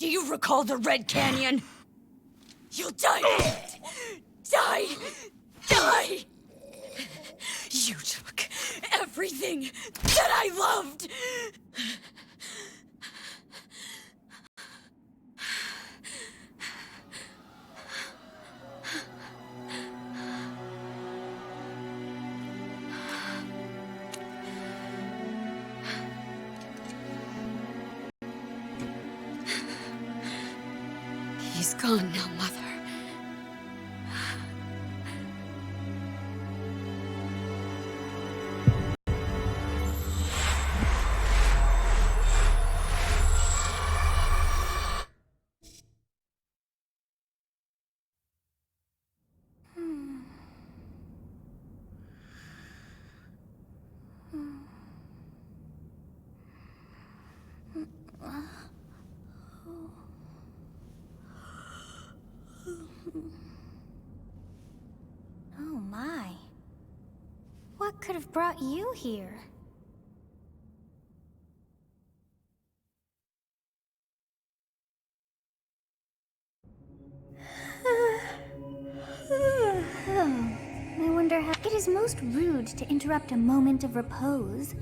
Do you recall the Red Canyon? You'll die in it! Die! Die! You took everything that I loved! He's gone now, Mother. Oh my. What could have brought you here? I wonder how... It is most rude to interrupt a moment of repose.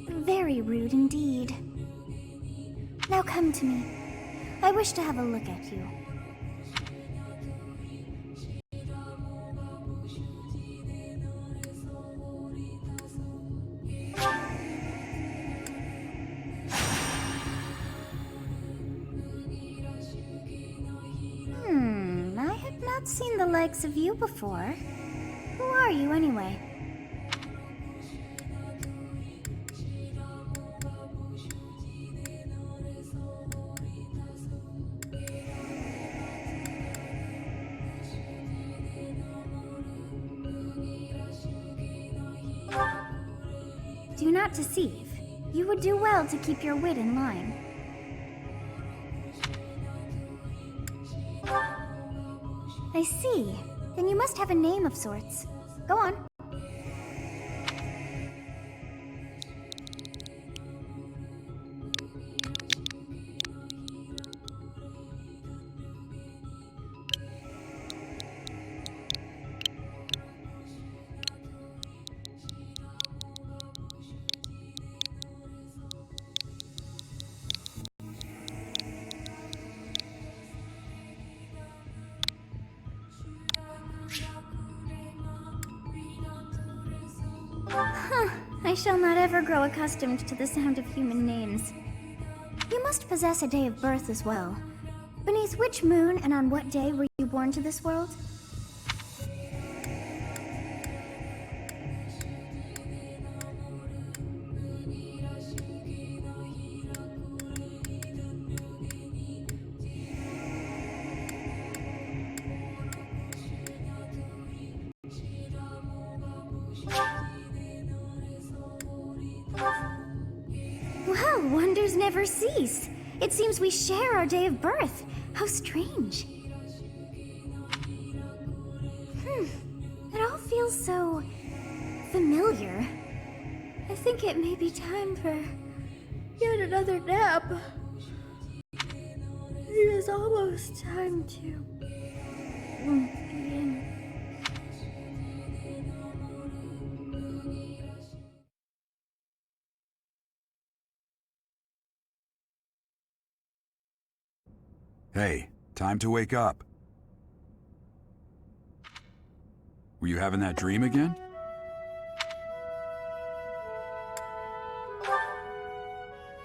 Very rude indeed. Now come to me. I wish to have a look at you. I have not seen the likes of you before. Who are you anyway? Do not deceive. You would do well to keep your wit in line. I see. Then you must have a name of sorts. Go on. I shall not ever grow accustomed to the sound of human names. You must possess a day of birth as well. Beneath which moon and on what day were you born to this world? Well, wonders never cease. It seems we share our day of birth. How strange. It all feels so familiar. I think it may be time for yet another nap. It is almost time to begin. Hey, time to wake up. Were you having that dream again?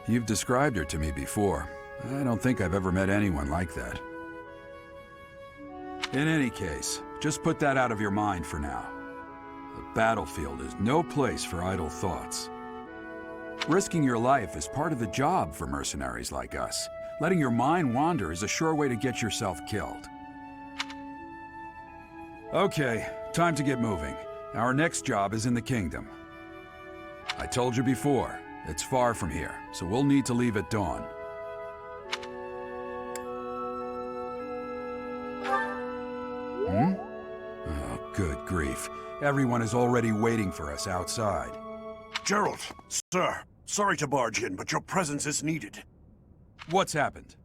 You've described her to me before. I don't think I've ever met anyone like that. In any case, just put that out of your mind for now. The battlefield is no place for idle thoughts. Risking your life is part of the job for mercenaries like us. Letting your mind wander is a sure way to get yourself killed. Okay, time to get moving. Our next job is in the kingdom. I told you before, it's far from here, so we'll need to leave at dawn. Oh, good grief. Everyone is already waiting for us outside. Gerald, sir, sorry to barge in, but your presence is needed. What's happened?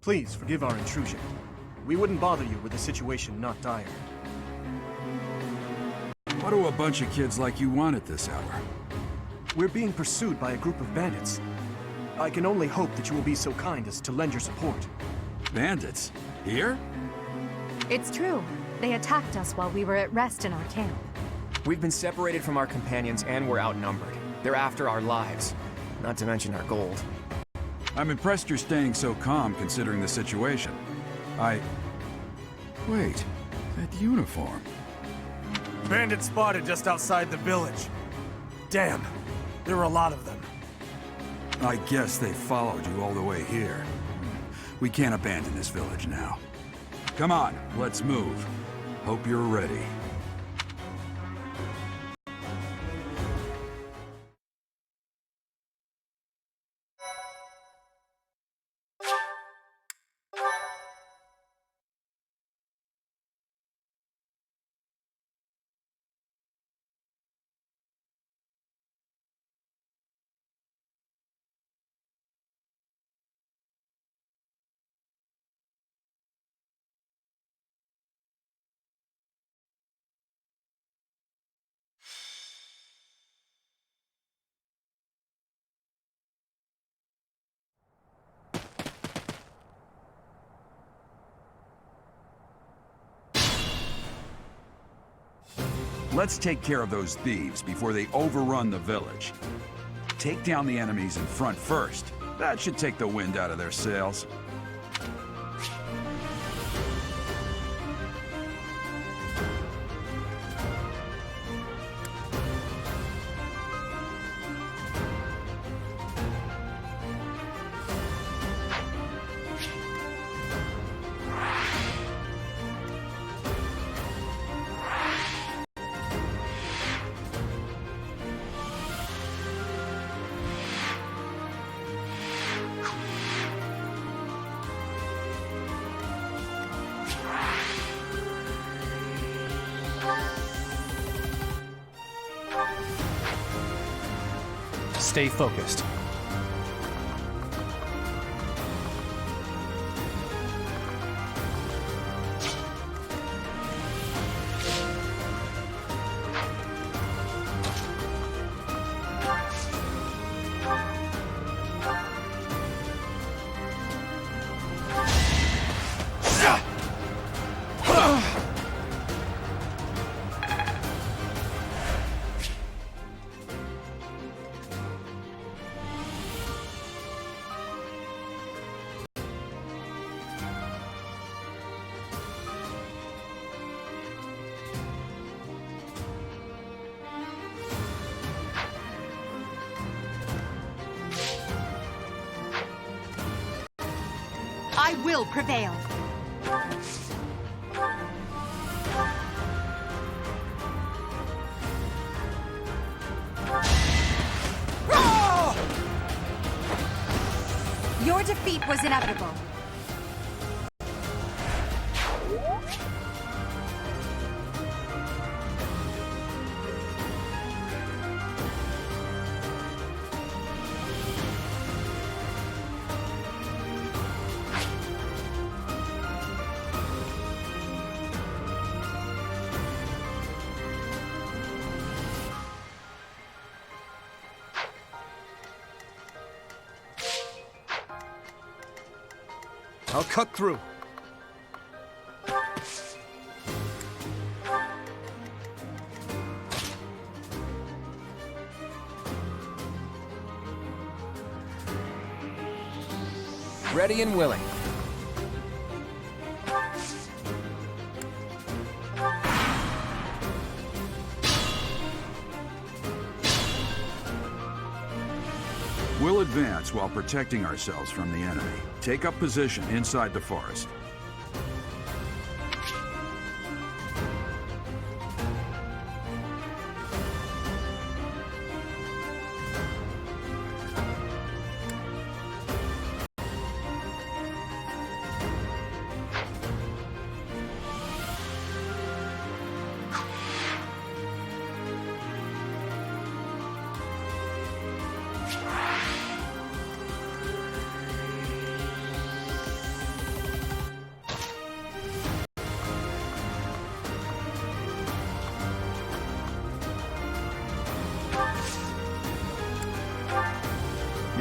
Please forgive our intrusion. We wouldn't bother you with a situation not dire. What do a bunch of kids like you want at this hour? We're being pursued by a group of bandits. I can only hope that you will be so kind as to lend your support. Bandits? Here? It's true. They attacked us while we were at rest in our camp. We've been separated from our companions and we're outnumbered. They're after our lives, not to mention our gold. I'm impressed you're staying so calm considering the situation. Wait, that uniform. Bandits spotted just outside the village. Damn, there were a lot of them. I guess they followed you all the way here. We can't abandon this village now. Come on, let's move. Hope you're ready. Let's take care of those thieves before they overrun the village. Take down the enemies in front first. That should take the wind out of their sails. Stay focused. I will prevail. Your defeat was inevitable. I'll cut through. Ready and willing. We'll advance while protecting ourselves from the enemy. Take up position inside the forest.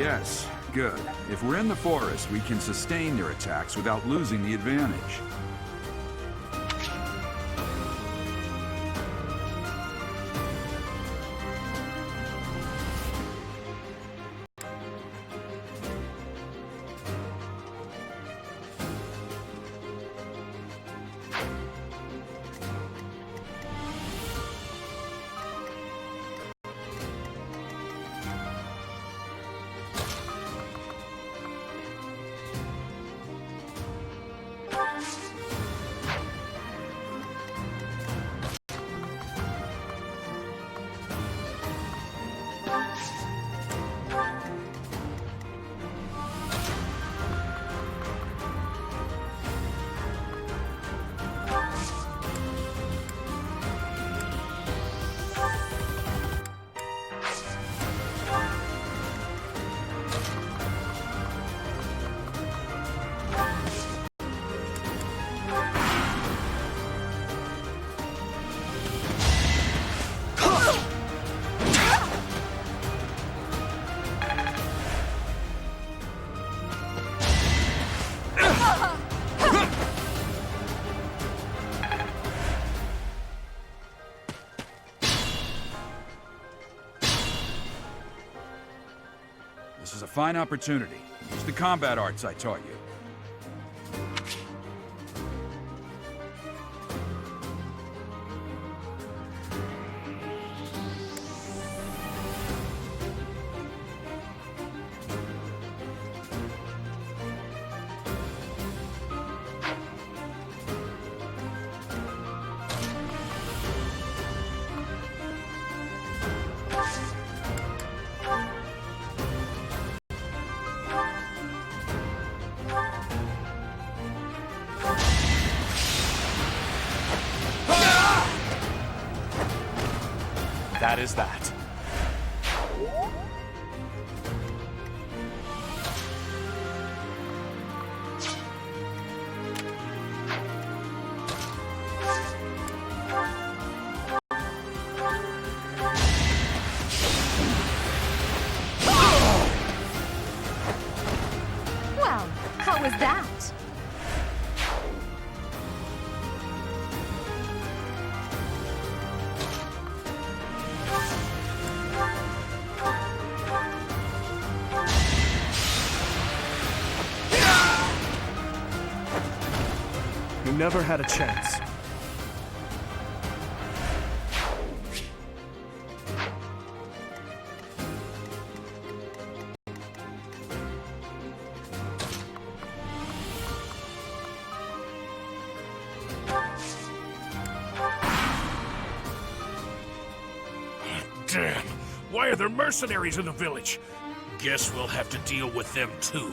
Yes, good. If we're in the forest, we can sustain their attacks without losing the advantage. This is a fine opportunity. Use the combat arts I taught you. That is that. Well, how was that? You never had a chance. Damn! Why are there mercenaries in the village? Guess we'll have to deal with them too.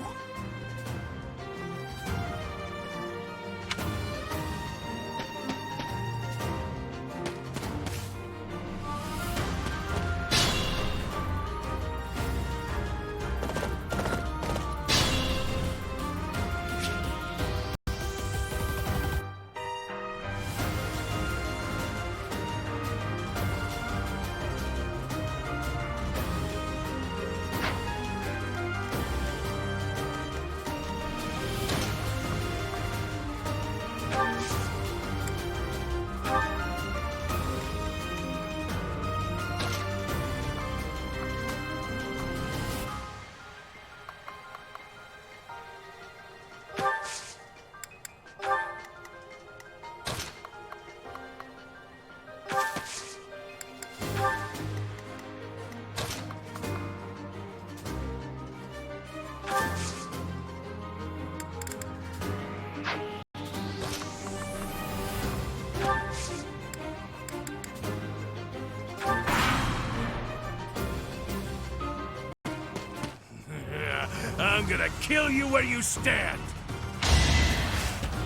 I'm gonna kill you where you stand!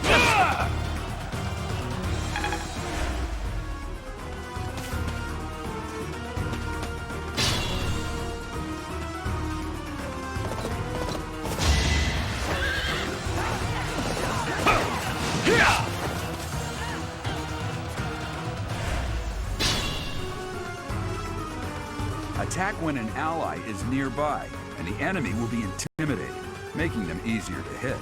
Ah! Attack when an ally is nearby. and the enemy will be intimidated, making them easier to hit.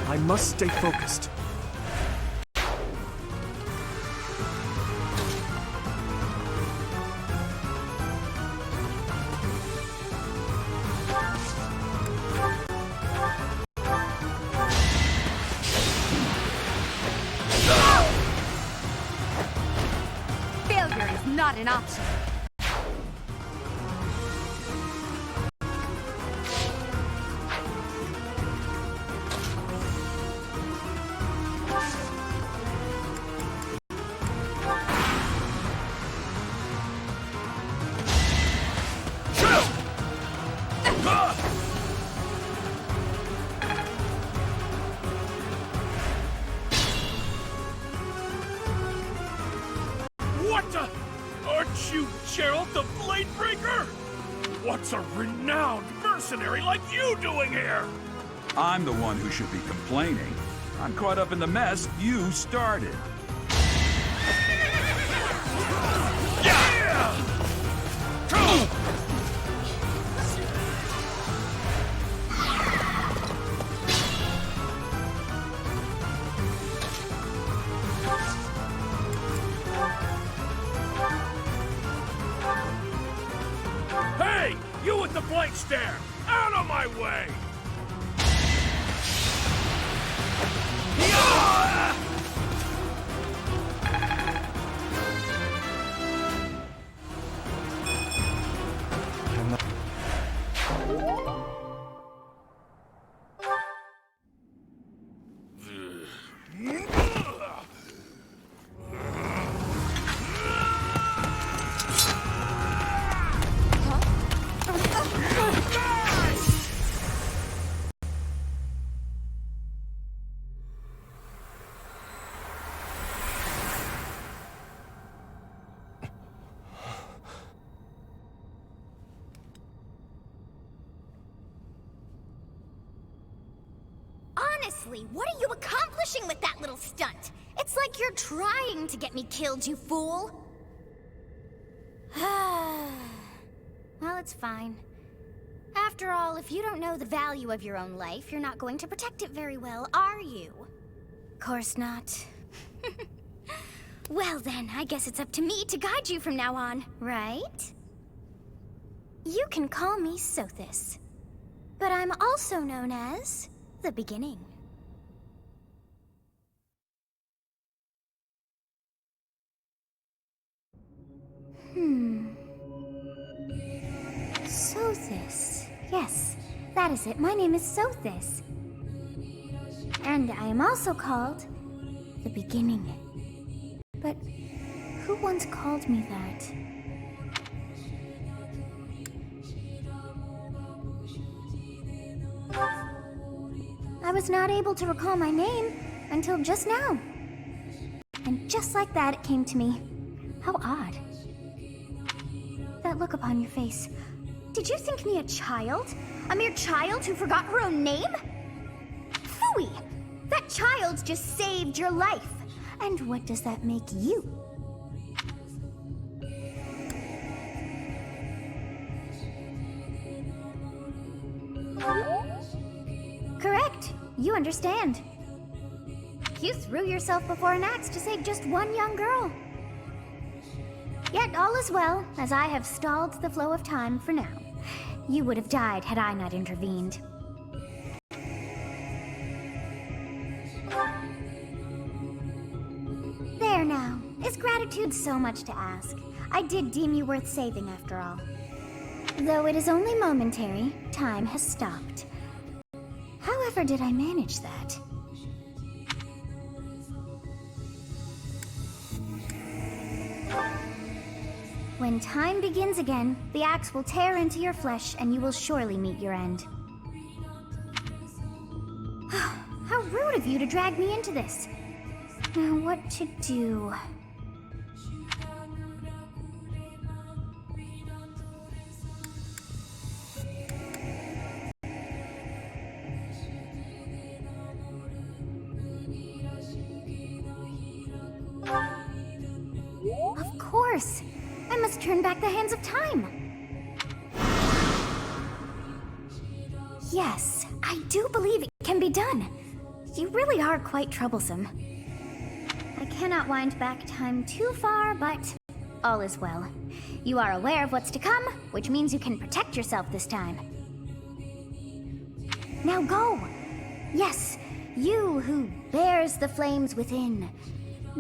I must stay focused. Failure is not an option. What the? Aren't you Gerald the Bladebreaker? What's a renowned mercenary like you doing here? I'm the one who should be complaining. I'm caught up in the mess you started. Yeah! Hey! You with the blank stare! Out of my way! Yeah! Honestly, what are you accomplishing with that little stunt? It's like you're trying to get me killed, you fool. Well, it's fine. After all, if you don't know the value of your own life, you're not going to protect it very well, are you? Course not. Well then, I guess it's up to me to guide you from now on, right? You can call me Sothis, but I'm also known as the Beginning. Sothis. Yes, that is it. My name is Sothis. And I am also called the Beginning. But who once called me that? I was not able to recall my name until just now. And just like that, it came to me. How odd. That look upon your face. Did you think me a child? A mere child who forgot her own name? Phooey! That child just saved your life. And what does that make you? Correct. You understand. You threw yourself before an axe to save just one young girl. Yet all is well, as I have stalled the flow of time for now. You would have died had I not intervened. There now. Is gratitude so much to ask? I did deem you worth saving after all. Though it is only momentary, time has stopped. However did I manage that? When time begins again, the axe will tear into your flesh and you will surely meet your end. How rude of you to drag me into this. Now what to do? Of course! I must turn back the hands of time! Yes, I do believe it can be done. You really are quite troublesome. I cannot wind back time too far, but all is well. You are aware of what's to come, which means you can protect yourself this time. Now go! Yes, you who bears the flames within.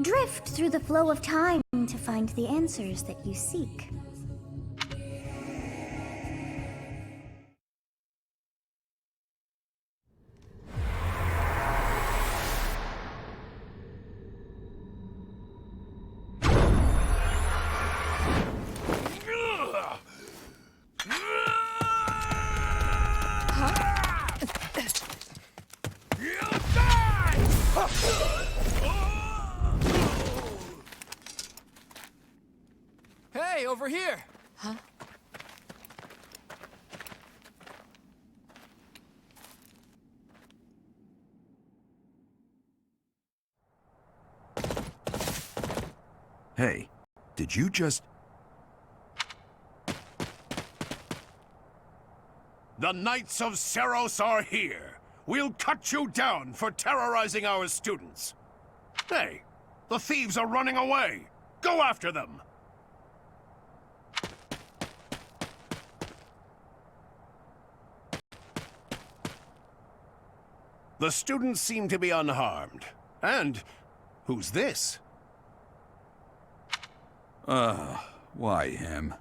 Drift through the flow of time to find the answers that you seek. Hey, over here! Huh? Hey, did you just... The Knights of Seros are here. We'll cut you down for terrorizing our students. Hey, the thieves are running away. Go after them. The students seem to be unharmed. And who's this? Why him?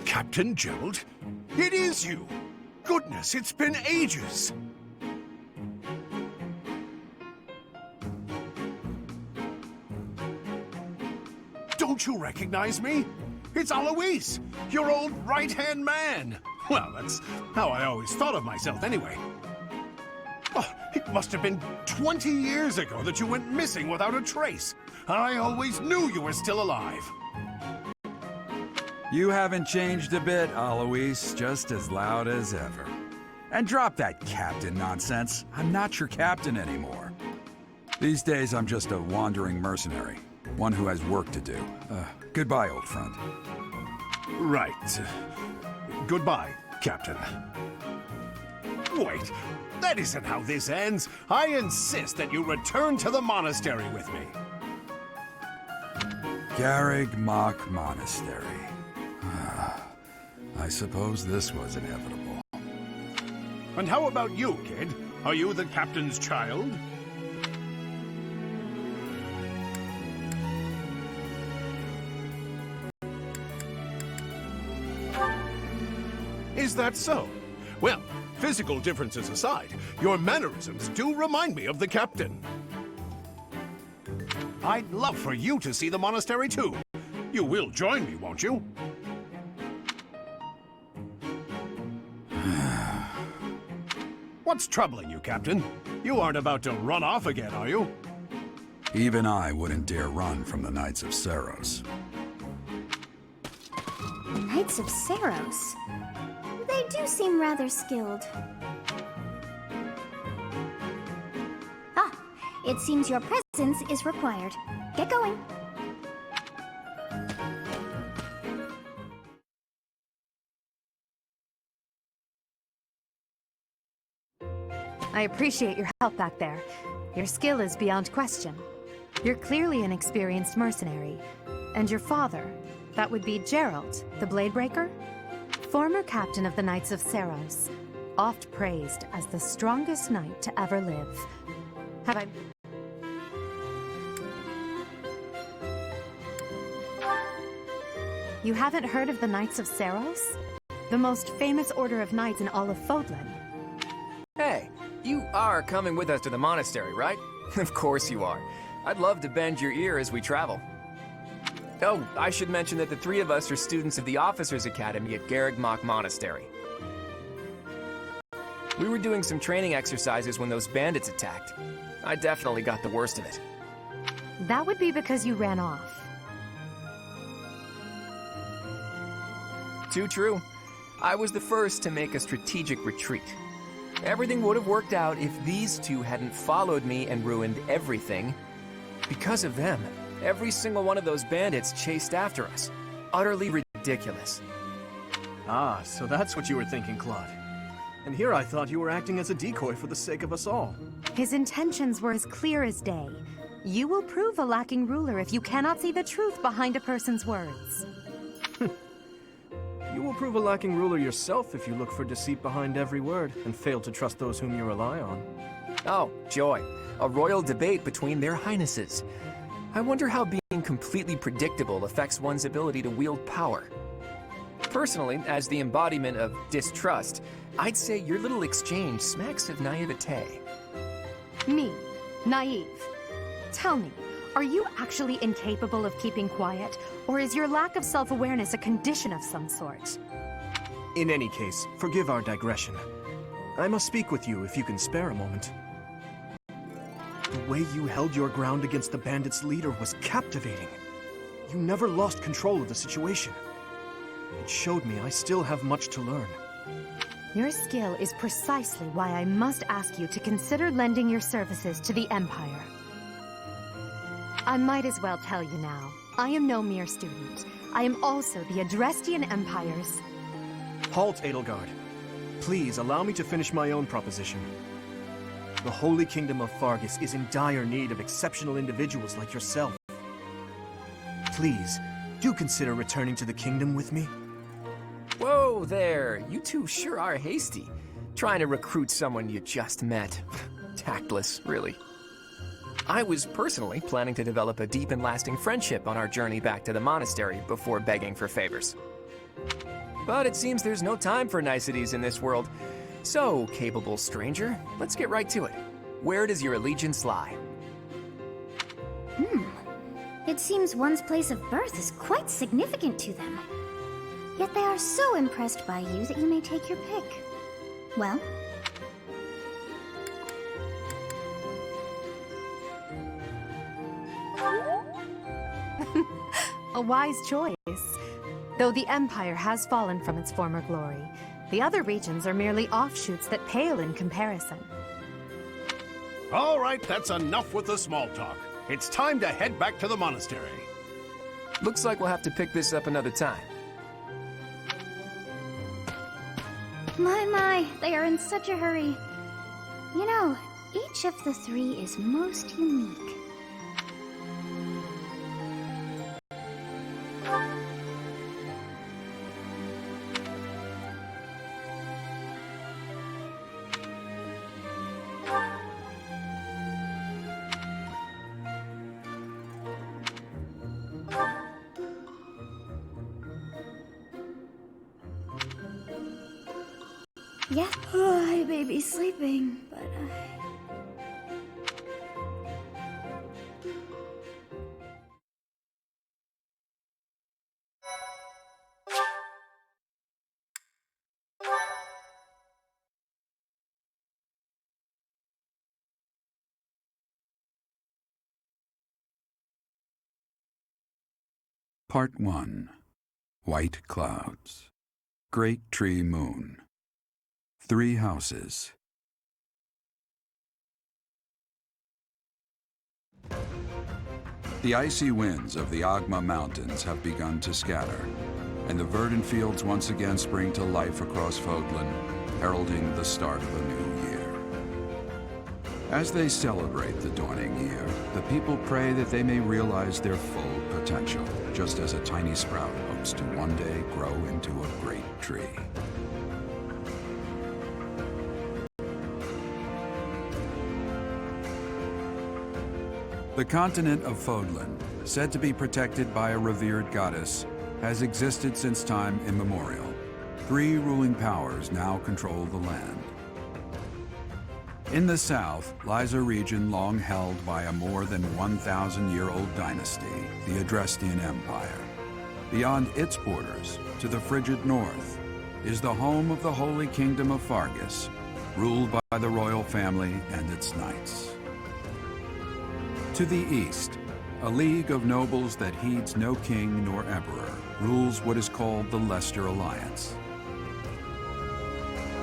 Captain Gerald? It is you! Goodness, it's been ages! Don't you recognize me? It's Alois, your old right-hand man! Well, that's how I always thought of myself anyway. Oh, it must have been 20 years ago that you went missing without a trace. I always knew you were still alive. You haven't changed a bit, Alois, just as loud as ever. And drop that captain nonsense. I'm not your captain anymore. These days, I'm just a wandering mercenary. One who has work to do. Goodbye, old friend. Right. Goodbye, Captain. Wait, that isn't how this ends. I insist that you return to the monastery with me. Garrig Mach Monastery. I suppose this was inevitable. And how about you, kid? Are you the captain's child? Is that so? Well, physical differences aside, your mannerisms do remind me of the captain. I'd love for you to see the monastery too. You will join me, won't you? What's troubling you, Captain? You aren't about to run off again, are you? Even I wouldn't dare run from the Knights of Saros. Knights of Saros. They do seem rather skilled. Ah, it seems your presence is required. Get going. I appreciate your help back there. Your skill is beyond question. You're clearly an experienced mercenary. And your father, that would be Gerald, the Bladebreaker? Former captain of the Knights of Saros, oft praised as the strongest knight to ever live. Have I... You haven't heard of the Knights of Saros? The most famous order of knights in all of Fodlan. Hey, you are coming with us to the monastery, right? Of course you are. I'd love to bend your ear as we travel. Oh, I should mention that the three of us are students of the Officers' Academy at Garrigmach Monastery. We were doing some training exercises when those bandits attacked. I definitely got the worst of it. That would be because you ran off. Too true. I was the first to make a strategic retreat. Everything would have worked out if these two hadn't followed me and ruined everything. Because of them, every single one of those bandits chased after us. Utterly ridiculous. Ah, so that's what you were thinking, Claude. And here I thought you were acting as a decoy for the sake of us all. His intentions were as clear as day. You will prove a lacking ruler if you cannot see the truth behind a person's words. You will prove a lacking ruler yourself if you look for deceit behind every word and fail to trust those whom you rely on. Oh, joy. A royal debate between their highnesses. I wonder how being completely predictable affects one's ability to wield power. Personally, as the embodiment of distrust, I'd say your little exchange smacks of naivete. Me, naive. Tell me, are you actually incapable of keeping quiet, or is your lack of self-awareness a condition of some sort? In any case, forgive our digression. I must speak with you if you can spare a moment. The way you held your ground against the bandits' leader was captivating. You never lost control of the situation. It showed me I still have much to learn. Your skill is precisely why I must ask you to consider lending your services to the Empire. I might as well tell you now, I am no mere student. I am also the Adrestian Empire's... Halt, Edelgard. Please allow me to finish my own proposition. The Holy Kingdom of Fargus is in dire need of exceptional individuals like yourself. Please, do consider returning to the kingdom with me. Whoa there, you two sure are hasty. Trying to recruit someone you just met. Tactless, really. I was personally planning to develop a deep and lasting friendship on our journey back to the monastery before begging for favors. But it seems there's no time for niceties in this world. So, capable stranger, let's get right to it. Where does your allegiance lie? It seems one's place of birth is quite significant to them. Yet they are so impressed by you that you may take your pick. Well? A wise choice. Though the Empire has fallen from its former glory, the other regions are merely offshoots that pale in comparison. All right, that's enough with the small talk. It's time to head back to the monastery. Looks like we'll have to pick this up another time. My, they are in such a hurry. You know, each of the three is most unique. Yeah, I may be sleeping, but Part 1. White Clouds. Great Tree Moon. 3 houses. The icy winds of the Agma Mountains have begun to scatter, and the verdant fields once again spring to life across Fodlan, heralding the start of a new year. As they celebrate the dawning year, the people pray that they may realize their full potential, just as a tiny sprout hopes to one day grow into a great tree. The continent of Fodlan, said to be protected by a revered goddess, has existed since time immemorial. 3 ruling powers now control the land. In the south lies a region long held by a more than 1,000-year-old dynasty, the Adrestian Empire. Beyond its borders, to the frigid north, is the home of the Holy Kingdom of Fargus, ruled by the royal family and its knights. To the east, a league of nobles that heeds no king nor emperor rules what is called the Leicester Alliance.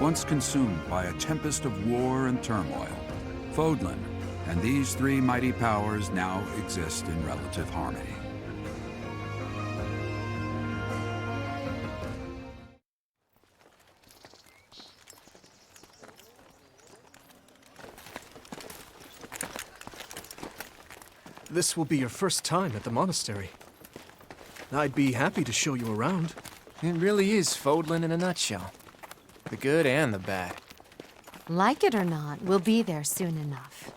Once consumed by a tempest of war and turmoil, Fodlan and these 3 mighty powers now exist in relative harmony. This will be your first time at the monastery. I'd be happy to show you around. It really is Fodlan in a nutshell. The good and the bad. Like it or not, we'll be there soon enough.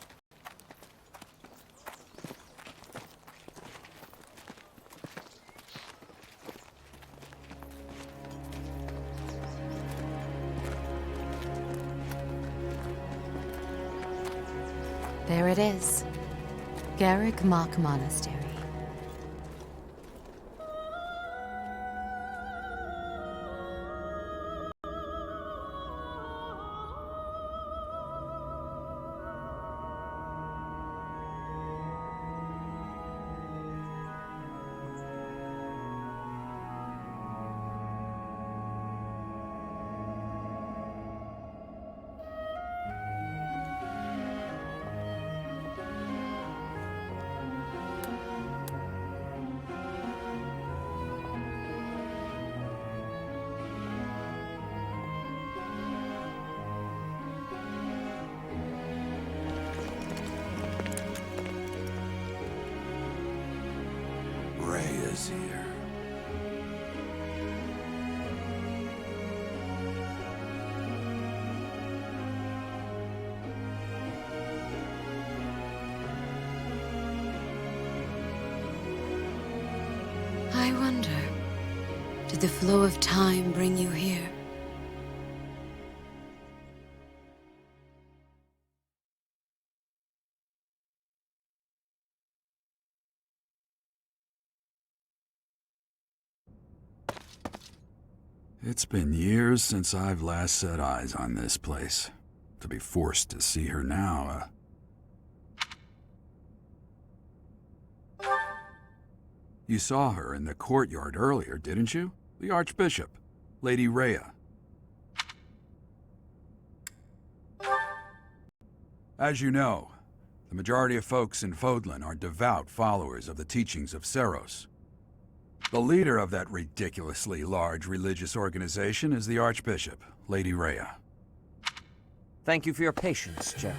There it is. Garrick Mach Monastery. Ray is here. I wonder, did the flow of time bring you here? It's been years since I've last set eyes on this place. To be forced to see her now, You saw her in the courtyard earlier, didn't you? The Archbishop, Lady Rhea. As you know, the majority of folks in Fodlan are devout followers of the teachings of Seros. The leader of that ridiculously large religious organization is the Archbishop, Lady Rhea. Thank you for your patience, Gerald.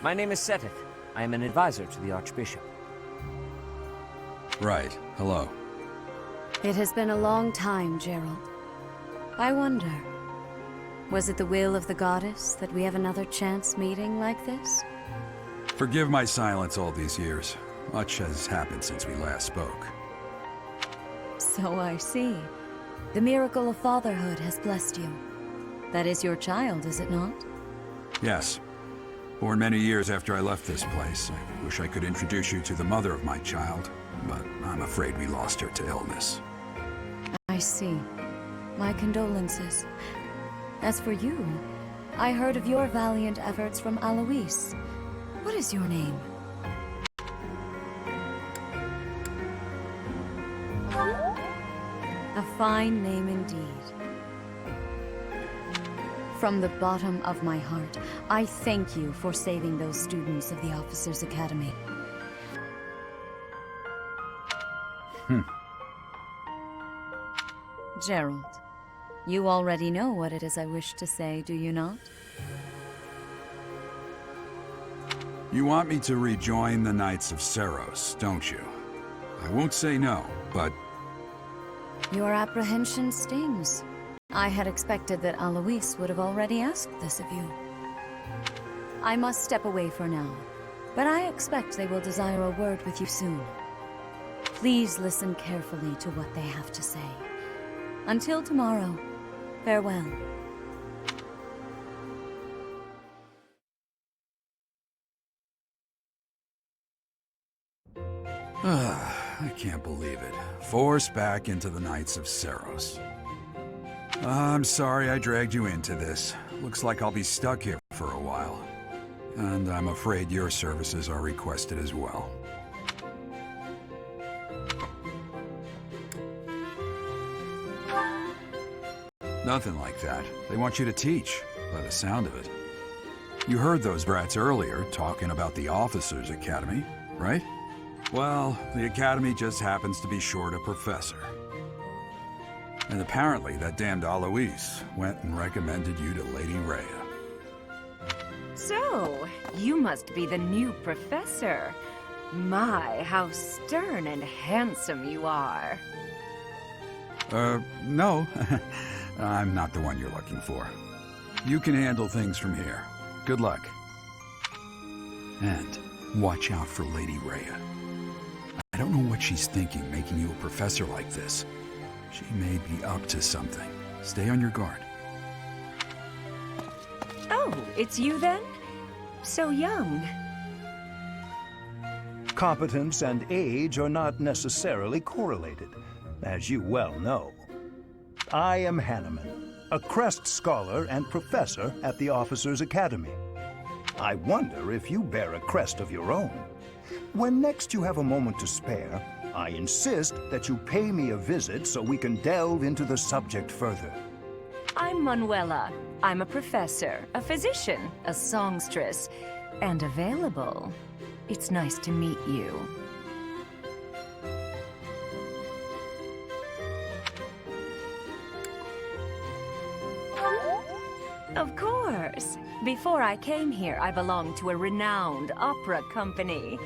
My name is Seteth. I am an advisor to the Archbishop. Right. Hello. It has been a long time, Gerald. I wonder, was it the will of the goddess that we have another chance meeting like this? Forgive my silence all these years. Much has happened since we last spoke. So I see. The miracle of fatherhood has blessed you. That is your child, is it not? Yes. Born many years after I left this place. I wish I could introduce you to the mother of my child, but I'm afraid we lost her to illness. I see. My condolences. As for you, I heard of your valiant efforts from Alois. What is your name? fine name indeed. From the bottom of my heart, I thank you for saving those students of the Officers' Academy. Gerald, you already know what it is I wish to say, do you not? You want me to rejoin the Knights of Seros, don't you? I won't say no, but... Your apprehension stings. I had expected that Alois would have already asked this of you. I must step away for now, but I expect they will desire a word with you soon. Please listen carefully to what they have to say. Until tomorrow, farewell. I can't believe it. Forced back into the Knights of Seros. I'm sorry I dragged you into this. Looks like I'll be stuck here for a while. And I'm afraid your services are requested as well. Nothing like that. They want you to teach, by the sound of it. You heard those brats earlier talking about the Officers' Academy, right? Well, the Academy just happens to be short a professor. And apparently that damned Alois went and recommended you to Lady Rhea. So, you must be the new professor. My, how stern and handsome you are. No. I'm not the one you're looking for. You can handle things from here. Good luck. And watch out for Lady Rhea. I don't know what she's thinking making you a professor like this. She may be up to something. Stay on your guard. Oh, it's you then? So young. Competence and age are not necessarily correlated, as you well know. I am Hanneman, a Crest Scholar and Professor at the Officers' Academy. I wonder if you bear a crest of your own. When next you have a moment to spare, I insist that you pay me a visit so we can delve into the subject further. I'm Manuela. I'm a professor, a physician, a songstress, and available. It's nice to meet you. Of course. Before I came here, I belonged to a renowned opera company.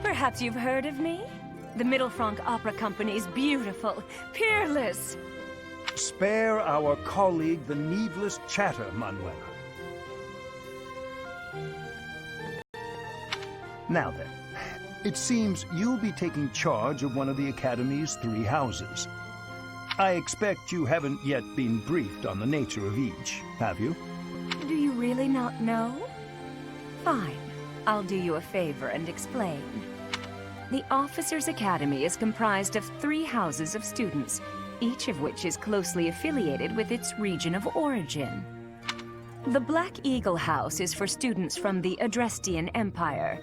Perhaps you've heard of me? The Middlefranc Opera Company's beautiful, peerless. Spare our colleague the needless chatter, Manuela. Now then, it seems you'll be taking charge of one of the Academy's 3 houses. I expect you haven't yet been briefed on the nature of each, have you? Do you really not know? Fine. I'll do you a favor and explain. The Officers' Academy is comprised of 3 houses of students, each of which is closely affiliated with its region of origin. The Black Eagle House is for students from the Adrestian Empire.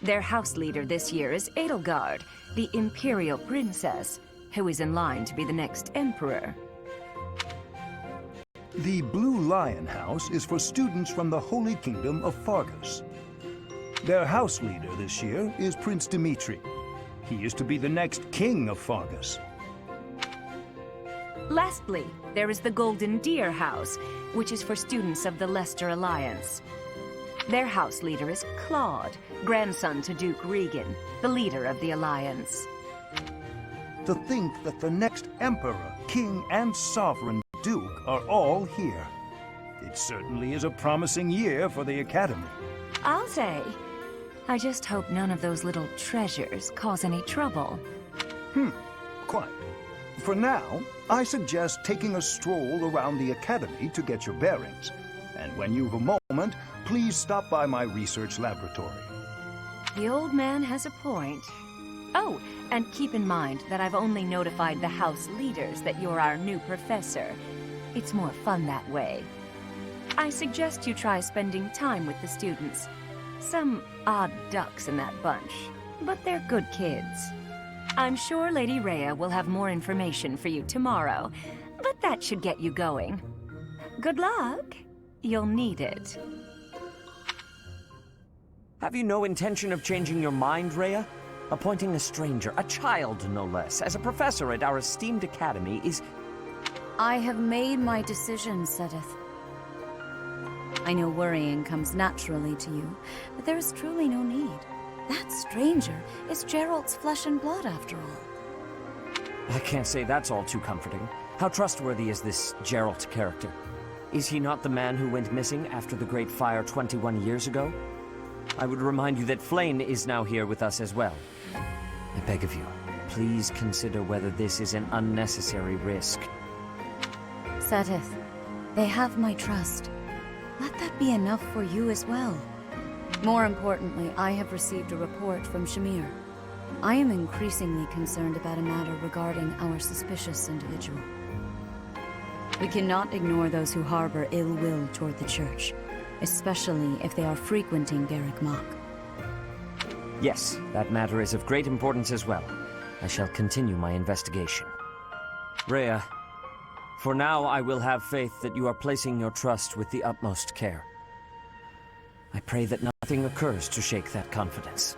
Their house leader this year is Edelgard, the Imperial Princess, who is in line to be the next Emperor. The Blue Lion House is for students from the Holy Kingdom of Fargus. Their house leader this year is Prince Dimitri. He is to be the next king of Fargus. Lastly, there is the Golden Deer House, which is for students of the Leicester Alliance. Their house leader is Claude, grandson to Duke Regan, the leader of the Alliance. To think that the next Emperor, King, and Sovereign Duke are all here. It certainly is a promising year for the Academy. I'll say. I just hope none of those little treasures cause any trouble. Quite. For now, I suggest taking a stroll around the Academy to get your bearings. And when you've a moment, please stop by my research laboratory. The old man has a point. Oh, and keep in mind that I've only notified the house leaders that you're our new professor. It's more fun that way. I suggest you try spending time with the students. Some odd ducks in that bunch, but they're good kids. I'm sure Lady Rhea will have more information for you tomorrow, but that should get you going. Good luck. You'll need it. Have you no intention of changing your mind, Rhea? Appointing a stranger, a child no less, as a professor at our esteemed academy is... I have made my decision, Sedith. I know worrying comes naturally to you, but there is truly no need. That stranger is Geralt's flesh and blood, after all. I can't say that's all too comforting. How trustworthy is this Geralt character? Is he not the man who went missing after the Great Fire 21 years ago? I would remind you that Flayn is now here with us as well. I beg of you, please consider whether this is an unnecessary risk. Sedith, they have my trust. Let that be enough for you as well. More importantly, I have received a report from Shamir. I am increasingly concerned about a matter regarding our suspicious individual. We cannot ignore those who harbor ill will toward the Church, especially if they are frequenting Garrick Mach. Yes, that matter is of great importance as well. I shall continue my investigation. Rhea, for now I will have faith that you are placing your trust with the utmost care. I pray that nothing occurs to shake that confidence.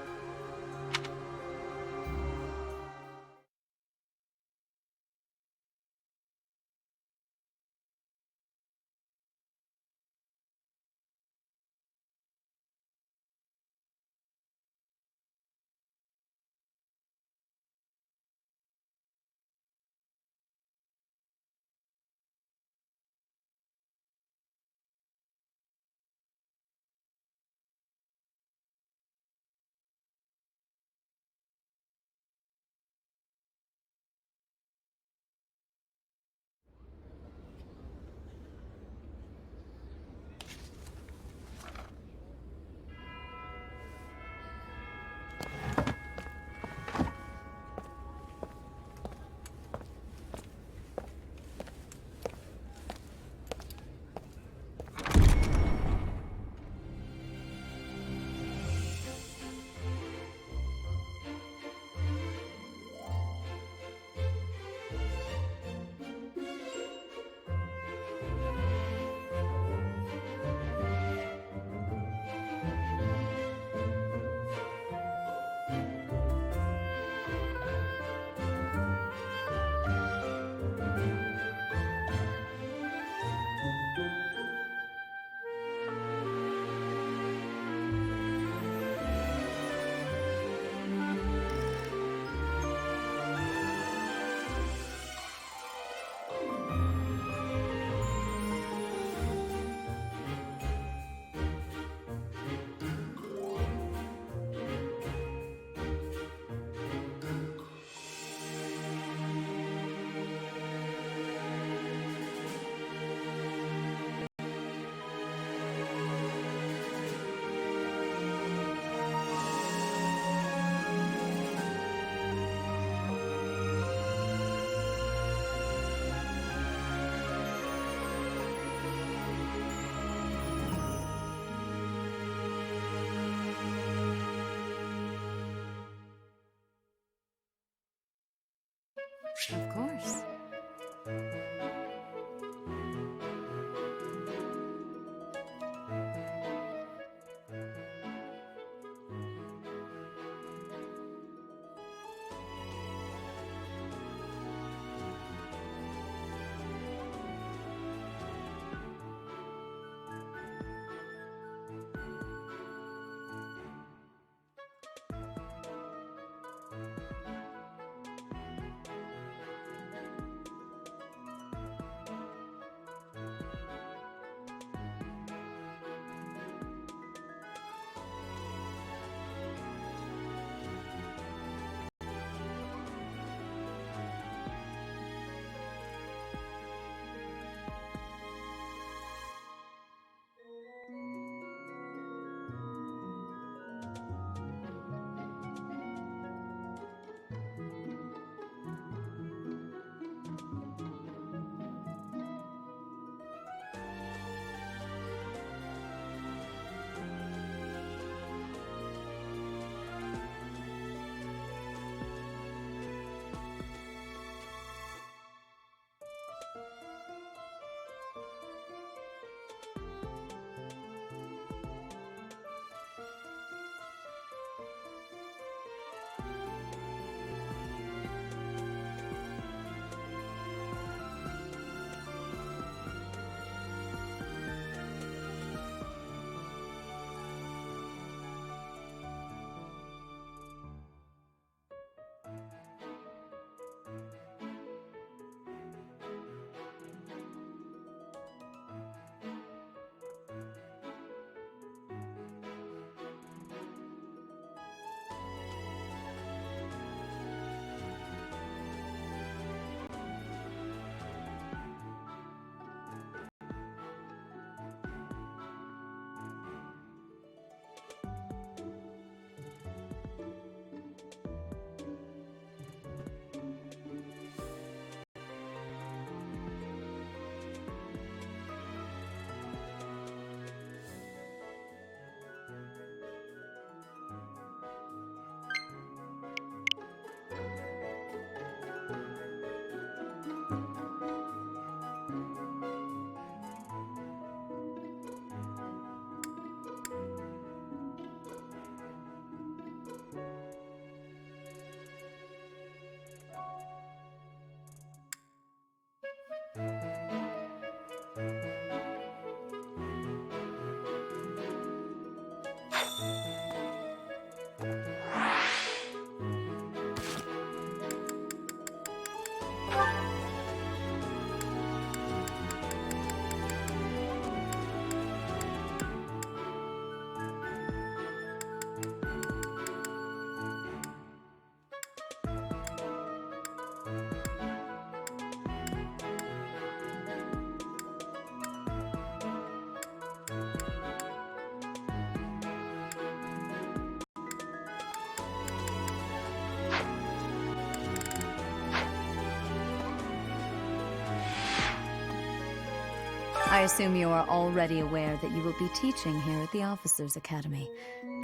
I assume you are already aware that you will be teaching here at the Officers' Academy,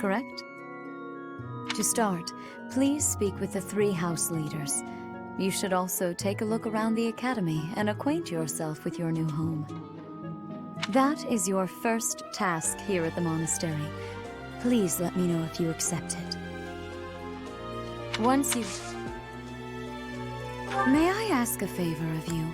correct? To start, please speak with the 3 house leaders. You should also take a look around the academy and acquaint yourself with your new home. That is your first task here at the monastery. Please let me know if you accept it. Once you... May I ask a favor of you?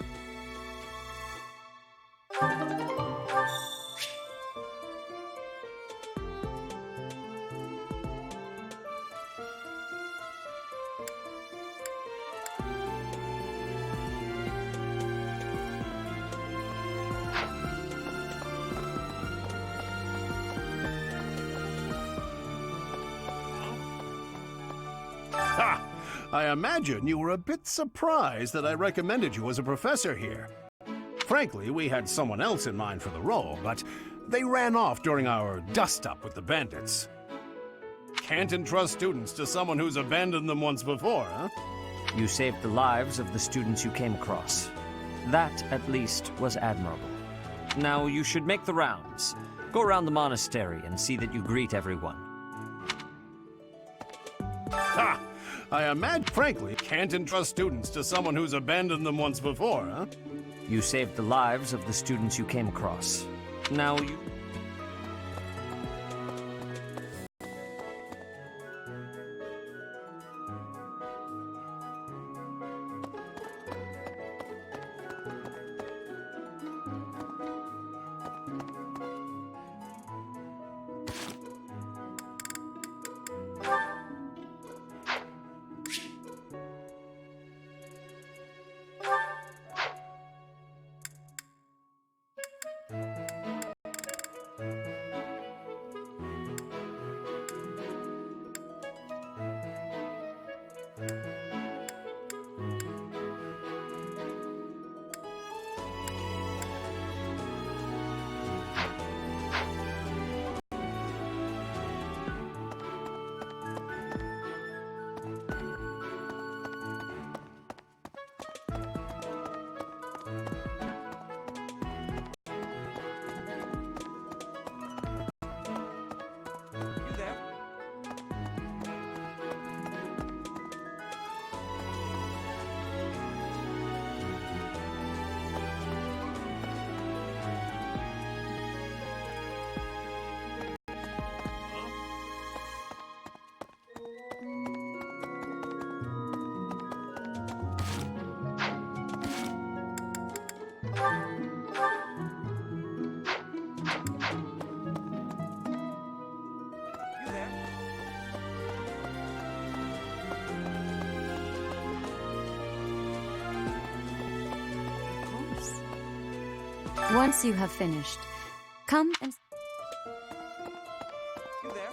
Ha! I imagine you were a bit surprised that I recommended you as a professor here. Frankly, we had someone else in mind for the role, but they ran off during our dust-up with the bandits. Can't entrust students to someone who's abandoned them once before, huh? You saved the lives of the students you came across. That, at least, was admirable. Now you should make the rounds. Go around the monastery and see that you greet everyone. Ha! I imagine, frankly, can't entrust students to someone who's abandoned them once before, huh? You saved the lives of the students you came across. Now you... Once you have finished, come and... You there?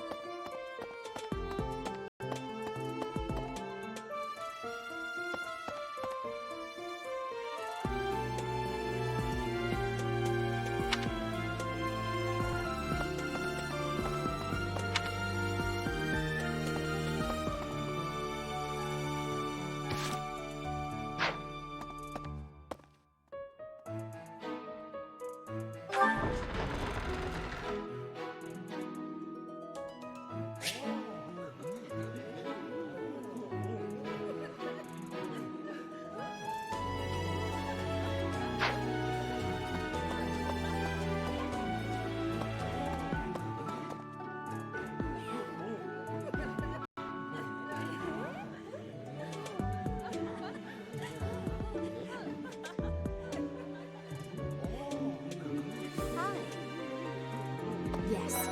Yes.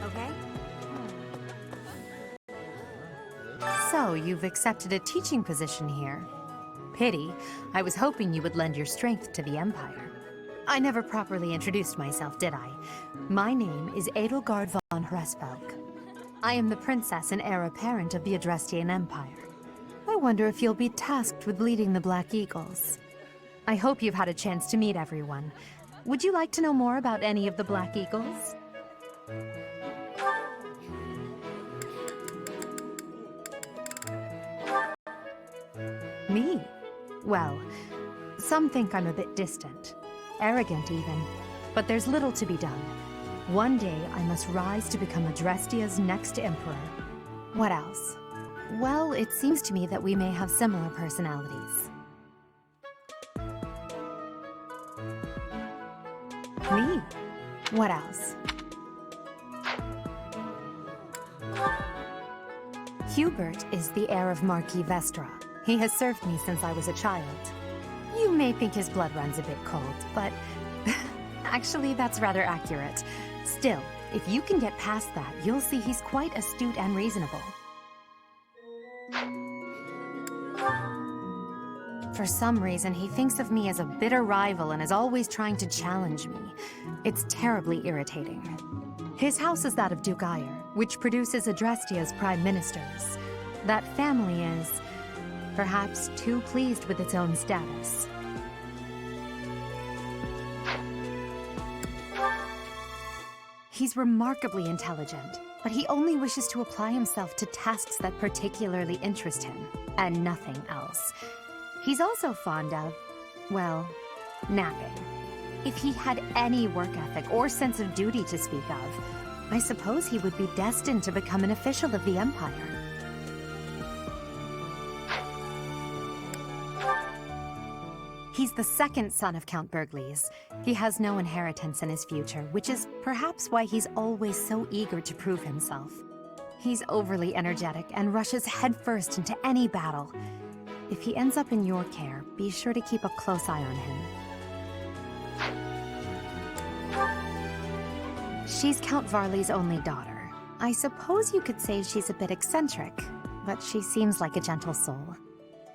Okay? So, you've accepted a teaching position here. Pity. I was hoping you would lend your strength to the Empire. I never properly introduced myself, did I? My name is Edelgard von Hresvelk. I am the princess and heir apparent of the Adrestian Empire. I wonder if you'll be tasked with leading the Black Eagles. I hope you've had a chance to meet everyone. Would you like to know more about any of the Black Eagles? Me? Well, some think I'm a bit distant. arrogant even. But there's little to be done. One day, I must rise to become Adrestia's next emperor. What else? Well, it seems to me that we may have similar personalities. Me? What else? Hubert is the heir of Marquis Vestra. He has served me since I was a child. You may think his blood runs a bit cold, but actually that's rather accurate. Still, if you can get past that, you'll see he's quite astute and reasonable. For some reason, he thinks of me as a bitter rival and is always trying to challenge me. It's terribly irritating. His house is that of Duke Ire, which produces Adrestia's prime ministers. That family is, perhaps, too pleased with its own status. He's remarkably intelligent, but he only wishes to apply himself to tasks that particularly interest him, and nothing else. He's also fond of, well, napping. If he had any work ethic or sense of duty to speak of, I suppose he would be destined to become an official of the Empire. He's the second son of Count Bergliez. He has no inheritance in his future, which is perhaps why he's always so eager to prove himself. He's overly energetic and rushes headfirst into any battle. If he ends up in your care, be sure to keep a close eye on him. She's Count Varley's only daughter. I suppose you could say she's a bit eccentric, but she seems like a gentle soul.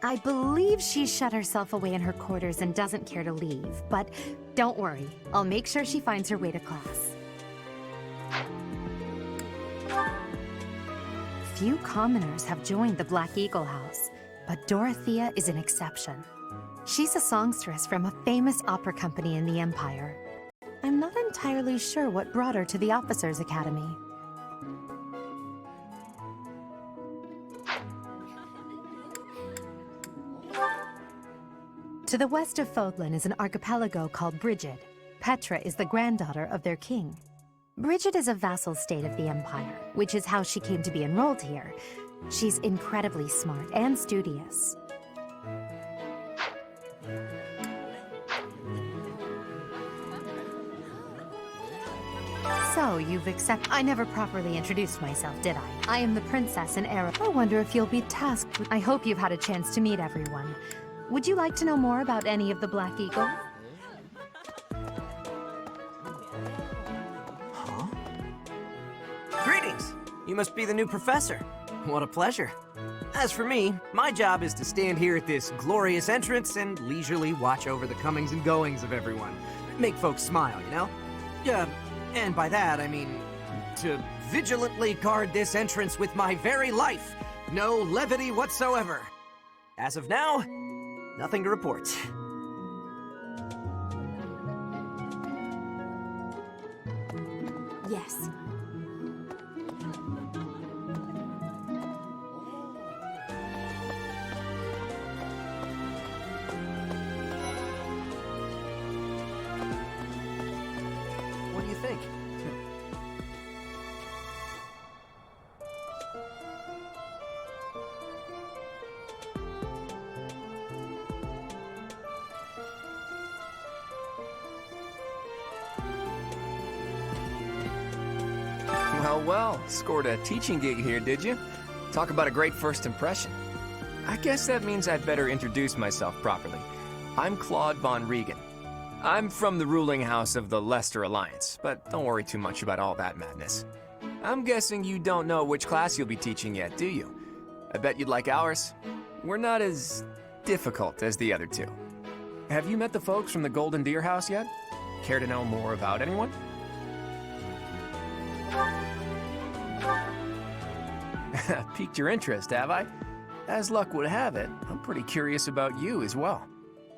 I believe she's shut herself away in her quarters and doesn't care to leave, but don't worry, I'll make sure she finds her way to class. Few commoners have joined the Black Eagle House, but Dorothea is an exception. She's a songstress from a famous opera company in the Empire. I'm not entirely sure what brought her to the Officers' Academy. To the west of Fodlan is an archipelago called Brigid. Petra is the granddaughter of their king. Brigid is a vassal state of the Empire, which is how she came to be enrolled here. She's incredibly smart and studious. So, you've accepted— I never properly introduced myself, did I? I am the princess and heir. I wonder if you'll be tasked with— I hope you've had a chance to meet everyone. Would you like to know more about any of the Black Eagles? Huh? Greetings! You must be the new professor. What a pleasure. As for me, my job is to stand here at this glorious entrance and leisurely watch over the comings and goings of everyone. Make folks smile, you know? And by that, I mean to vigilantly guard this entrance with my very life. No levity whatsoever. As of now, nothing to report. Yes. What do you think? Well, scored a teaching gig here, did you? Talk about a great first impression. I guess that means I'd better introduce myself properly. I'm Claude von Regan. I'm from the ruling house of the Leicester Alliance, but don't worry too much about all that madness. I'm guessing you don't know which class you'll be teaching yet, do you? I bet you'd like ours. We're not as difficult as the other two. Have you met the folks from the Golden Deer House yet? Care to know more about anyone? Piqued your interest, have I? As luck would have it, I'm pretty curious about you as well.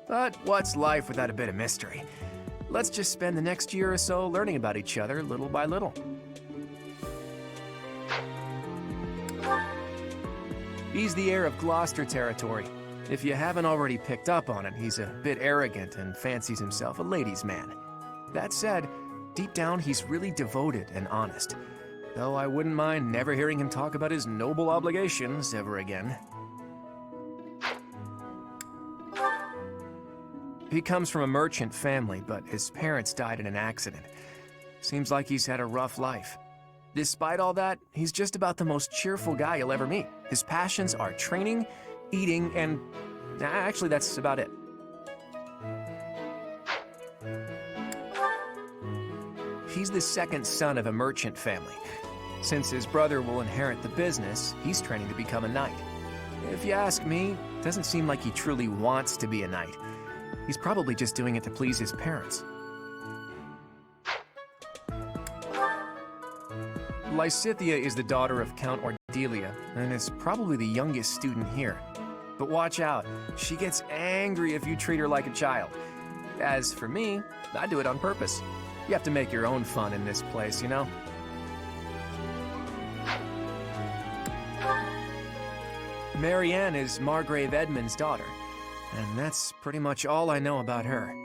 But what's life without a bit of mystery? Let's just spend the next year or so learning about each other little by little. He's the heir of Gloucester territory. If you haven't already picked up on it, he's a bit arrogant and fancies himself a ladies' man. That said, deep down he's really devoted and honest. Though I wouldn't mind never hearing him talk about his noble obligations ever again. He comes from a merchant family, but his parents died in an accident. Seems like he's had a rough life. Despite all that, he's just about the most cheerful guy you'll ever meet. His passions are training, eating, and actually that's about it. He's the second son of a merchant family. Since his brother will inherit the business, he's training to become a knight. If you ask me, it doesn't seem like he truly wants to be a knight. He's probably just doing it to please his parents. Lysithea is the daughter of Count Ordelia, and is probably the youngest student here. But watch out, she gets angry if you treat her like a child. As for me, I do it on purpose. You have to make your own fun in this place, you know? Marianne is Margrave Edmund's daughter, and that's pretty much all I know about her.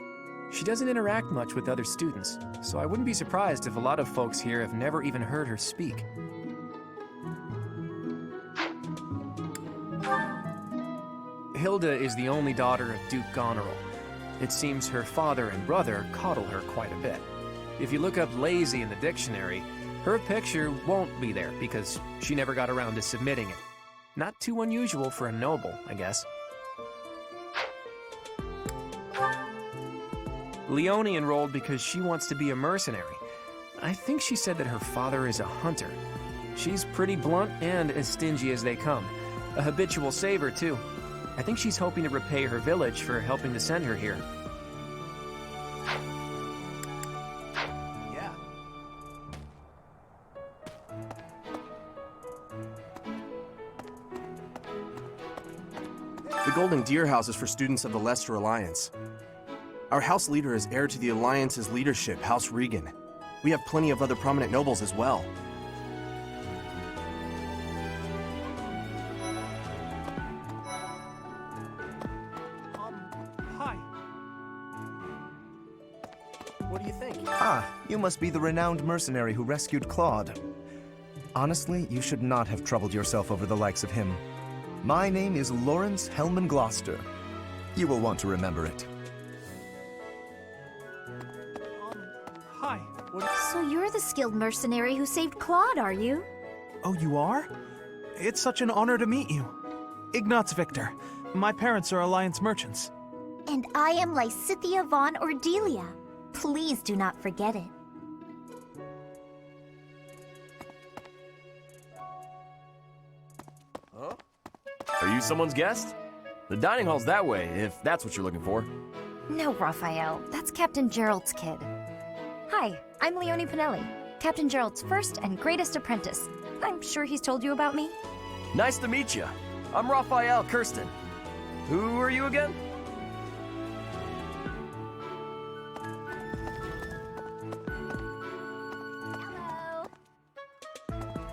She doesn't interact much with other students, so I wouldn't be surprised if a lot of folks here have never even heard her speak. Hilda is the only daughter of Duke Goneril. It seems her father and brother coddle her quite a bit. If you look up lazy in the dictionary, her picture won't be there because she never got around to submitting it. Not too unusual for a noble, I guess. Leonie enrolled because she wants to be a mercenary. I think she said that her father is a hunter. She's pretty blunt and as stingy as they come. A habitual saver, too. I think she's hoping to repay her village for helping to send her here. Yeah. The Golden Deer House is for students of the Leicester Alliance. Our house leader is heir to the Alliance's leadership, House Regan. We have plenty of other prominent nobles as well. Hi. What do you think? Ah, you must be the renowned mercenary who rescued Claude. Honestly, you should not have troubled yourself over the likes of him. My name is Lawrence Hellman Gloucester. You will want to remember it. Hi. So you're the skilled mercenary who saved Claude, are you? Oh, you are? It's such an honor to meet you. Ignatz Victor. My parents are Alliance merchants. And I am Lysithea von Ordelia. Please do not forget it. Huh? Are you someone's guest? The dining hall's that way, if that's what you're looking for. No, Raphael. That's Captain Gerald's kid. Hi, I'm Leonie Pinelli, Captain Gerald's first and greatest apprentice. I'm sure he's told you about me. Nice to meet you. I'm Raphael Kirsten. Who are you again?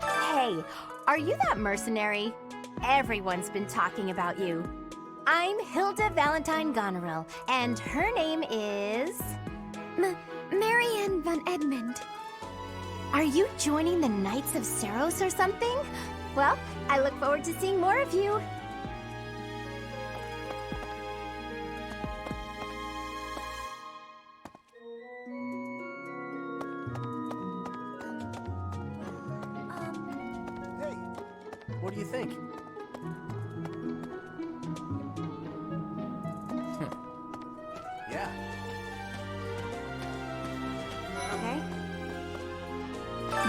Hey, are you that mercenary? Everyone's been talking about you. I'm Hilda Valentine Goneril, and her name is... Marianne von Edmund. Are you joining the Knights of Seros or something? Well, I look forward to seeing more of you. Hey, what do you think? Yeah. Okay.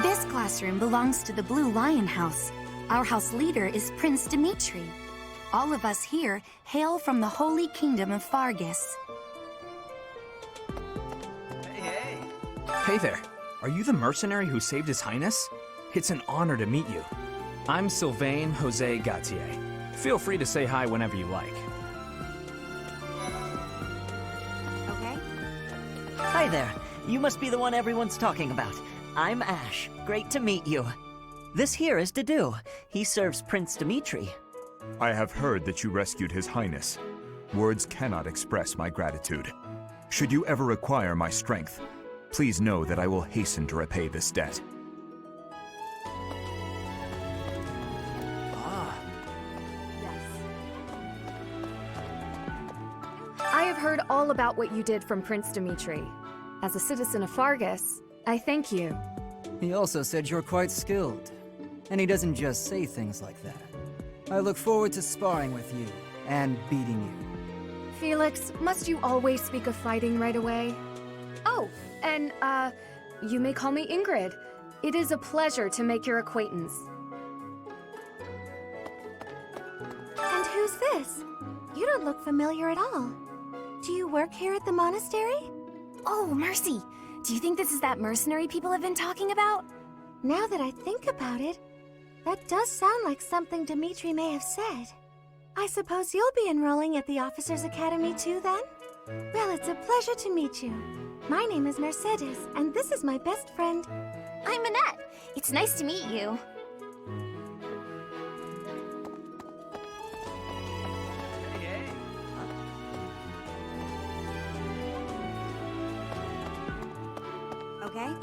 This classroom belongs to the Blue Lion House. Our house leader is Prince Dimitri. All of us here hail from the Holy Kingdom of Fargus. Hey. Hey there. Are you the mercenary who saved His Highness? It's an honor to meet you. I'm Sylvain Jose Gautier. Feel free to say hi whenever you like. Okay. Hi there. You must be the one everyone's talking about. I'm Ash. Great to meet you. This here is Dedu. He serves Prince Dimitri. I have heard that you rescued His Highness. Words cannot express my gratitude. Should you ever require my strength, please know that I will hasten to repay this debt. I have heard all about what you did from Prince Dimitri. As a citizen of Fargus, I thank you. He also said you're quite skilled, and he doesn't just say things like that. I look forward to sparring with you and beating you. Felix, must you always speak of fighting right away? Oh, and, you may call me Ingrid. It is a pleasure to make your acquaintance. And who's this? You don't look familiar at all. Do you work here at the monastery? Oh, Mercy! Do you think this is that mercenary people have been talking about? Now that I think about it, that does sound like something Dimitri may have said. I suppose you'll be enrolling at the Officers' Academy too, then? Well, it's a pleasure to meet you. My name is Mercedes, and this is my best friend. I'm Annette. It's nice to meet you. Okay?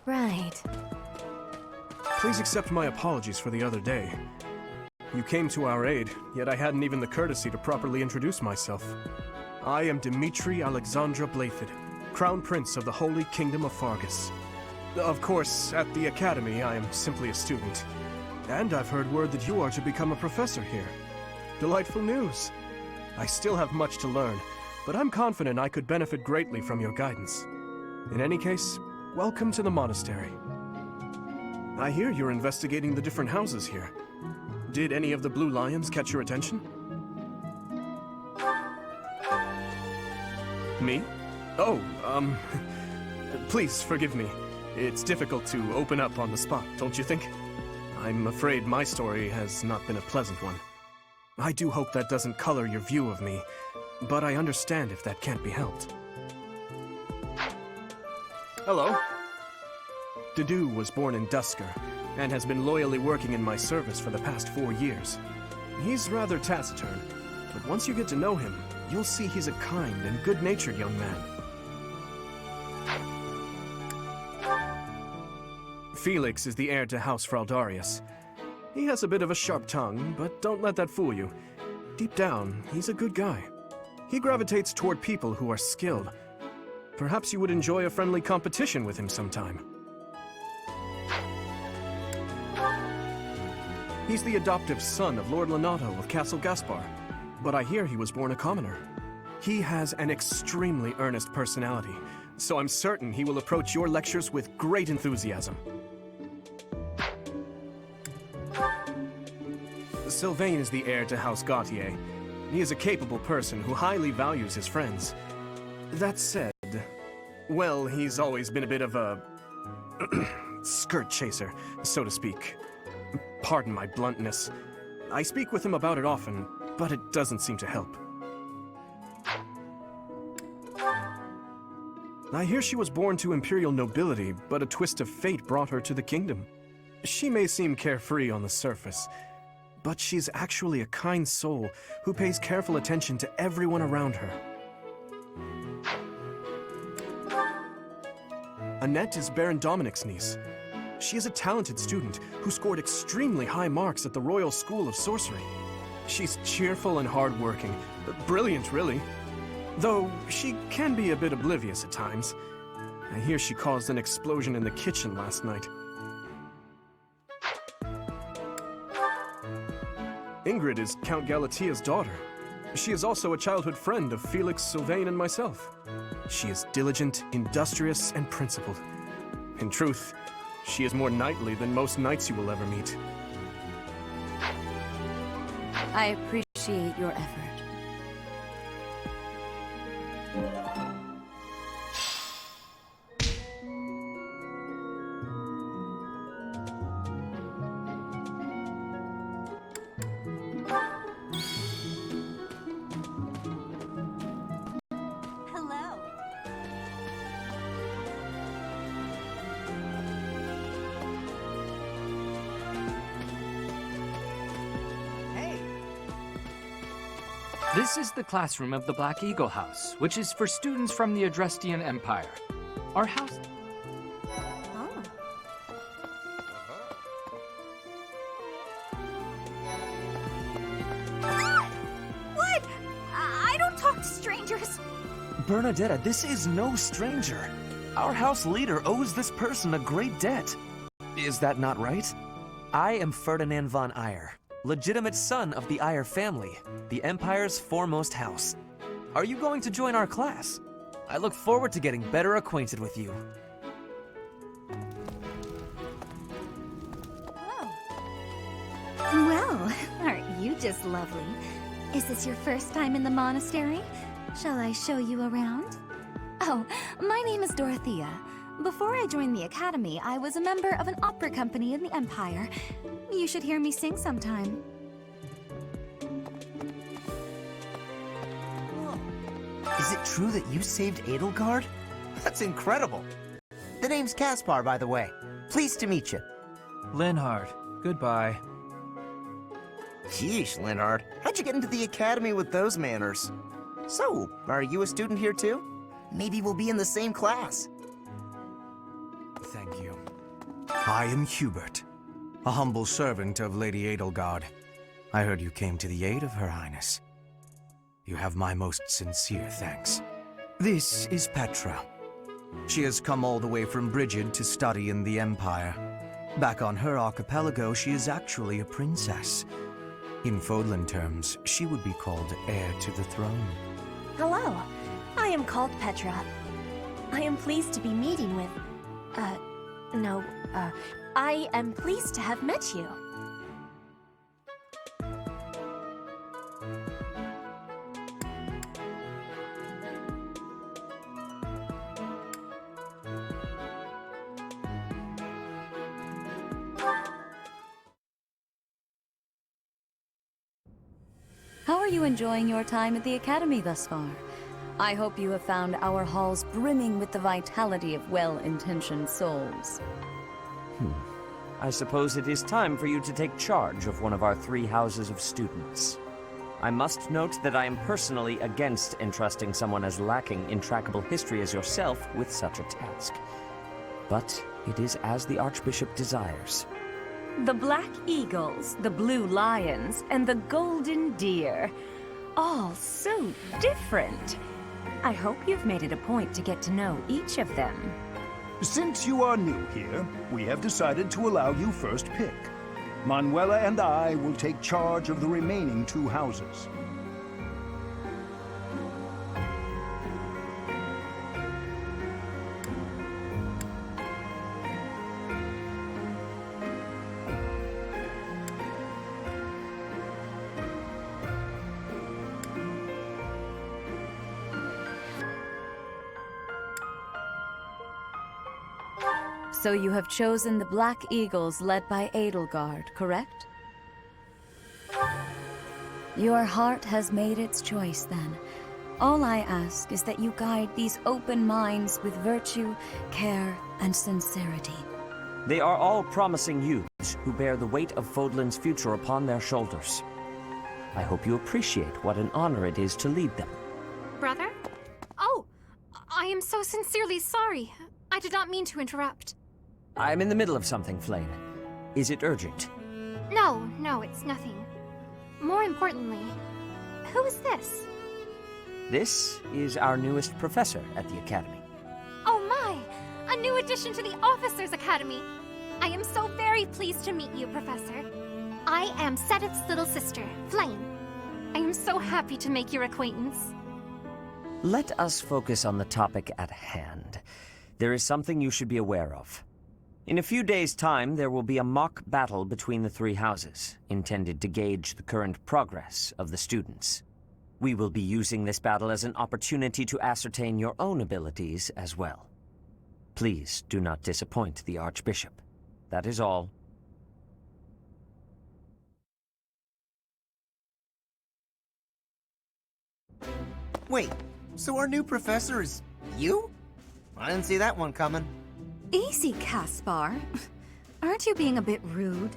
Right. Please accept my apologies for the other day. You came to our aid, yet I hadn't even the courtesy to properly introduce myself. I am Dimitri Alexandra Blathid, Crown Prince of the Holy Kingdom of Fargus. Of course, at the Academy, I am simply a student. And I've heard word that you are to become a professor here. Delightful news. I still have much to learn, but I'm confident I could benefit greatly from your guidance. In any case, welcome to the monastery. I hear you're investigating the different houses here. Did any of the Blue Lions catch your attention? Me? Oh, please forgive me. It's difficult to open up on the spot, don't you think? I'm afraid my story has not been a pleasant one. I do hope that doesn't color your view of me, but I understand if that can't be helped. Hello. Dedu was born in Dusker, and has been loyally working in my service for the past 4 years. He's rather taciturn, but once you get to know him, you'll see he's a kind and good-natured young man. Felix is the heir to House Fraldarius. He has a bit of a sharp tongue, but don't let that fool you. Deep down, he's a good guy. He gravitates toward people who are skilled. Perhaps you would enjoy a friendly competition with him sometime. He's the adoptive son of Lord Lenato of Castle Gaspar, but I hear he was born a commoner. He has an extremely earnest personality, so I'm certain he will approach your lectures with great enthusiasm. Sylvain is the heir to House Gautier. He is a capable person who highly values his friends. That said, well, he's always been a bit of a skirt chaser, so to speak. Pardon my bluntness. I speak with him about it often, but it doesn't seem to help. I hear she was born to imperial nobility, but a twist of fate brought her to the kingdom. She may seem carefree on the surface, but she's actually a kind soul who pays careful attention to everyone around her. Annette is Baron Dominic's niece. She is a talented student who scored extremely high marks at the Royal School of Sorcery. She's cheerful and hardworking. Brilliant, really. Though she can be a bit oblivious at times. I hear she caused an explosion in the kitchen last night. Ingrid is Count Galatia's daughter. She is also a childhood friend of Felix, Sylvain, and myself. She is diligent, industrious, and principled. In truth, she is more knightly than most knights you will ever meet. I appreciate your effort. This is the classroom of the Black Eagle House, which is for students from the Adrestian Empire. Our house... What? I don't talk to strangers. Bernadetta, this is no stranger. Our house leader owes this person a great debt. Is that not right? I am Ferdinand von Eyre, legitimate son of the Eyre family, the Empire's foremost house. Are you going to join our class? I look forward to getting better acquainted with you. Well, aren't you just lovely? Is this your first time in the monastery? Shall I show you around? Oh, my name is Dorothea. Before I joined the academy, I was a member of an opera company in the Empire. You should hear me sing sometime. Is it true that you saved Edelgard? That's incredible. The name's Caspar, by the way. Pleased to meet you. Linhard, goodbye. Sheesh, Linhard. How'd you get into the academy with those manners? So, are you a student here too? Maybe we'll be in the same class. Thank you. I am Hubert, a humble servant of Lady Edelgard. I heard you came to the aid of Her Highness. You have my most sincere thanks. This is Petra. She has come all the way from Brigid to study in the Empire. Back on her archipelago, she is actually a princess. In Fodlan terms, she would be called heir to the throne. Hello, I am called Petra. I am pleased to be meeting with... I am pleased to have met you. How are you enjoying your time at the Academy thus far? I hope you have found our halls brimming with the vitality of well-intentioned souls. I suppose it is time for you to take charge of one of our 3 houses of students. I must note that I am personally against entrusting someone as lacking in trackable history as yourself with such a task. But it is as the Archbishop desires. The Black Eagles, the Blue Lions, and the Golden Deer. All so different. I hope you've made it a point to get to know each of them. Since you are new here, we have decided to allow you first pick. Manuela and I will take charge of the remaining 2 houses. So you have chosen the Black Eagles led by Edelgard, correct? Your heart has made its choice, then. All I ask is that you guide these open minds with virtue, care, and sincerity. They are all promising youths who bear the weight of Fodlan's future upon their shoulders. I hope you appreciate what an honor it is to lead them. Brother? Oh, I am so sincerely sorry. I did not mean to interrupt. I'm in the middle of something, Flame. Is it urgent? No, it's nothing. More importantly, who is this? This is our newest professor at the Academy. Oh my! A new addition to the Officers' Academy! I am so very pleased to meet you, Professor. I am Sedith's little sister, Flame. I am so happy to make your acquaintance. Let us focus on the topic at hand. There is something you should be aware of. In a few days' time, there will be a mock battle between the 3 houses, intended to gauge the current progress of the students. We will be using this battle as an opportunity to ascertain your own abilities as well. Please do not disappoint the Archbishop. That is all. Wait, so our new professor is you? I didn't see that one coming. Easy, Caspar. Aren't you being a bit rude?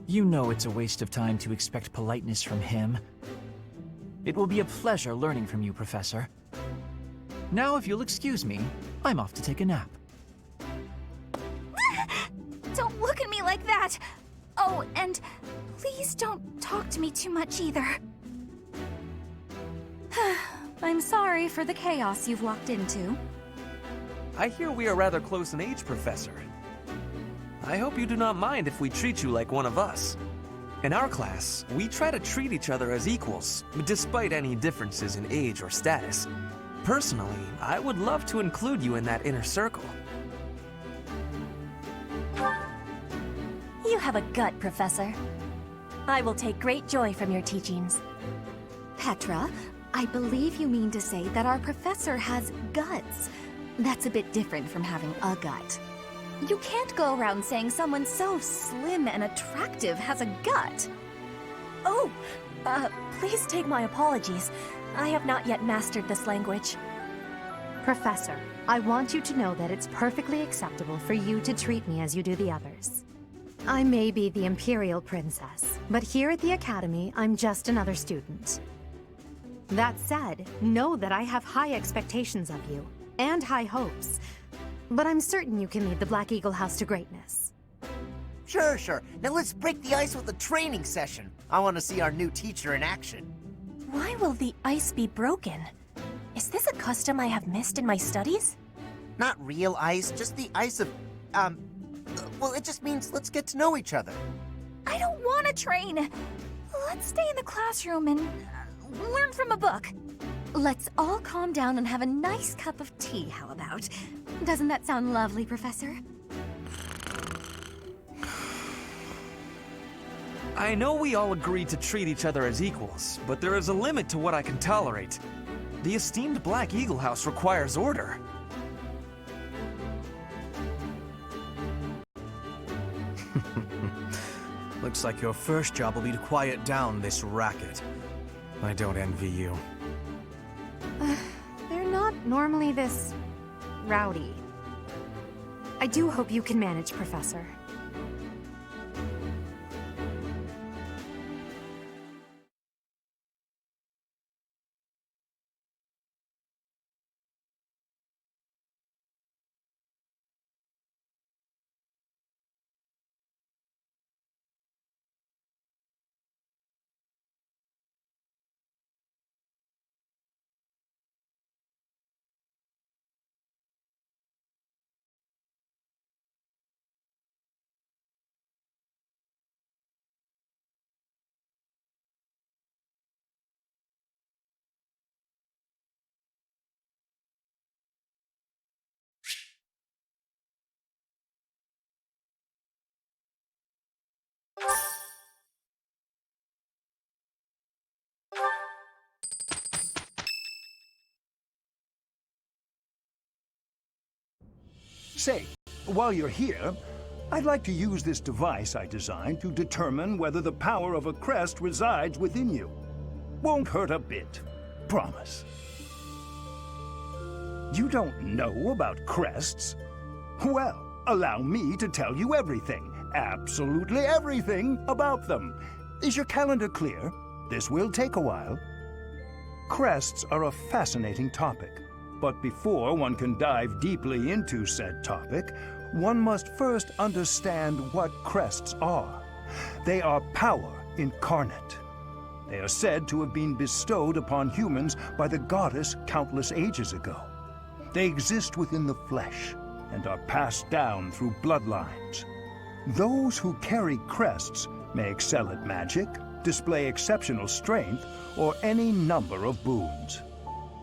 You know it's a waste of time to expect politeness from him. It will be a pleasure learning from you, Professor. Now, if you'll excuse me, I'm off to take a nap. Don't look at me like that! Oh, and please don't talk to me too much either. I'm sorry for the chaos you've walked into. I hear we are rather close in age, Professor. I hope you do not mind if we treat you like one of us. In our class, we try to treat each other as equals, despite any differences in age or status. Personally, I would love to include you in that inner circle. You have a gut, Professor. I will take great joy from your teachings. Petra, I believe you mean to say that our professor has guts. That's a bit different from having a gut. You can't go around saying someone so slim and attractive has a gut. Oh, please take my apologies. I have not yet mastered this language. Professor, I want you to know that it's perfectly acceptable for you to treat me as you do the others. I may be the Imperial Princess, but here at the Academy, I'm just another student. That said, know that I have high expectations of you, and high hopes. But I'm certain you can lead the Black Eagle House to greatness. Sure. Now let's break the ice with a training session. I want to see our new teacher in action. Why will the ice be broken? Is this a custom I have missed in my studies? Not real ice, just the ice of, well, it just means let's get to know each other. I don't want to train. Let's stay in the classroom and learn from a book. Let's all calm down and have a nice cup of tea, how about? Doesn't that sound lovely, Professor? I know we all agreed to treat each other as equals, but there is a limit to what I can tolerate. The esteemed Black Eagle House requires order. Looks like your first job will be to quiet down this racket. I don't envy you. They're not normally this rowdy. I do hope you can manage, Professor. Say, while you're here, I'd like to use this device I designed to determine whether the power of a crest resides within you. Won't hurt a bit. Promise. You don't know about crests? Well, allow me to tell you everything, absolutely everything about them. Is your calendar clear? This will take a while. Crests are a fascinating topic. But before one can dive deeply into said topic, one must first understand what crests are. They are power incarnate. They are said to have been bestowed upon humans by the goddess countless ages ago. They exist within the flesh and are passed down through bloodlines. Those who carry crests may excel at magic, display exceptional strength, or any number of boons.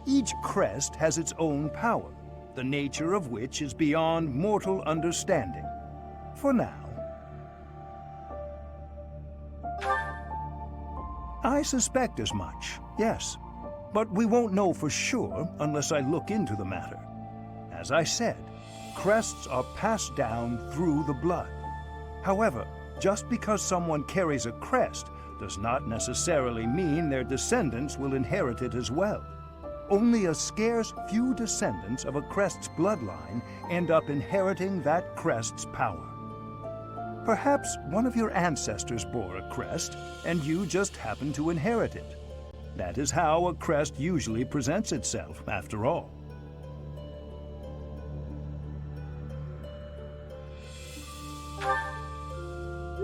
Each crest has its own power, the nature of which is beyond mortal understanding. For now. I suspect as much, yes. But we won't know for sure unless I look into the matter. As I said, crests are passed down through the blood. However, just because someone carries a crest does not necessarily mean their descendants will inherit it as well. Only a scarce few descendants of a crest's bloodline end up inheriting that crest's power. Perhaps one of your ancestors bore a crest, and you just happen to inherit it. That is how a crest usually presents itself, after all.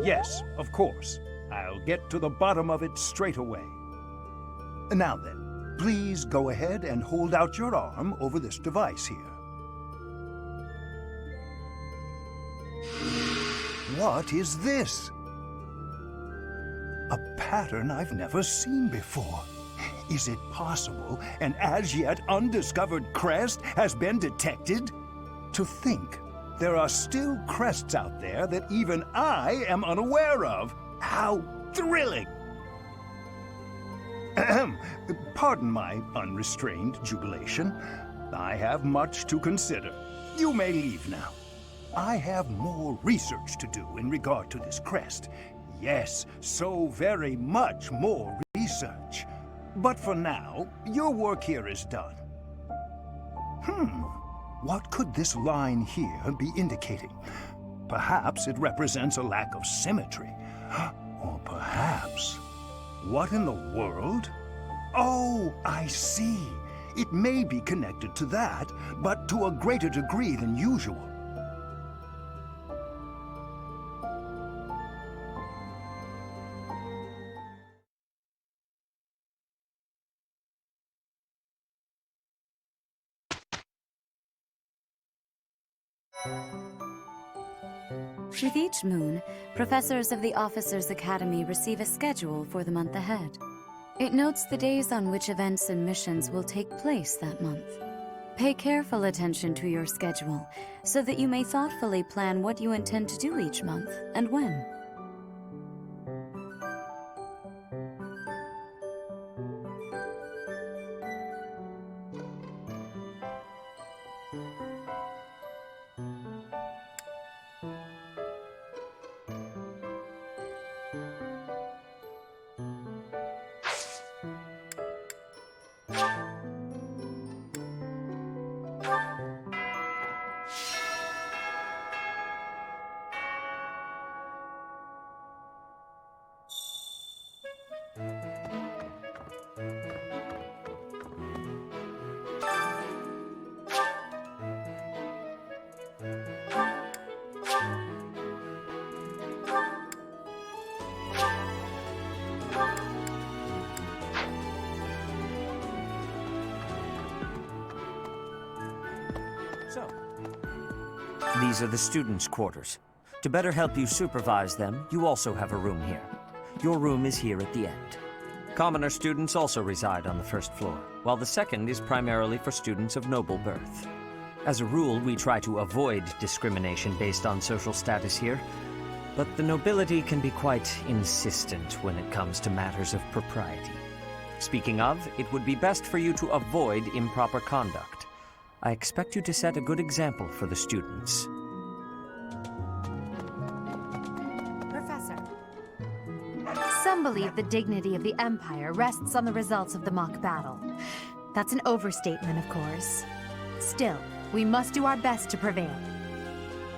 Yes, of course. I'll get to the bottom of it straight away. Now then, please go ahead and hold out your arm over this device here. What is this? A pattern I've never seen before. Is it possible an as yet undiscovered crest has been detected? To think there are still crests out there that even I am unaware of. How thrilling! Ahem. Pardon my unrestrained jubilation. I have much to consider. You may leave now. I have more research to do in regard to this crest. Yes, so very much more research. But for now, your work here is done. What could this line here be indicating? Perhaps it represents a lack of symmetry. Or perhaps... What in the world? Oh, I see. It may be connected to that, but to a greater degree than usual. With each moon, professors of the Officers' Academy receive a schedule for the month ahead. It notes the days on which events and missions will take place that month. Pay careful attention to your schedule, so that you may thoughtfully plan what you intend to do each month and when. These are the students' quarters. To better help you supervise them, you also have a room here. Your room is here at the end. Commoner students also reside on the first floor, while the second is primarily for students of noble birth. As a rule, we try to avoid discrimination based on social status here, but the nobility can be quite insistent when it comes to matters of propriety. Speaking of, it would be best for you to avoid improper conduct. I expect you to set a good example for the students. Professor, some believe the dignity of the Empire rests on the results of the mock battle. That's an overstatement, of course. Still, we must do our best to prevail.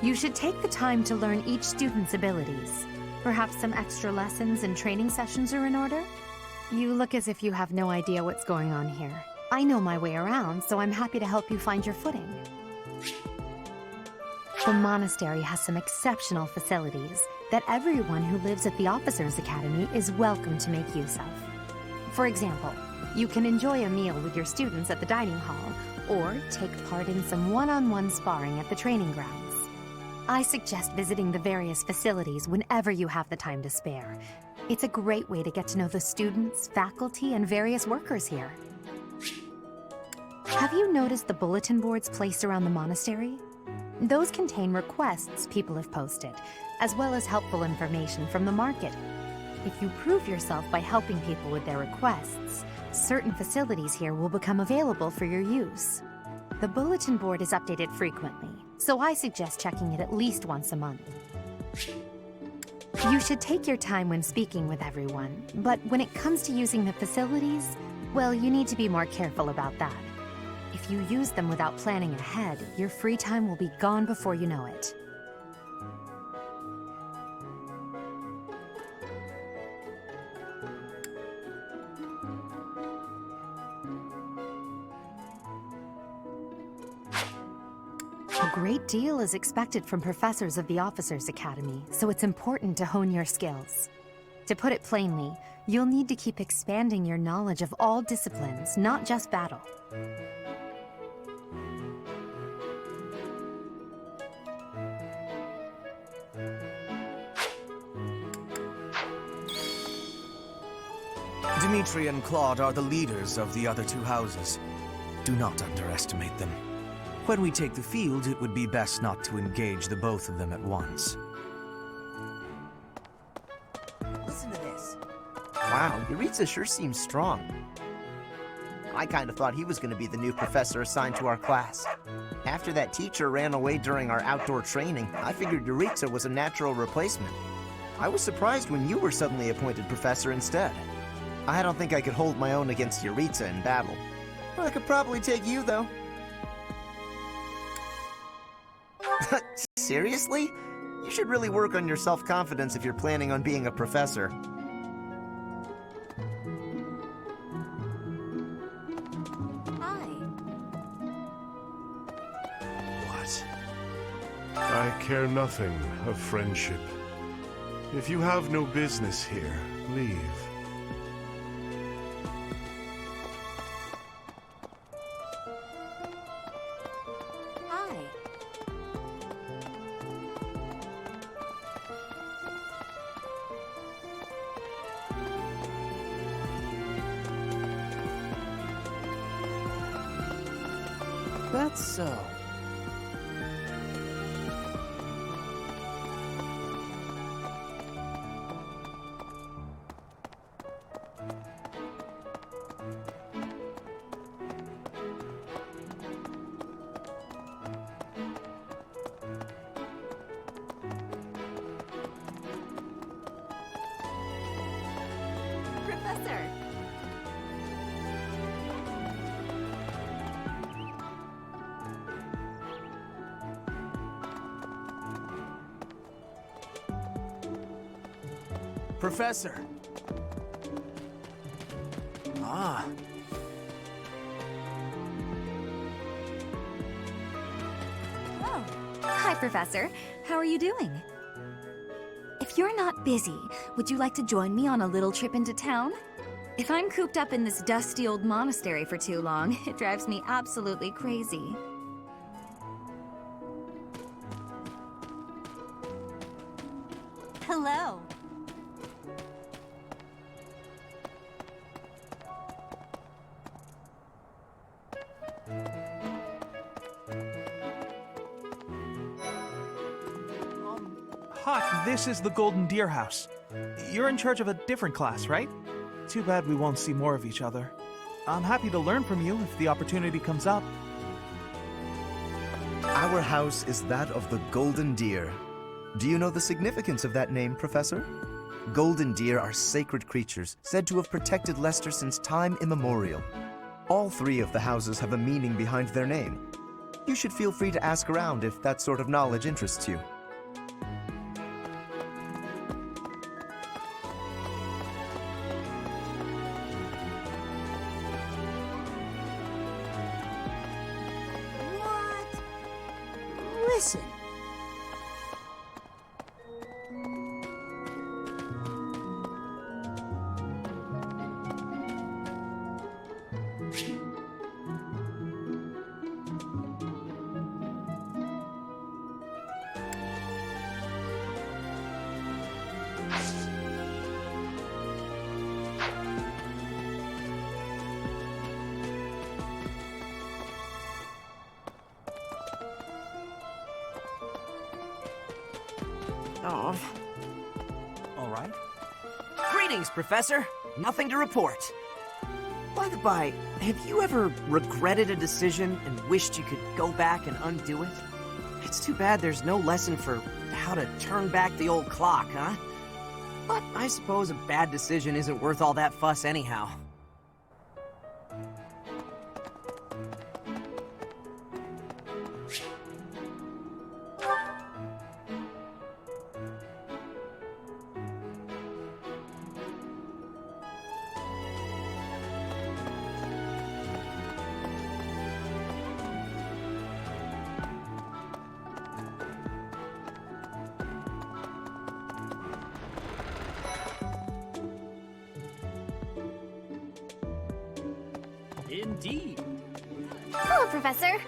You should take the time to learn each student's abilities. Perhaps some extra lessons and training sessions are in order? You look as if you have no idea what's going on here. I know my way around, so I'm happy to help you find your footing. The monastery has some exceptional facilities that everyone who lives at the Officers' Academy is welcome to make use of. For example, you can enjoy a meal with your students at the dining hall, or take part in some one-on-one sparring at the training grounds. I suggest visiting the various facilities whenever you have the time to spare. It's a great way to get to know the students, faculty, and various workers here. Have you noticed the bulletin boards placed around the monastery? Those contain requests people have posted, as well as helpful information from the market. If you prove yourself by helping people with their requests, certain facilities here will become available for your use. The bulletin board is updated frequently, so I suggest checking it at least once a month. You should take your time when speaking with everyone, but when it comes to using the facilities, well, you need to be more careful about that. If you use them without planning ahead, your free time will be gone before you know it. A great deal is expected from professors of the Officers Academy, so it's important to hone your skills. To put it plainly, you'll need to keep expanding your knowledge of all disciplines, not just battle. Dimitri and Claude are the leaders of the other two houses. Do not underestimate them. When we take the field, it would be best not to engage the both of them at once. Listen to this. Wow, Yuritsa sure seems strong. I kind of thought he was going to be the new professor assigned to our class. After that teacher ran away during our outdoor training, I figured Yuritsa was a natural replacement. I was surprised when you were suddenly appointed professor instead. I don't think I could hold my own against Yuritsa in battle. Well, I could probably take you, though. Seriously? You should really work on your self-confidence if you're planning on being a professor. What? I care nothing of friendship. If you have no business here, leave. That's so. Professor! Professor! Ah. Oh. Hi, Professor. How are you doing? If you're not busy, would you like to join me on a little trip into town? If I'm cooped up in this dusty old monastery for too long, it drives me absolutely crazy. Hello. Hawk, this is the Golden Deer House. You're in charge of a different class, right? Too bad we won't see more of each other. I'm happy to learn from you if the opportunity comes up. Our house is that of the Golden Deer. Do you know the significance of that name, Professor? Golden deer are sacred creatures, said to have protected Leicester since time immemorial. All three of the houses have a meaning behind their name. You should feel free to ask around if that sort of knowledge interests you. Listen. Oh. All right. Greetings, Professor. Nothing to report. By the by, have you ever regretted a decision and wished you could go back and undo it? It's too bad there's no lesson for how to turn back the old clock, huh? But I suppose a bad decision isn't worth all that fuss anyhow. Indeed. Hello, Professor.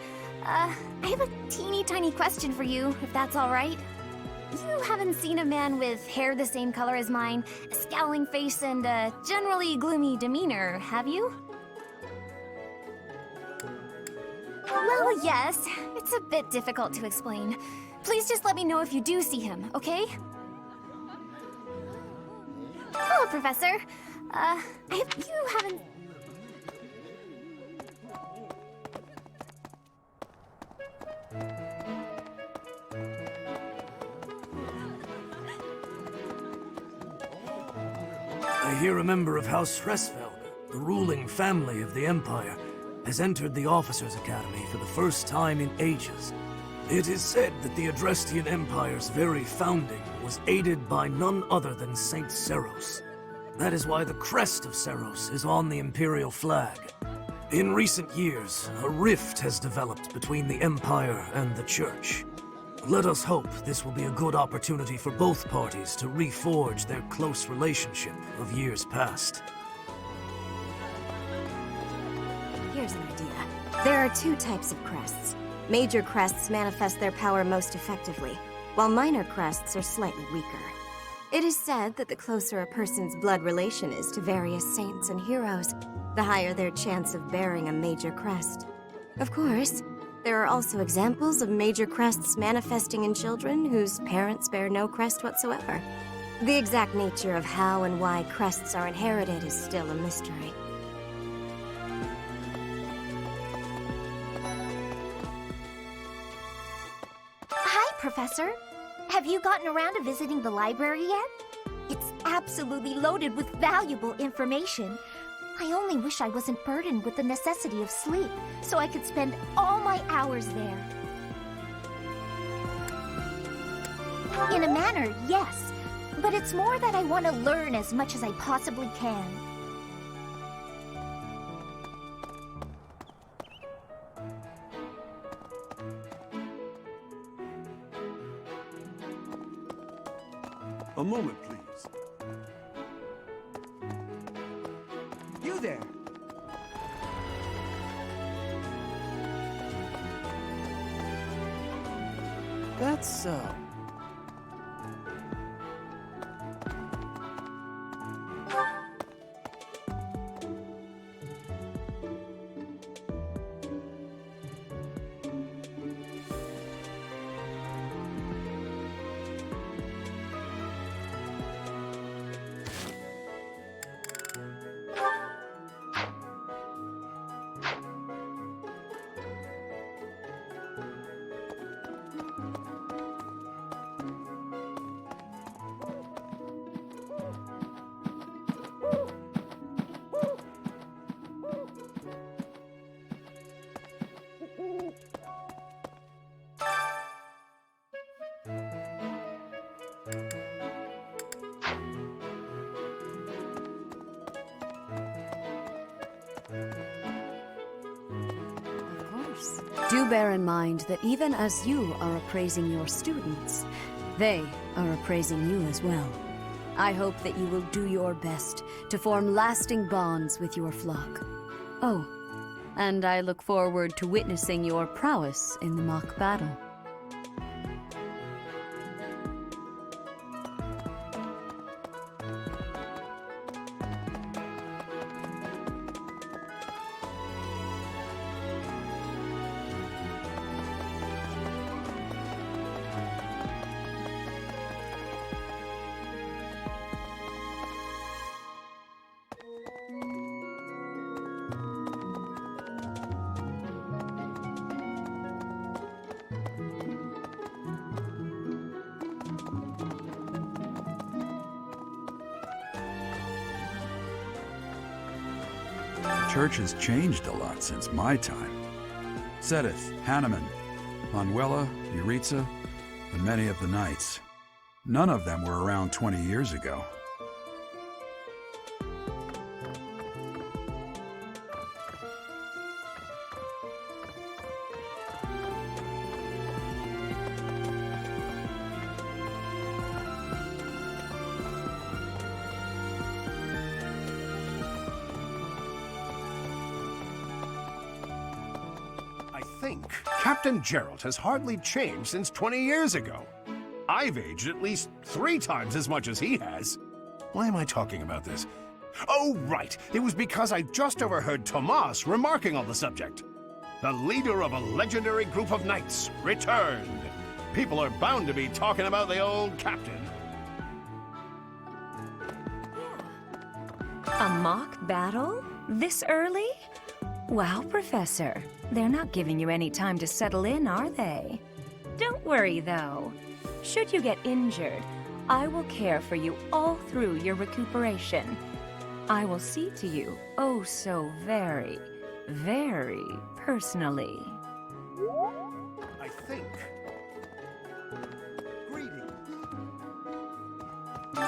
I have a teeny tiny question for you, if that's all right. You haven't seen a man with hair the same color as mine, a scowling face, and a generally gloomy demeanor, have you? Well, yes. It's a bit difficult to explain. Please just let me know if you do see him, okay? Hello, Professor. You haven't... I hear a member of House Schresfeld, the ruling family of the Empire, has entered the Officers' Academy for the first time in ages. It is said that the Adrestian Empire's very founding was aided by none other than Saint Seros. That is why the crest of Seros is on the Imperial flag. In recent years, a rift has developed between the Empire and the Church. Let us hope this will be a good opportunity for both parties to reforge their close relationship of years past. Here's an idea. There are two types of crests. Major crests manifest their power most effectively, while minor crests are slightly weaker. It is said that the closer a person's blood relation is to various saints and heroes, the higher their chance of bearing a major crest. Of course, there are also examples of major crests manifesting in children whose parents bear no crest whatsoever. The exact nature of how and why crests are inherited is still a mystery. Hi, Professor. Have you gotten around to visiting the library yet? It's absolutely loaded with valuable information. I only wish I wasn't burdened with the necessity of sleep, so I could spend all my hours there. In a manner, yes. But it's more that I want to learn as much as I possibly can. A moment, please. You there! That's so. Do bear in mind that even as you are appraising your students, they are appraising you as well. I hope that you will do your best to form lasting bonds with your flock. Oh, and I look forward to witnessing your prowess in the mock battle. The church has changed a lot since my time. Sedith, Hanneman, Manuela, Yuritsa, and many of the knights. None of them were around 20 years ago. think. Captain Gerald has hardly changed since 20 years ago. I've aged at least 3 times as much as he has. Why am I talking about this? Oh, right. It was because I just overheard Tomas remarking on the subject. The leader of a legendary group of knights returned. People are bound to be talking about the old captain. A mock battle? This early? Wow, Professor. They're not giving you any time to settle in, are they? Don't worry, though. Should you get injured, I will care for you all through your recuperation. I will see to you, oh so very, very personally. I think.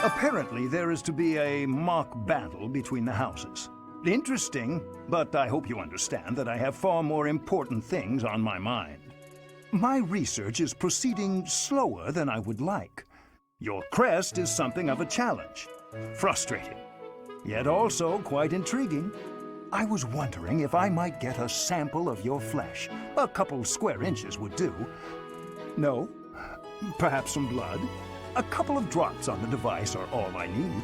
Apparently, there is to be a mock battle between the houses. Interesting, but I hope you understand that I have far more important things on my mind. My research is proceeding slower than I would like. Your crest is something of a challenge. Frustrating, yet also quite intriguing. I was wondering if I might get a sample of your flesh. A couple square inches would do. No? Perhaps some blood? A couple of drops on the device are all I need.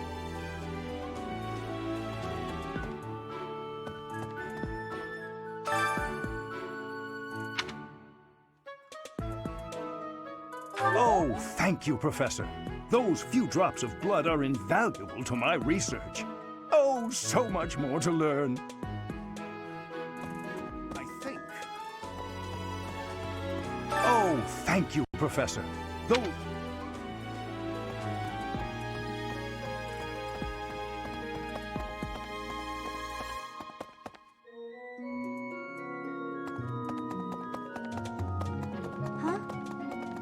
Oh, thank you, Professor. Those few drops of blood are invaluable to my research. Oh, so much more to learn. I think. Oh, thank you, Professor. Those...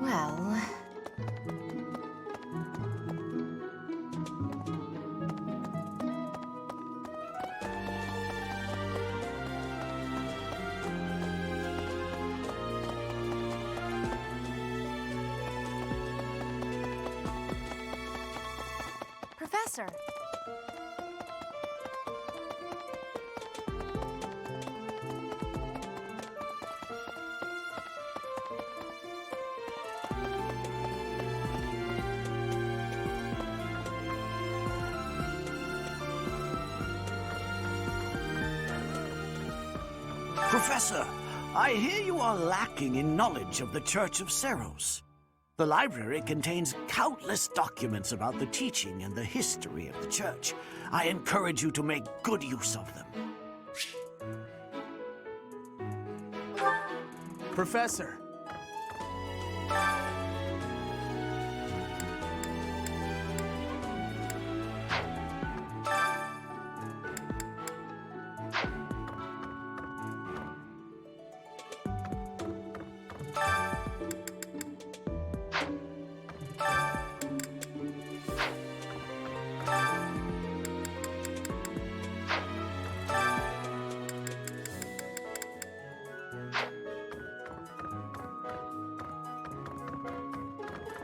Well... Professor! Professor, I hear you are lacking in knowledge of the Church of Seros. The library contains countless documents about the teaching and the history of the Church. I encourage you to make good use of them. Professor.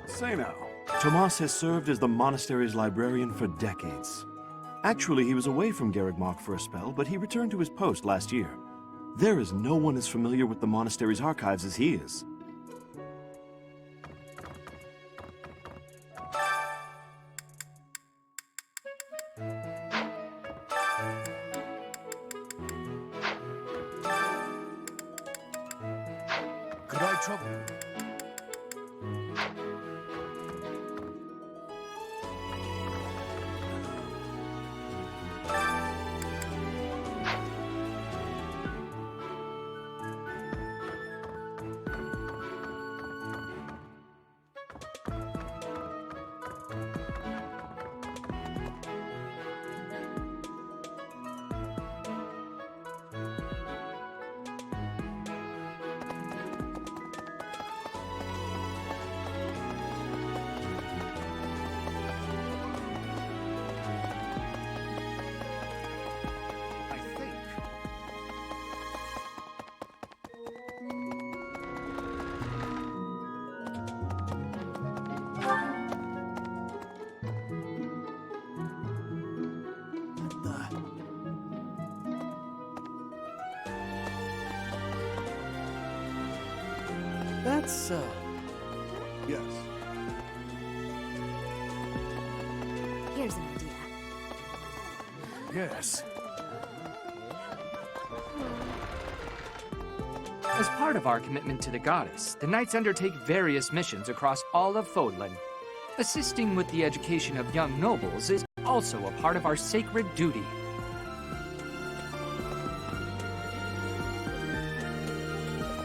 Say now, Tomas has served as the monastery's librarian for decades. Actually, he was away from Garrigmach for a spell, but he returned to his post last year. There is no one as familiar with the monastery's archives as he is. Could I trouble you? That's so. Yes. Here's an idea. Yes. As part of our commitment to the goddess, the knights undertake various missions across all of Fodlan. Assisting with the education of young nobles is also a part of our sacred duty.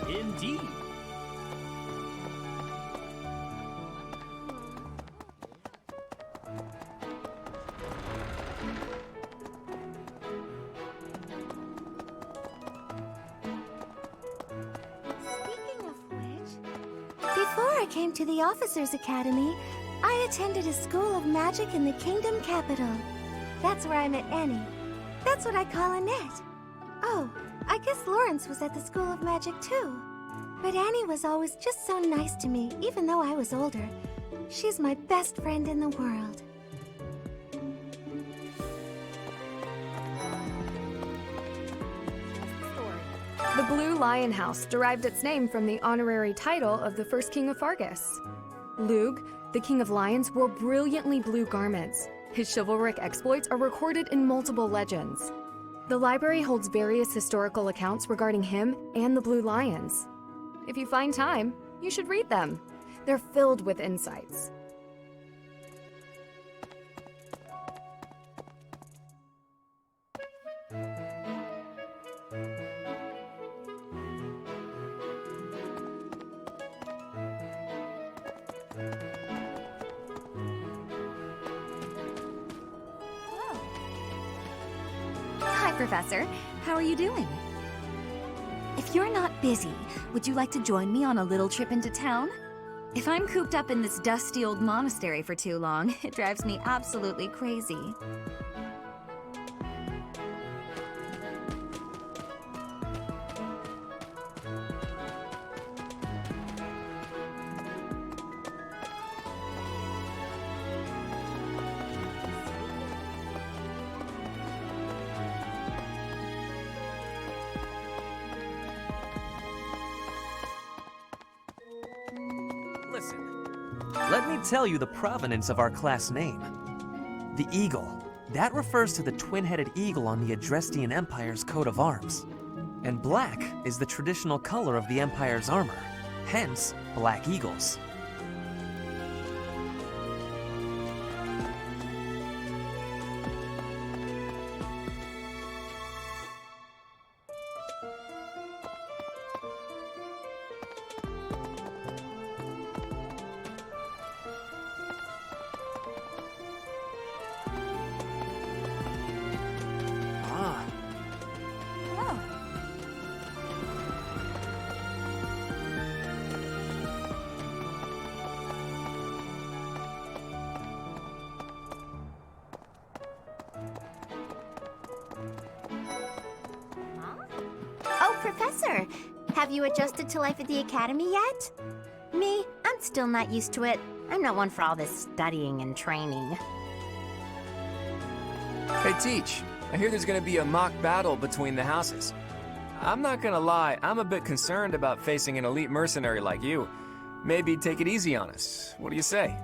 Indeed. Speaking of which, before I came to the Officers' Academy, I attended a school of magic in the Kingdom Capital. That's where I met Annie. That's what I call Annette. Oh, I guess Lawrence was at the School of Magic too. But Annie was always just so nice to me, even though I was older. She's my best friend in the world. The Blue Lion House derived its name from the honorary title of the first king of Fargus. Lug, the king of lions, wore brilliantly blue garments. His chivalric exploits are recorded in multiple legends. The library holds various historical accounts regarding him and the Blue Lions. If you find time, you should read them. They're filled with insights. Hi, Professor. How are you doing? If you're not busy, would you like to join me on a little trip into town? If I'm cooped up in this dusty old monastery for too long, it drives me absolutely crazy. Listen, let me tell you the provenance of our class name. The eagle. That refers to the twin-headed eagle on the Adrestian Empire's coat of arms. And black is the traditional color of the Empire's armor, hence black eagles. Oh, Professor! Have you adjusted to life at the Academy yet? Me? I'm still not used to it. I'm not one for all this studying and training. Hey, Teach. I hear there's gonna be a mock battle between the houses. I'm not gonna lie, I'm a bit concerned about facing an elite mercenary like you. Maybe take it easy on us. What do you say?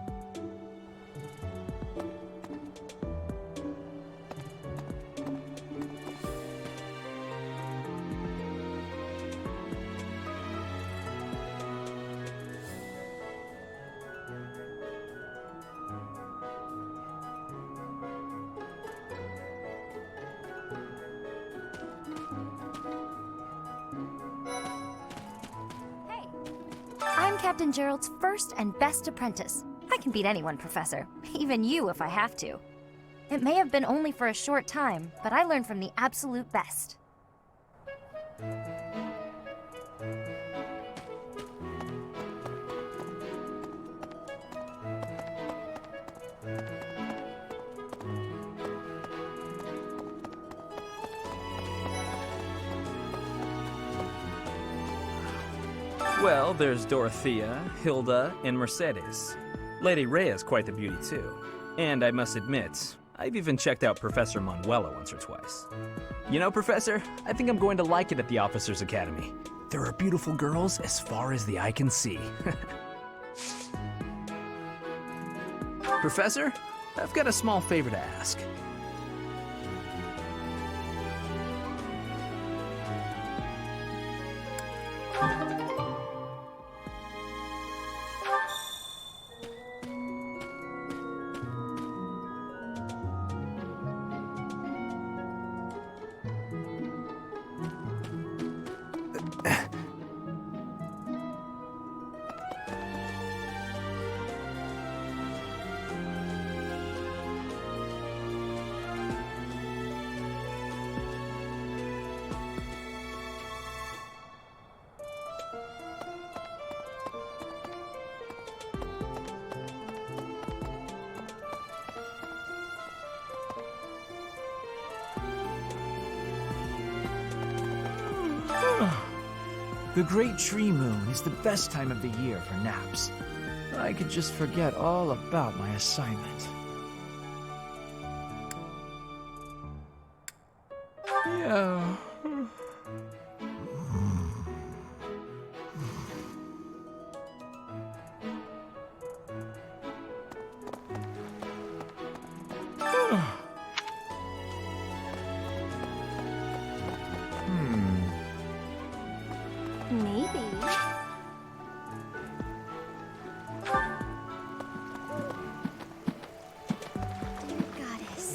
I'm Captain Gerald's first and best apprentice. I can beat anyone, Professor. Even you, if I have to. It may have been only for a short time, but I learned from the absolute best. Well, there's Dorothea, Hilda, and Mercedes. Lady Rhea's quite the beauty too. And I must admit, I've even checked out Professor Manuela once or twice. You know, Professor, I think I'm going to like it at the Officers' Academy. there are beautiful girls as far as the eye can see. Professor, I've got a small favor to ask. The Great Tree Moon is the best time of the year for naps. I could just forget all about my assignment. Yeah. Maybe.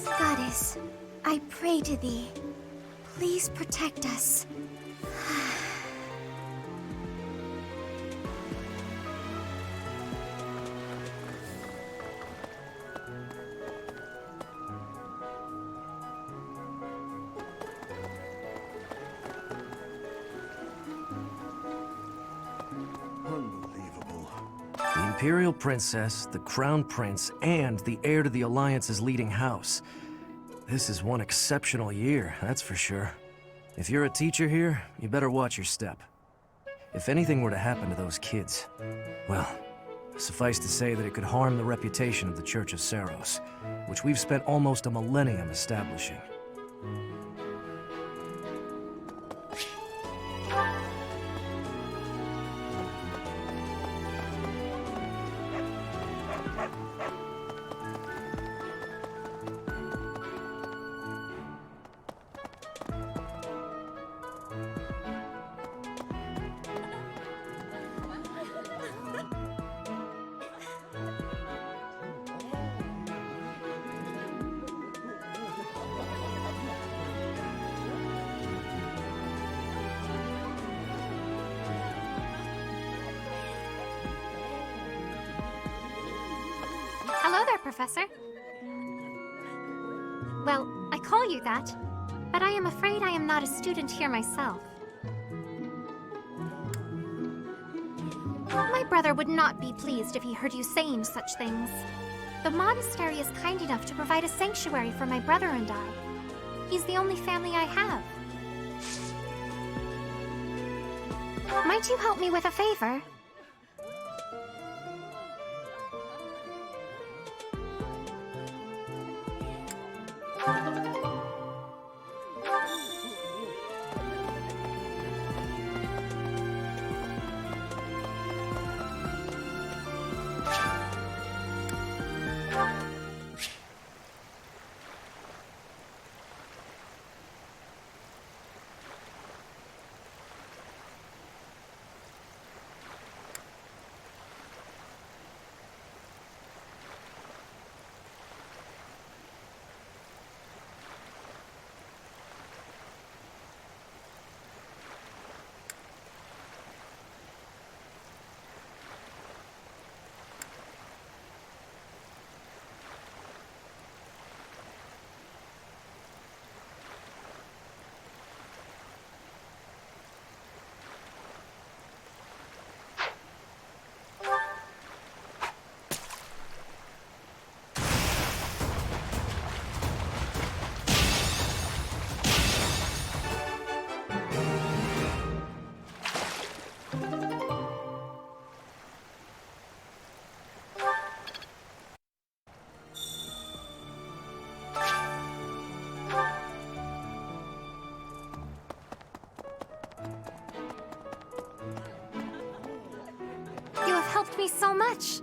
Goddess, I pray to thee. Please protect us. The Imperial Princess, the Crown Prince, and the heir to the Alliance's leading house. This is one exceptional year, that's for sure. If you're a teacher here, you better watch your step. If anything were to happen to those kids, well, suffice to say that it could harm the reputation of the Church of Saros, which we've spent almost a millennium establishing. Hello there, Professor. Well, I call you that, but I am afraid I am not a student here myself. My brother would not be pleased if he heard you saying such things. The monastery is kind enough to provide a sanctuary for my brother and I. He's the only family I have. Might you help me with a favor? me so much.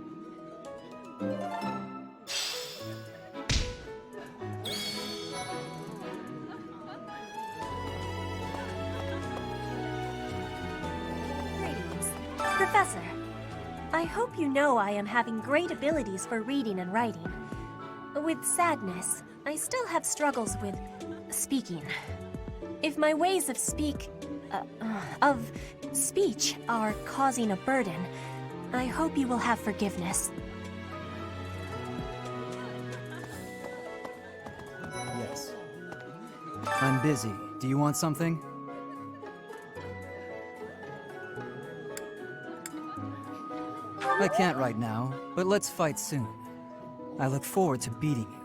Greetings. Professor, I hope you know I am having great abilities for reading and writing. With sadness, I still have struggles with speaking. If my ways of speech are causing a burden, I hope you will have forgiveness. Yes. I'm busy. Do you want something? I can't right now, but let's fight soon. I look forward to beating you.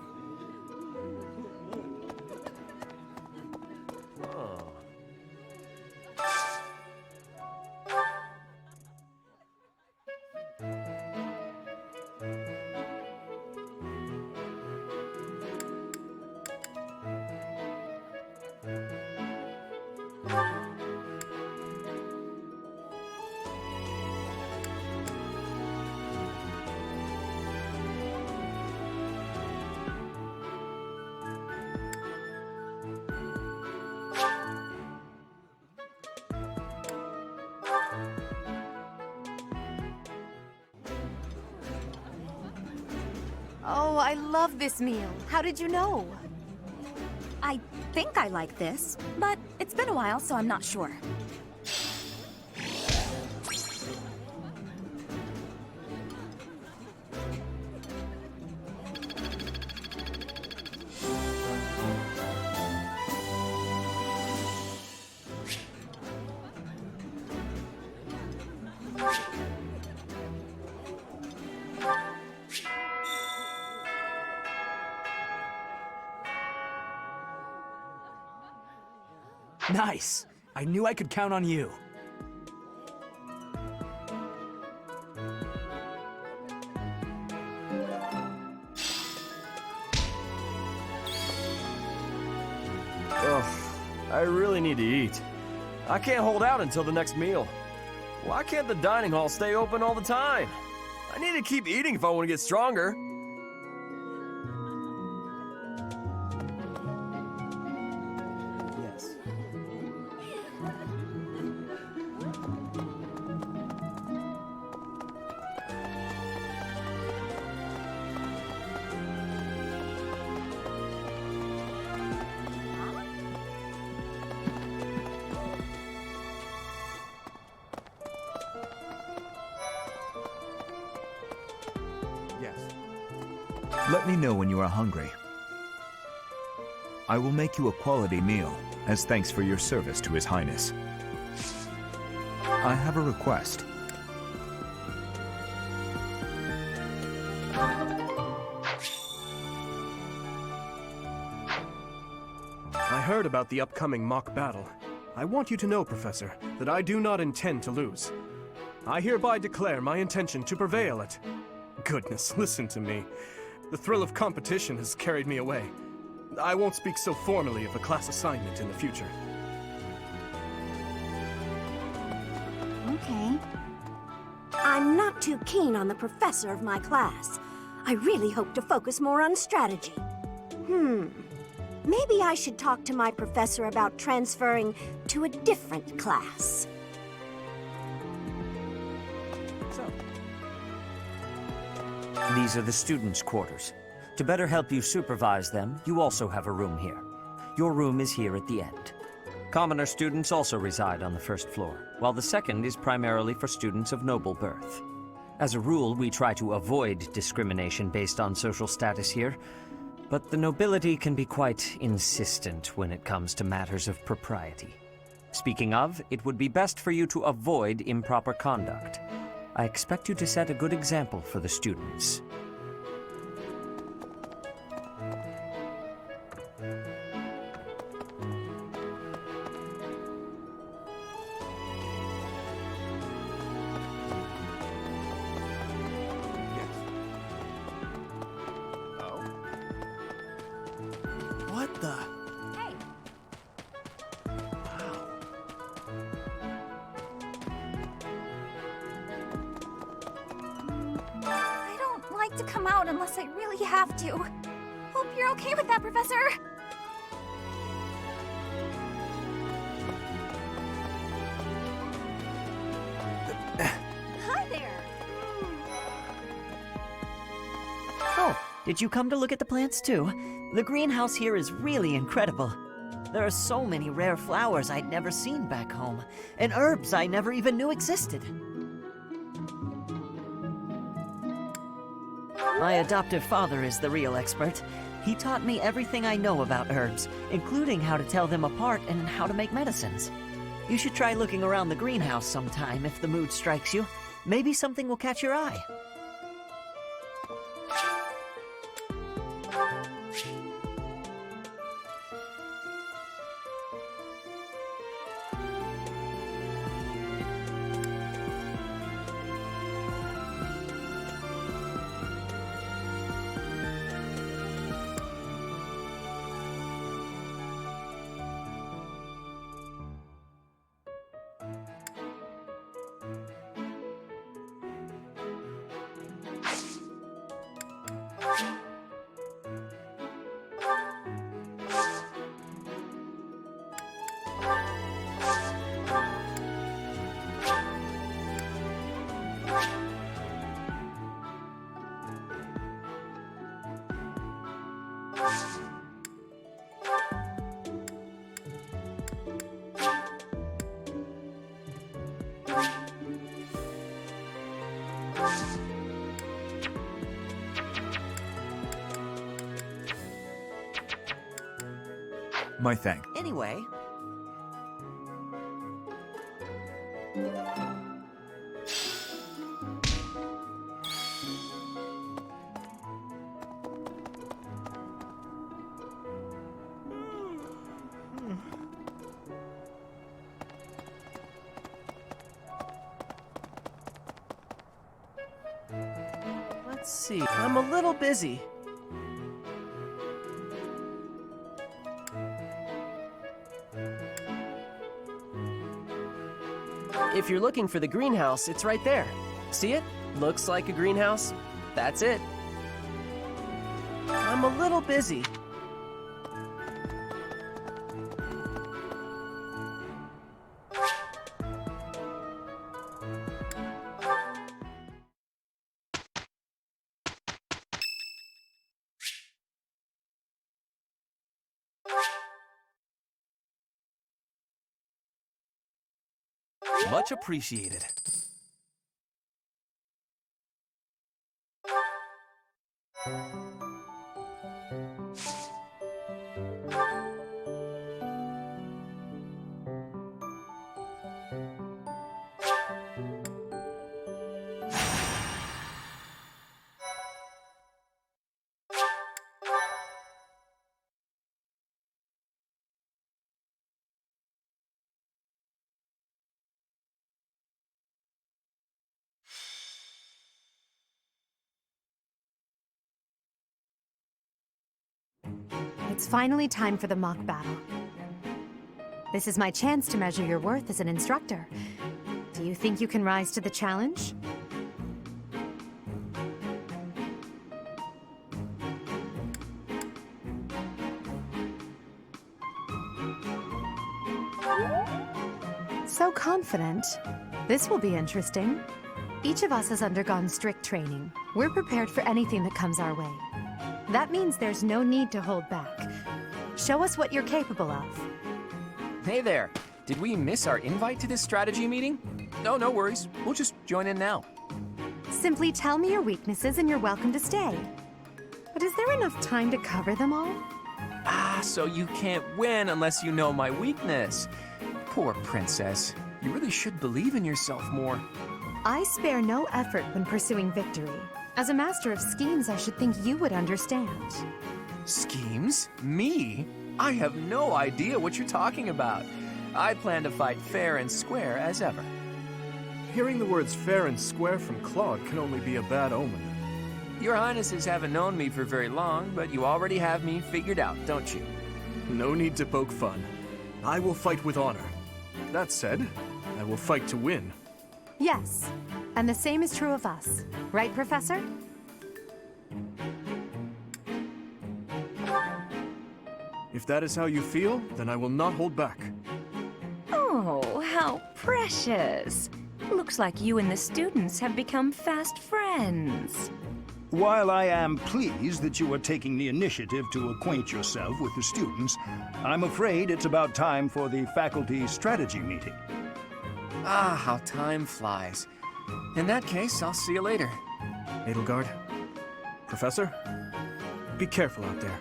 Oh, I love this meal. How did you know? I think I like this, but it's been a while, so I'm not sure. Nice! I knew I could count on you. Ugh, I really need to eat. I can't hold out until the next meal. Why can't the dining hall stay open all the time? I need to keep eating if I want to get stronger. Yes. Yes. Let me know when you are hungry. I will make you a quality meal, as thanks for your service to His Highness. I have a request. I heard about the upcoming mock battle. I want you to know, Professor, that I do not intend to lose. I hereby declare my intention to prevail at... Goodness, listen to me. The thrill of competition has carried me away. I won't speak so formally of a class assignment in the future. Okay. I'm not too keen on the professor of my class. I really hope to focus more on strategy. Maybe I should talk to my professor about transferring to a different class. These are the students' quarters. To better help you supervise them, you also have a room here. Your room is here at the end. Commoner students also reside on the first floor, while the second is primarily for students of noble birth. As a rule, we try to avoid discrimination based on social status here, but the nobility can be quite insistent when it comes to matters of propriety. Speaking of, it would be best for you to avoid improper conduct. I expect you to set a good example for the students. What the? Hey. to come out unless I really have to. Hope you're okay with that, Professor. Hi there. Oh, did you come to look at the plants too? The greenhouse here is really incredible. There are so many rare flowers I'd never seen back home, and herbs I never even knew existed. My adoptive father is the real expert. He taught me everything I know about herbs, including how to tell them apart and how to make medicines. You should try looking around the greenhouse sometime if the mood strikes you. Maybe something will catch your eye. My thanks. Anyway... Let's see, I'm a little busy. If you're looking for the greenhouse, it's right there. See it? Looks like a greenhouse. That's it. I'm a little busy. Much appreciated. It's finally time for the mock battle. This is my chance to measure your worth as an instructor. Do you think you can rise to the challenge? So confident. This will be interesting. Each of us has undergone strict training. We're prepared for anything that comes our way. That means there's no need to hold back. Show us what you're capable of. Hey there. Did we miss our invite to this strategy meeting? No, no worries. We'll just join in now. Simply tell me your weaknesses and you're welcome to stay. But is there enough time to cover them all? Ah, so you can't win unless you know my weakness. Poor princess. You really should believe in yourself more. I spare no effort when pursuing victory. As a master of schemes, I should think you would understand. Schemes? Me? I have no idea what you're talking about. I plan to fight fair and square as ever. Hearing the words fair and square from Claude can only be a bad omen. Your Highnesses haven't known me for very long, but you already have me figured out, don't you? No need to poke fun. I will fight with honor. That said, I will fight to win. Yes, and the same is true of us. Right, Professor? If that is how you feel, then I will not hold back. Oh, how precious. Looks like you and the students have become fast friends. While I am pleased that you are taking the initiative to acquaint yourself with the students, I'm afraid it's about time for the faculty strategy meeting. Ah, how time flies. In that case, I'll see you later. Edelgard, Professor, be careful out there.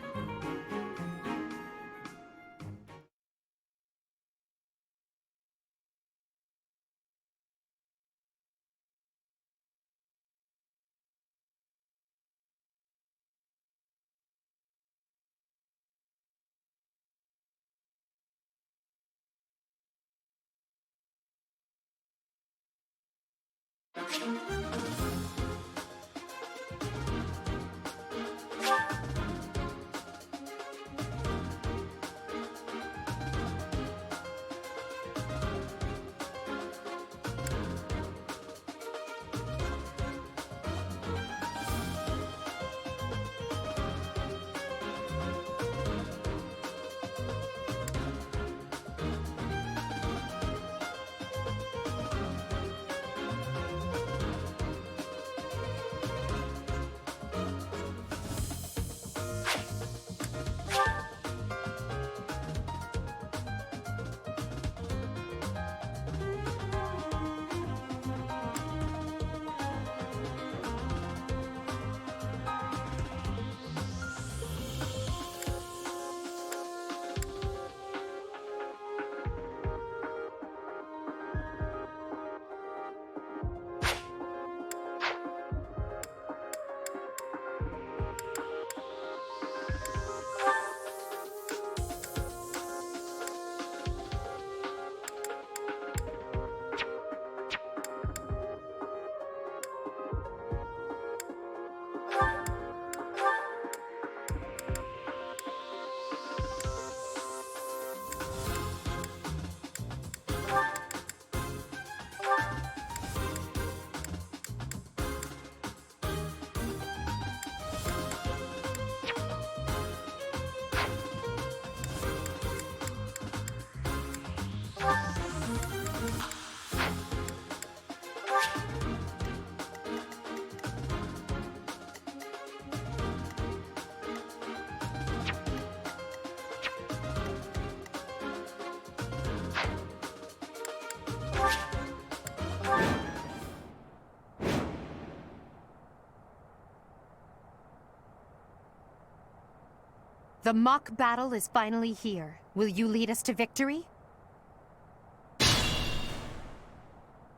The mock battle is finally here. Will you lead us to victory?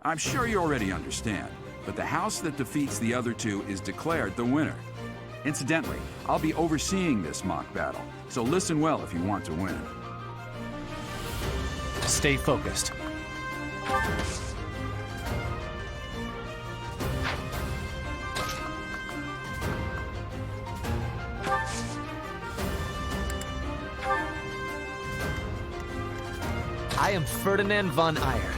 I'm sure you already understand, but the house that defeats the other two is declared the winner. Incidentally, I'll be overseeing this mock battle, so listen well if you want to win. Stay focused. I am Ferdinand von Eyre.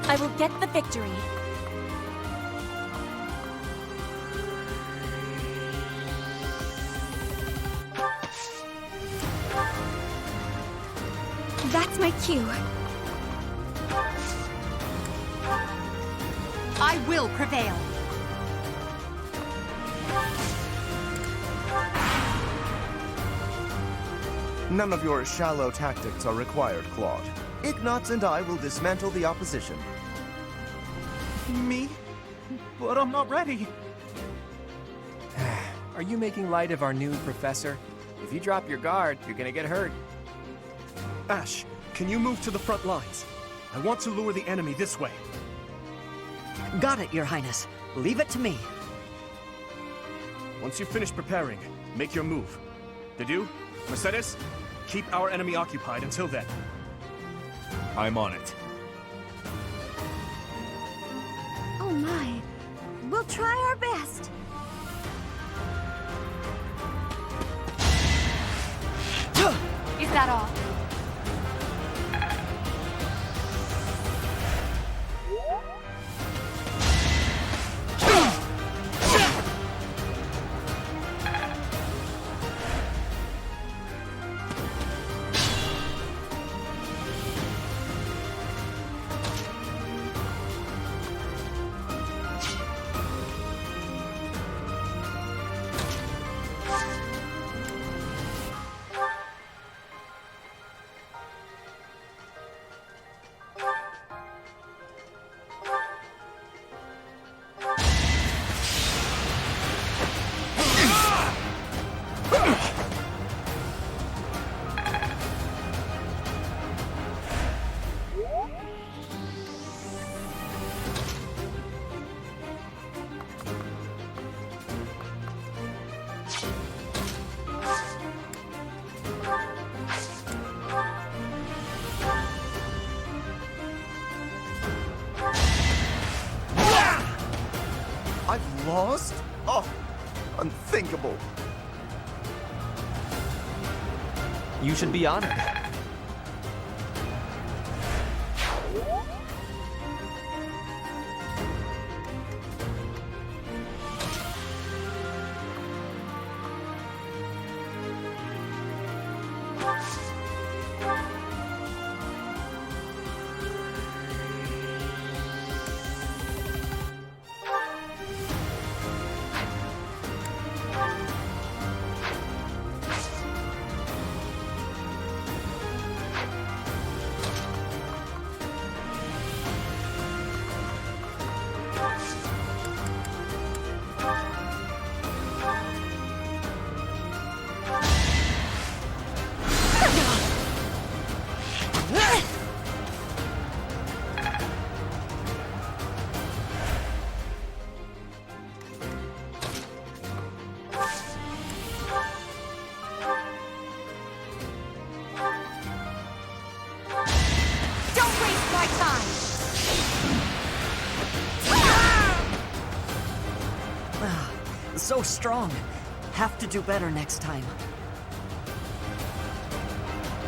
I will get the victory. That's my cue. I will prevail. None of your shallow tactics are required, Claude. Ignatz and I will dismantle the opposition. Me? But I'm not ready. Are you making light of our new professor? If you drop your guard, you're gonna get hurt. Ash, can you move to the front lines? I want to lure the enemy this way. Got it, Your Highness. Leave it to me. Once you finish preparing, make your move. Dedu, Mercedes, keep our enemy occupied until then. I'm on it. Oh my. We'll try our best. Is that all? I've lost? Oh, unthinkable. You should be honored. So strong. Have to do better next time.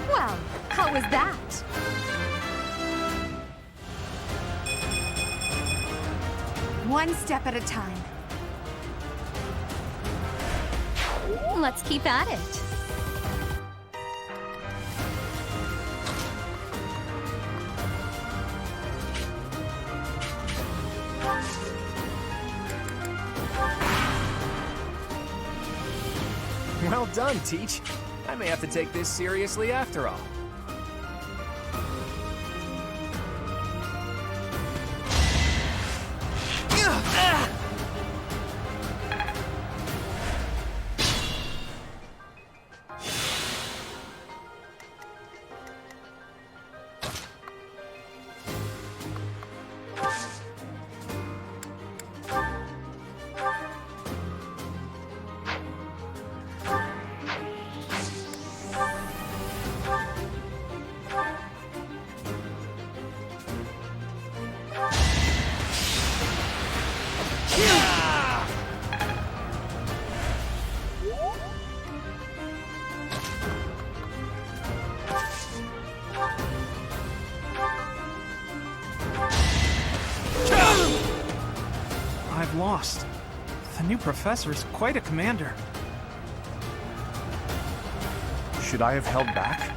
Well, how was that? One step at a time. Let's keep at it. Well done, Teach. I may have to take this seriously after all. I've lost. The new professor is quite a commander. Should I have held back?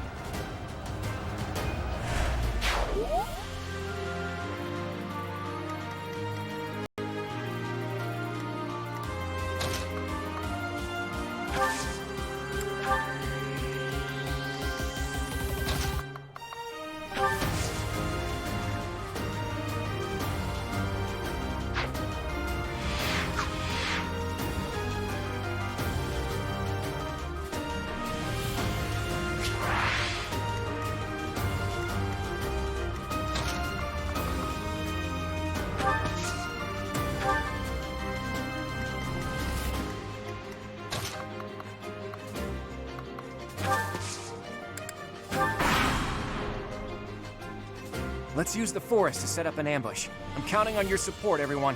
Let's use the forest to set up an ambush. I'm counting on your support, everyone.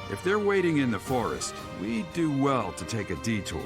If they're waiting in the forest, we do well to take a detour.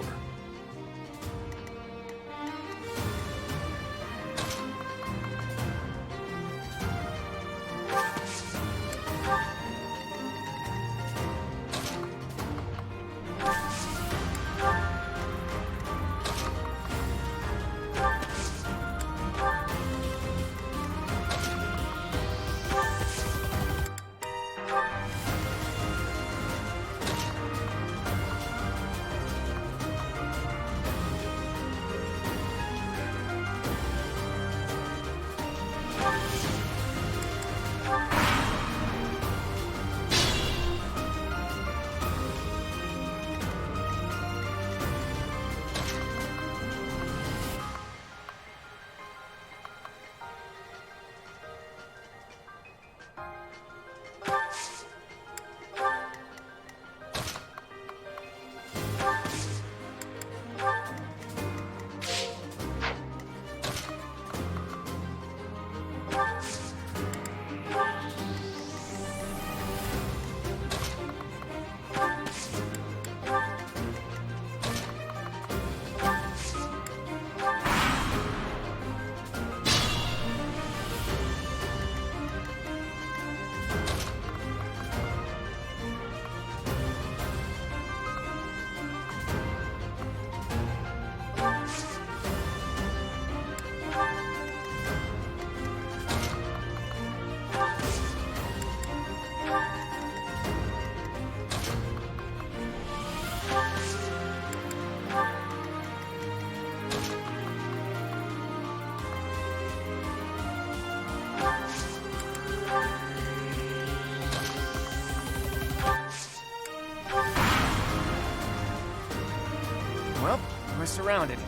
Well, we're surrounded.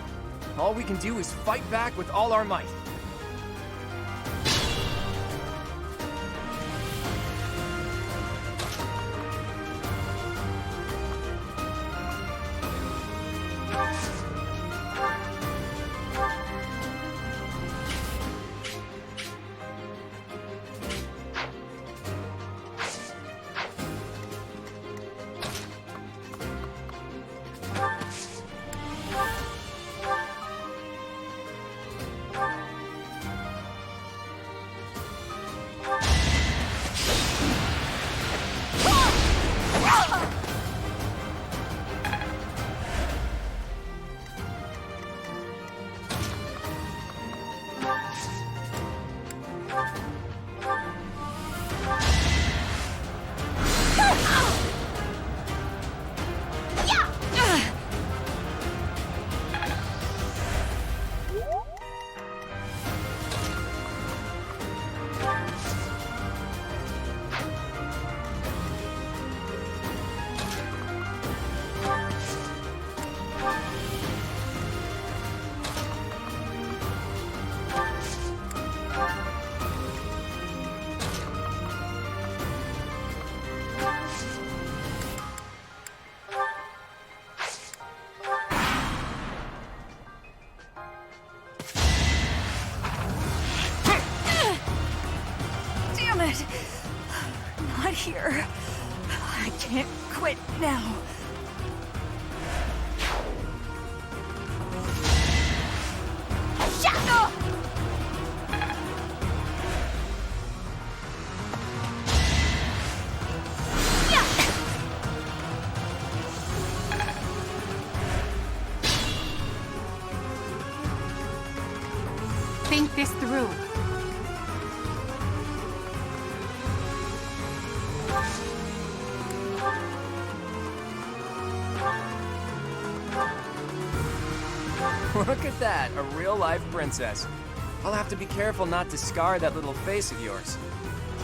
All we can do is fight back with all our might. Damn it! Not here. I can't quit now. Shadow! Think this through. Look at that, a real-life princess. I'll have to be careful not to scar that little face of yours.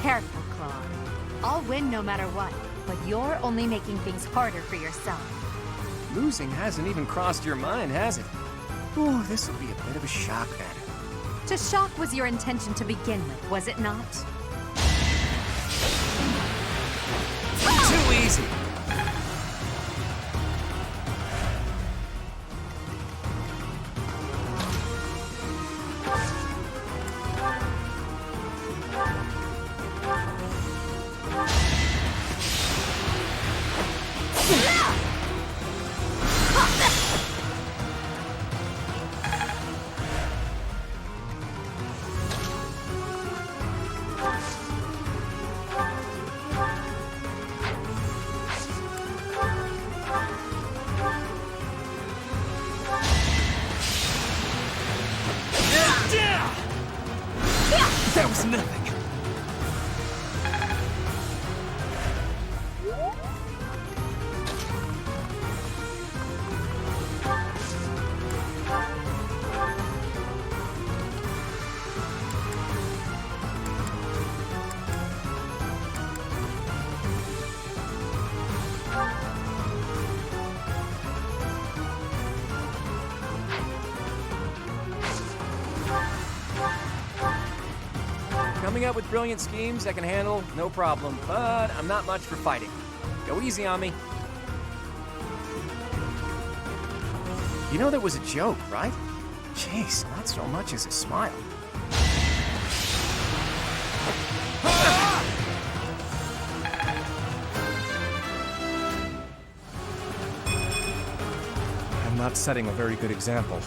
Careful, Claude. I'll win no matter what, but you're only making things harder for yourself. Losing hasn't even crossed your mind, has it? Ooh, this will be a bit of a shock then. To shock was your intention to begin with, was it not? Too easy! That was nothing. Coming up with brilliant schemes I can handle, no problem, but I'm not much for fighting. Go easy on me. You know that was a joke, right? Jeez, not so much as a smile. I'm not setting a very good example.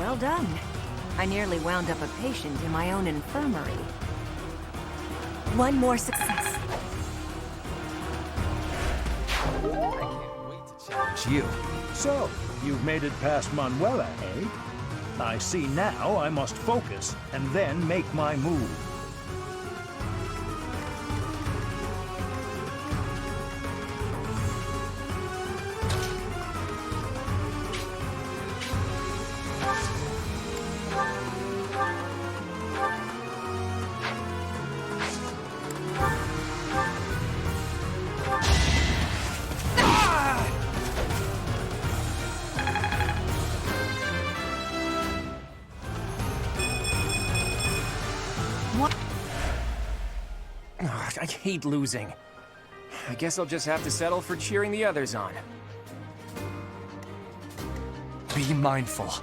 Well done. I nearly wound up a patient in my own infirmary. One more success. Challenge you. So, you've made it past Manuela, eh? I see now I must focus and then make my move. Ugh, I hate losing. I guess I'll just have to settle for cheering the others on. Be mindful.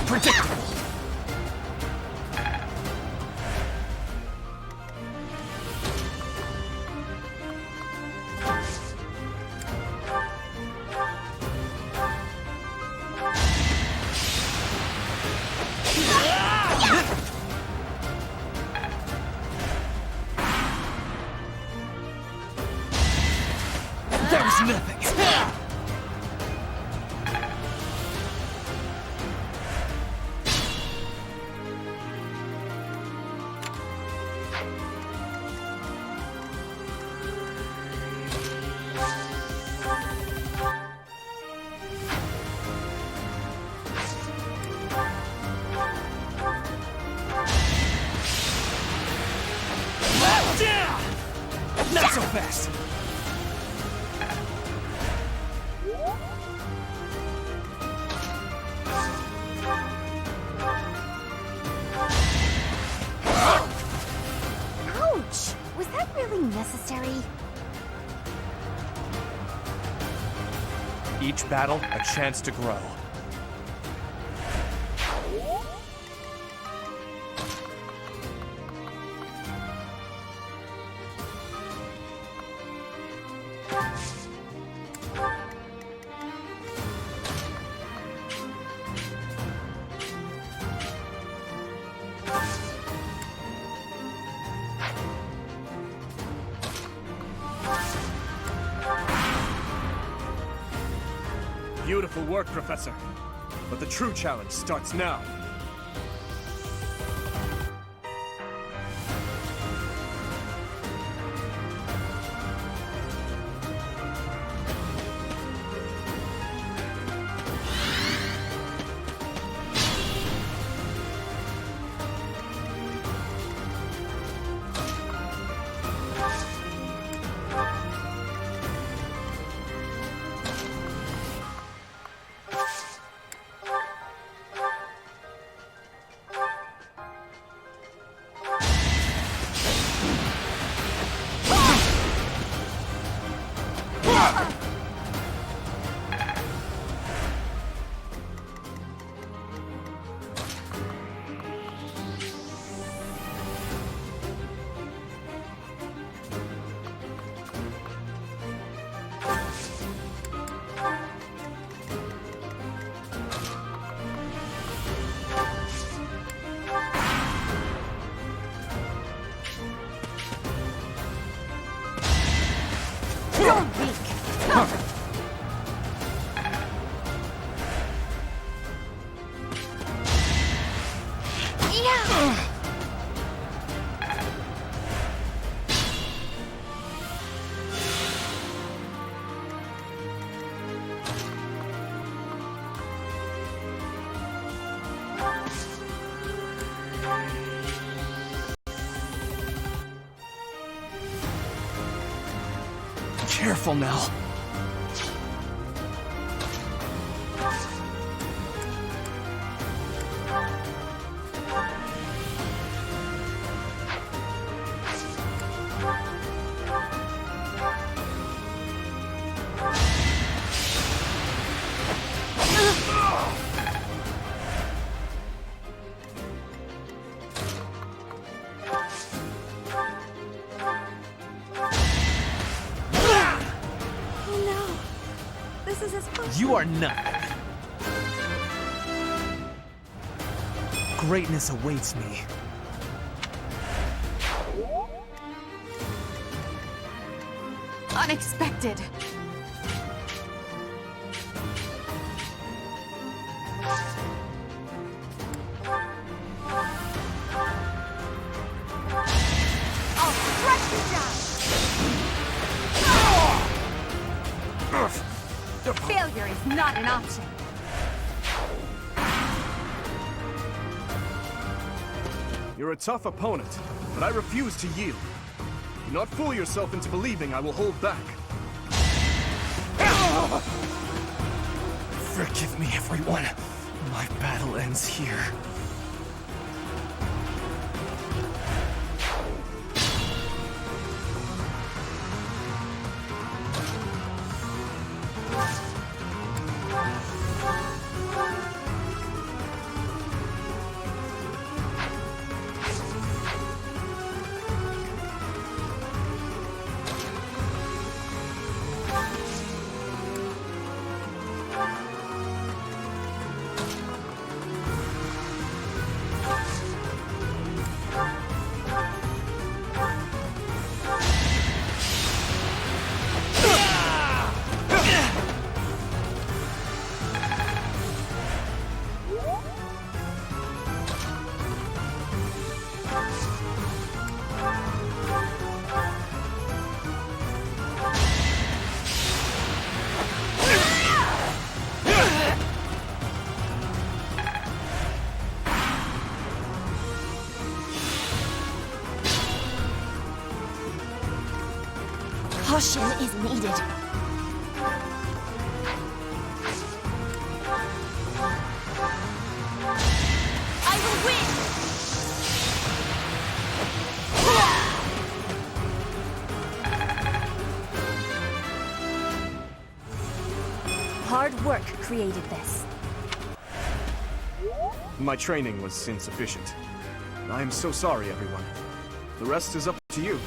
Predictable. That was nothing. Not so fast. Ouch! Was that really necessary? Each battle, a chance to grow. Beautiful work, Professor. But the true challenge starts now. Careful now. classes as possible. You are nothing. Greatness awaits me. Unexpected. I'll crush you down. Failure is not an option. You're a tough opponent, but I refuse to yield. Do not fool yourself into believing I will hold back. Forgive me, everyone. My battle ends here. Caution is needed. I will win! Hard work created this. My training was insufficient. I am so sorry, everyone. The rest is up to you.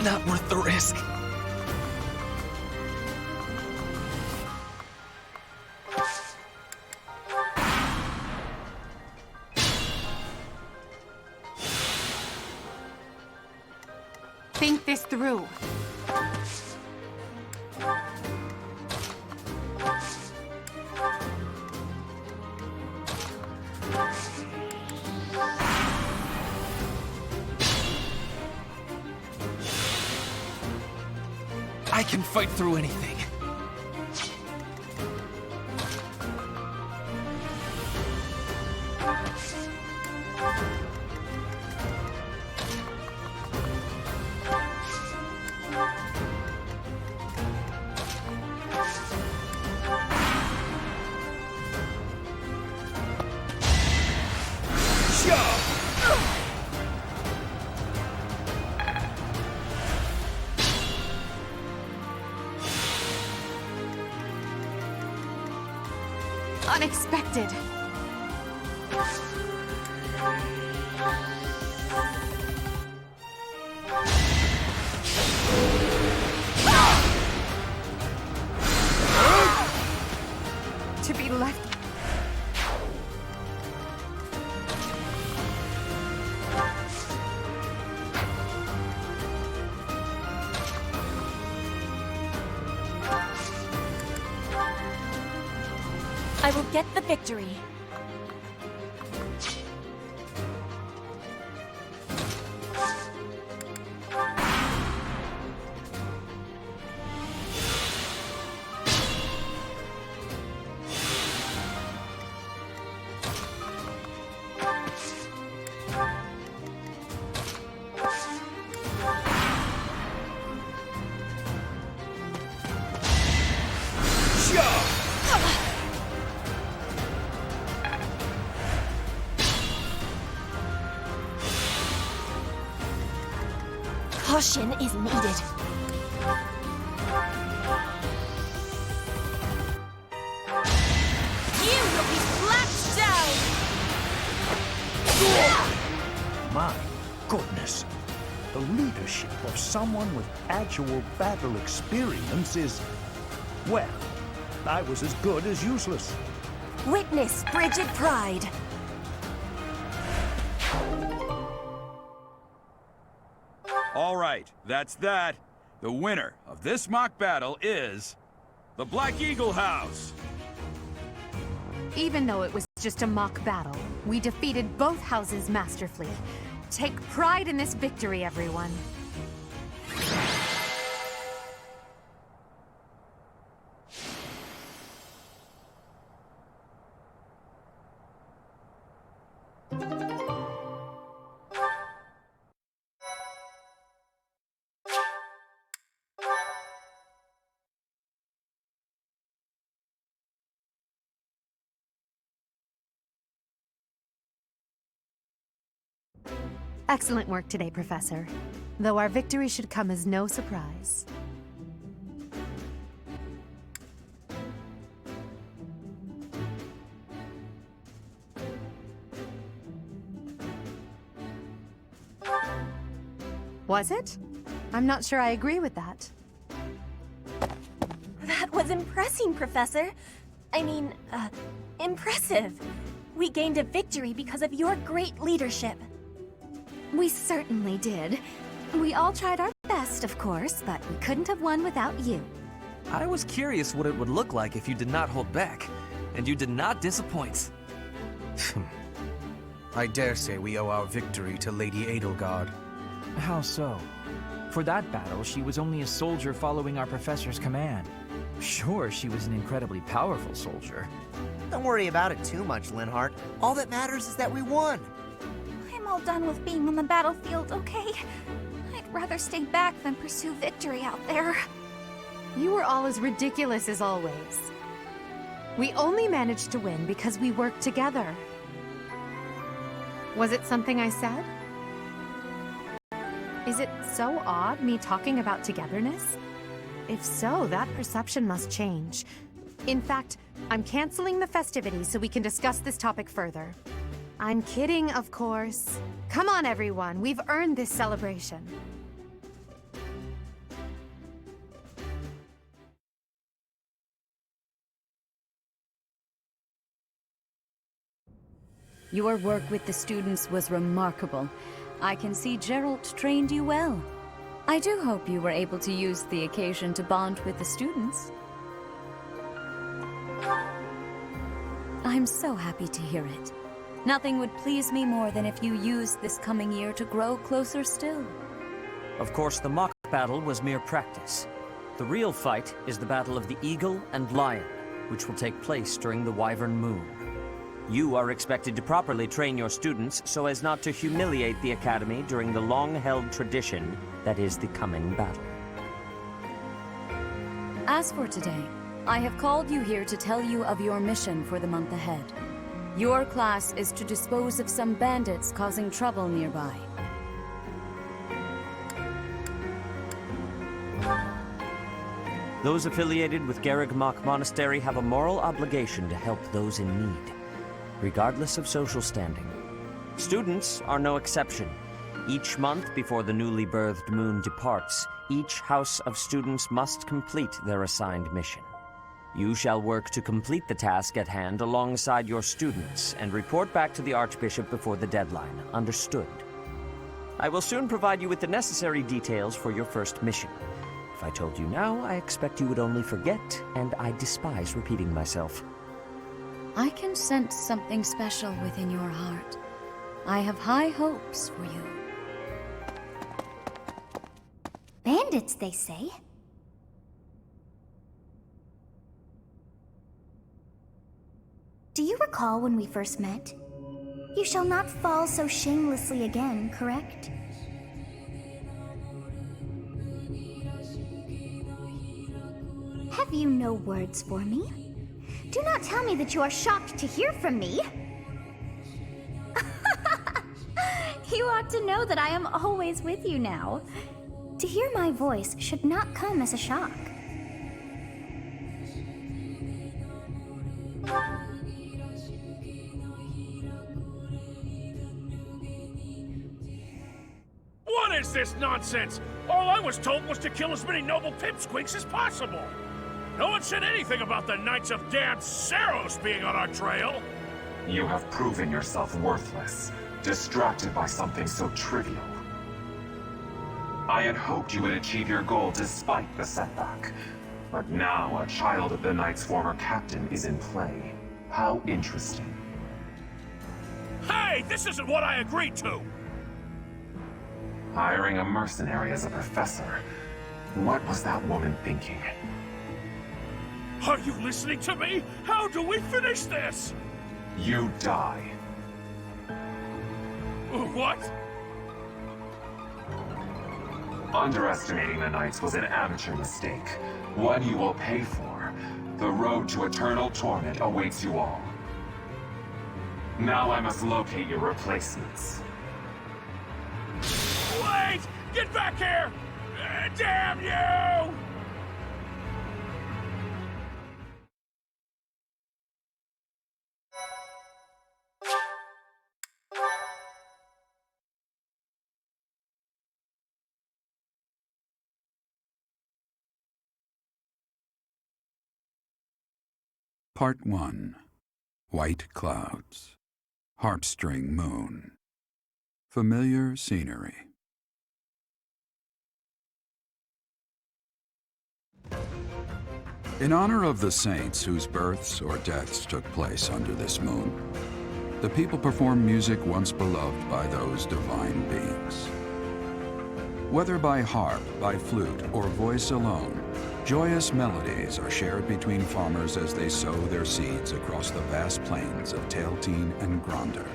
Not worth the risk. Think this through. I can fight through anything. Unexpected. To be left. I will get the victory. Caution is needed. You will be flattened down! My goodness. The the leadership of someone with actual battle experience is, well, I was as good as useless. Witness frigid pride. All right, that's that. The winner of this mock battle is the Black Eagle House. Even though it was just a mock battle, we defeated both houses masterfully. Take pride in this victory, everyone. Excellent work today, Professor. Though our victory should come as no surprise. Was it? I'm not sure I agree with that. That was impressing, Professor. I mean, impressive. We gained a victory because of your great leadership. We certainly did. We all tried our best, of course, but we couldn't have won without you. I was curious what it would look like if you did not hold back, and you did not disappoint. I dare say we owe our victory to Lady Edelgard. How so? For that battle, she was only a soldier following our professor's command. Sure, she was an incredibly powerful soldier. Don't worry about it too much, Linhardt. All that matters is that we won. I'm all done with being on the battlefield, okay? I'd rather stay back than pursue victory out there. You were all as ridiculous as always. We only managed to win because we worked together. Was it something I said? Is it so odd, me talking about togetherness? If so, that perception must change. In fact, I'm canceling the festivities so we can discuss this topic further. I'm kidding, of course. Come on, everyone. We've earned this celebration. Your work with the students was remarkable. I can see Geralt trained you well. I do hope you were able to use the occasion to bond with the students. I'm so happy to hear it. Nothing would please me more than if you used this coming year to grow closer still. Of course, the mock battle was mere practice. The real fight is the battle of the Eagle and Lion, which will take place during the Wyvern Moon. You are expected to properly train your students so as not to humiliate the Academy during the long-held tradition that is the coming battle. As for today, I have called you here to tell you of your mission for the month ahead. Your class is to dispose of some bandits causing trouble nearby. Those affiliated with Garreg-Mach Monastery have a moral obligation to help those in need, regardless of social standing. Students are no exception. Each month before the newly birthed moon departs, each house of students must complete their assigned mission. You shall work to complete the task at hand alongside your students and report back to the Archbishop before the deadline. Understood? I will soon provide you with the necessary details for your first mission. If I told you now, I expect you would only forget, and I despise repeating myself. I can sense something special within your heart. I have high hopes for you. Bandits, they say? Do you recall when we first met? You shall not fall so shamelessly again, correct? Have you no words for me? Do not tell me that you are shocked to hear from me. You ought to know that I am always with you now. To hear my voice should not come as a shock. What is this nonsense? All I was told was to kill as many noble pipsqueaks as possible. No one said anything about the Knights of Dan Saros being on our trail. You have proven yourself worthless, distracted by something so trivial. I had hoped you would achieve your goal despite the setback. But now a child of the Knight's former captain is in play. How interesting. Hey, this isn't what I agreed to! Hiring a mercenary as a professor. What was that woman thinking? Are you listening to me? How do we finish this? You die. What? Underestimating the Knights was an amateur mistake. One you will pay for. The road to eternal torment awaits you all. Now I must locate your replacements. Wait! Get back here! Damn you! Part 1. White Clouds. Heartstring Moon. Familiar scenery. In honor of the saints whose births or deaths took place under this moon, the people perform music once beloved by those divine beings. Whether by harp, by flute, or voice alone, joyous melodies are shared between farmers as they sow their seeds across the vast plains of Tailteen and Gronder.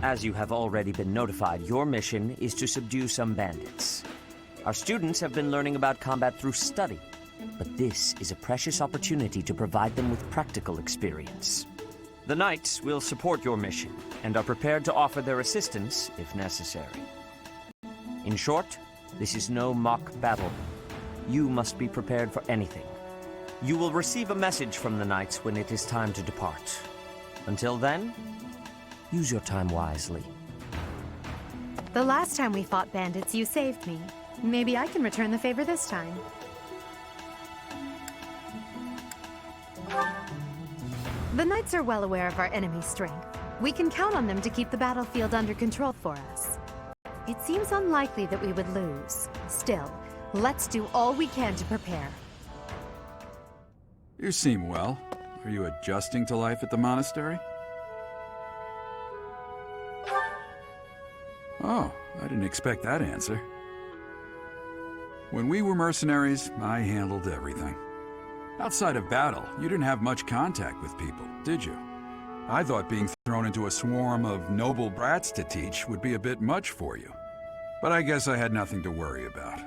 As you have already been notified, your mission is to subdue some bandits. Our students have been learning about combat through study, but this is a precious opportunity to provide them with practical experience. The Knights will support your mission and are prepared to offer their assistance if necessary. In short, this is no mock battle. You must be prepared for anything. You will receive a message from the Knights when it is time to depart. Until then, use your time wisely. The last time we fought bandits, you saved me. Maybe I can return the favor this time. The Knights are well aware of our enemy's strength. We can count on them to keep the battlefield under control for us. It seems unlikely that we would lose. Still, let's do all we can to prepare. You seem well. Are you adjusting to life at the monastery? Oh, I didn't expect that answer. When we were mercenaries, I handled everything. Outside of battle, you didn't have much contact with people, did you? I thought being thrown into a swarm of noble brats to teach would be a bit much for you. But I guess I had nothing to worry about.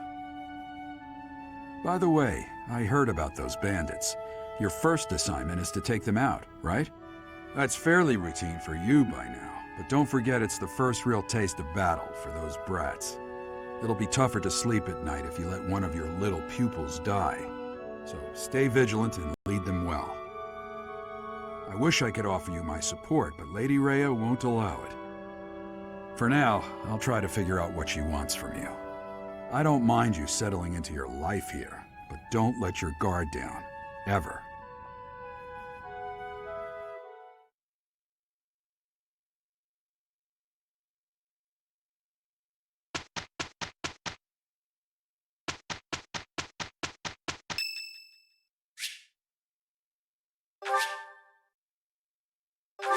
By the way, I heard about those bandits. Your first assignment is to take them out, right? That's fairly routine for you by now. But don't forget it's the first real taste of battle for those brats. It'll be tougher to sleep at night if you let one of your little pupils die. So stay vigilant and lead them well. I wish I could offer you my support, but Lady Rhea won't allow it. For now, I'll try to figure out what she wants from you. I don't mind you settling into your life here, but don't let your guard down. Ever.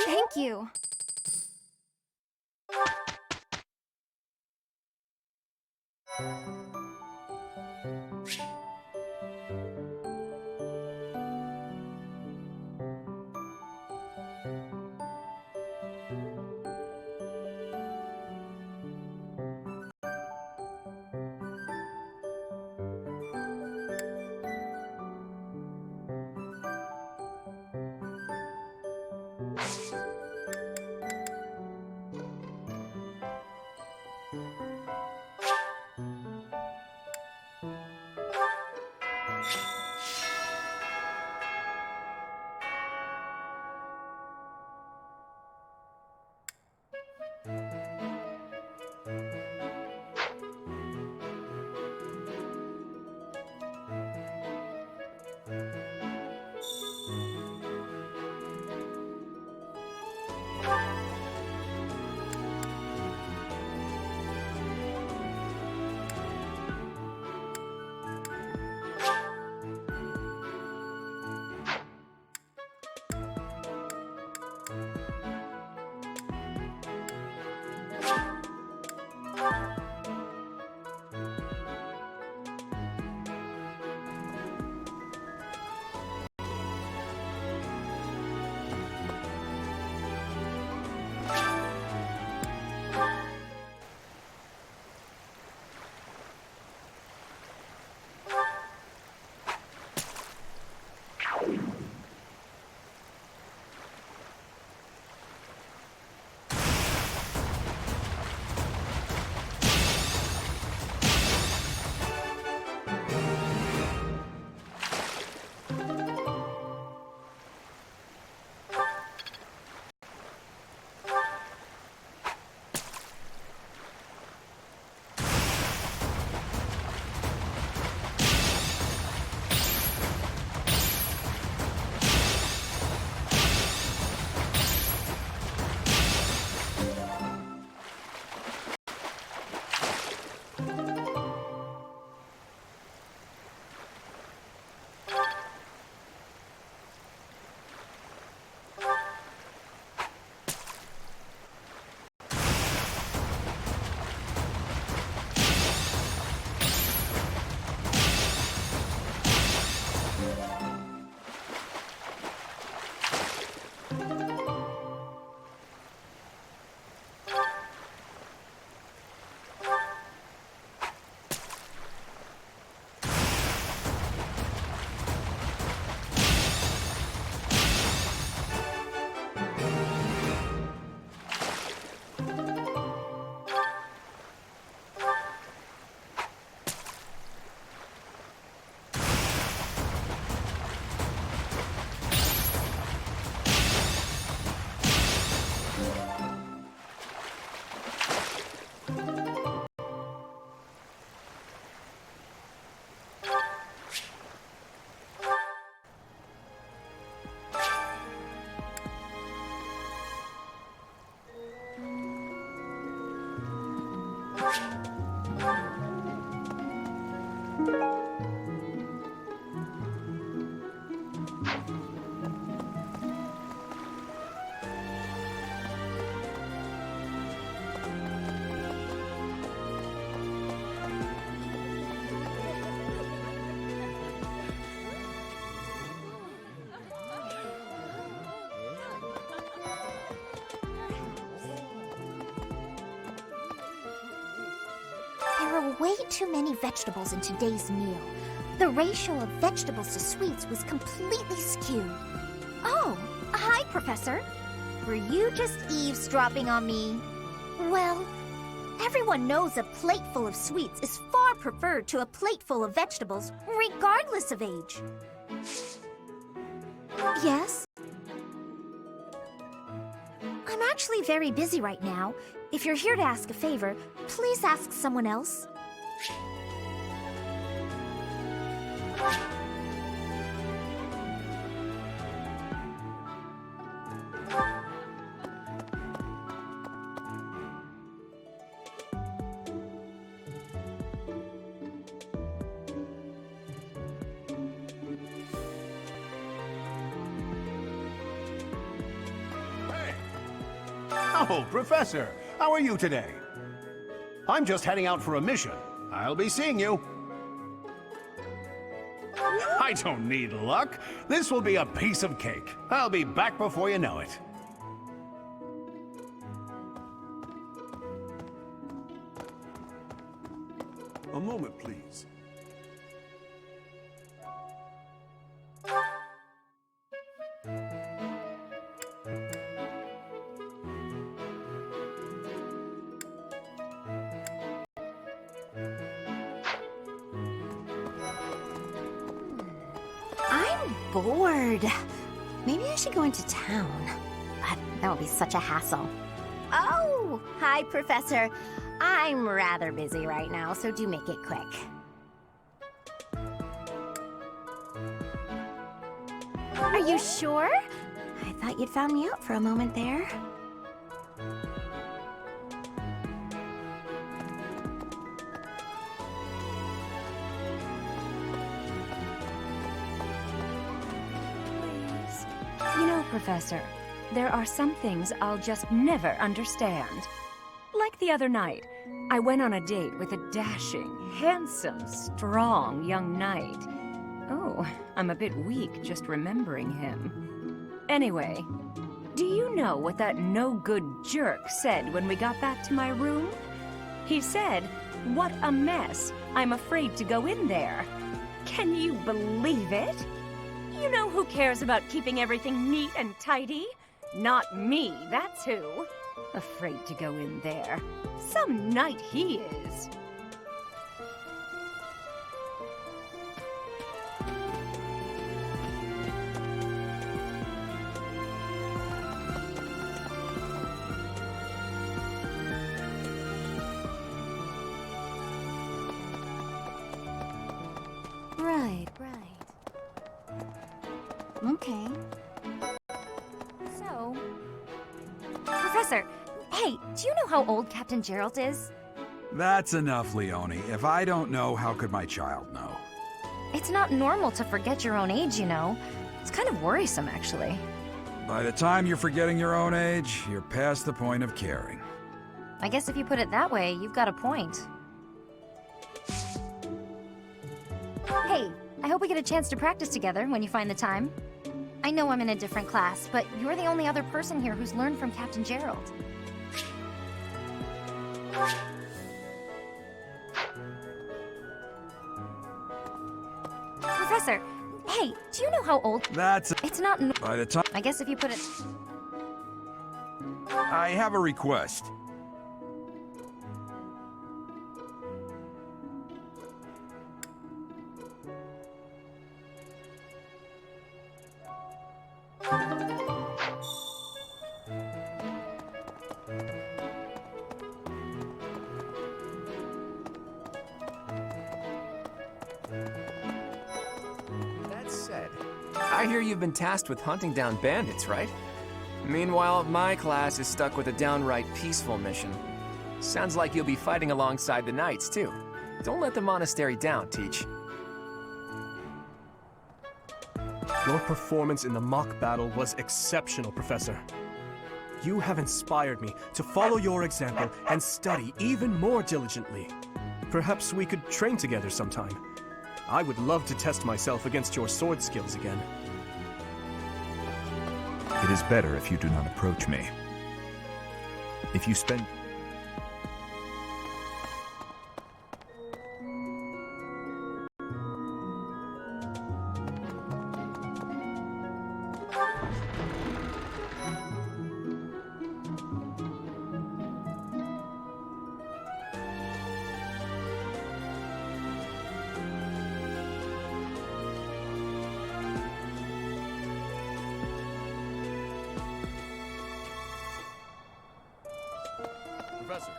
Thank you. There were way too many vegetables in today's meal. The ratio of vegetables to sweets was completely skewed. Oh, hi, Professor. Were you just eavesdropping on me? Well, everyone knows a plate full of sweets is far preferred to a plate full of vegetables, regardless of age. Yes? I'm actually very busy right now. If you're here to ask a favor, please ask someone else. Oh, Professor, how are you today? I'm just heading out for a mission. I'll be seeing you. I don't need luck. This will be a piece of cake. I'll be back before you know it. A moment, please. I'm bored. Maybe I should go into town. But that would be such a hassle. Oh, hi, Professor. I'm rather busy right now, so do make it quick. Are you sure? I thought you'd found me out for a moment there. You know, Professor, there are some things I'll just never understand. Like the other night, I went on a date with a dashing, handsome, strong young knight. Oh, I'm a bit weak just remembering him. Anyway, do you know what that no-good jerk said when we got back to my room? He said, "What a mess. I'm afraid to go in there." Can you believe it? You know who cares about keeping everything neat and tidy? Not me, that's who. Afraid to go in there. Some knight he is. Right. Okay. So... Professor, hey, do you know how old Captain Gerald is? That's enough, Leone. If I don't know, how could my child know? It's not normal to forget your own age, you know. It's kind of worrisome, actually. By the time you're forgetting your own age, you're past the point of caring. I guess if you put it that way, you've got a point. Hey, I hope we get a chance to practice together when you find the time. I know I'm in a different class, but you're the only other person here who's learned from Captain Gerald. Professor, hey, do you know how old... It's not... By the time... I guess if you put it... I have a request. That said, I hear you've been tasked with hunting down bandits, right? Meanwhile, my class is stuck with a downright peaceful mission. Sounds like you'll be fighting alongside the knights, too. Don't let the monastery down, Teach. Your performance in the mock battle was exceptional, Professor. You have inspired me to follow your example and study even more diligently. Perhaps we could train together sometime. I would love to test myself against your sword skills again. It is better if you do not approach me. If you spend... Professor.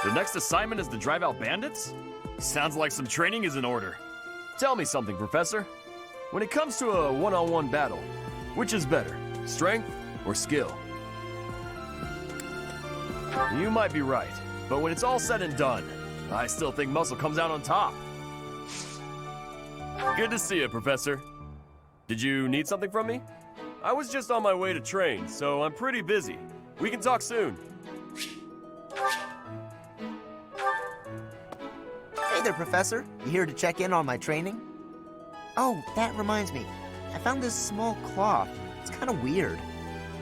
The next assignment is to drive out bandits? Sounds like some training is in order. Tell me something, Professor. When it comes to a one-on-one battle, which is better, strength or skill? You might be right, but when it's all said and done, I still think muscle comes out on top. Good to see you, Professor. Did you need something from me? I was just on my way to train, so I'm pretty busy. We can talk soon. there, Professor. You here to check in on my training? Oh, that reminds me. I found this small cloth. It's kind of weird.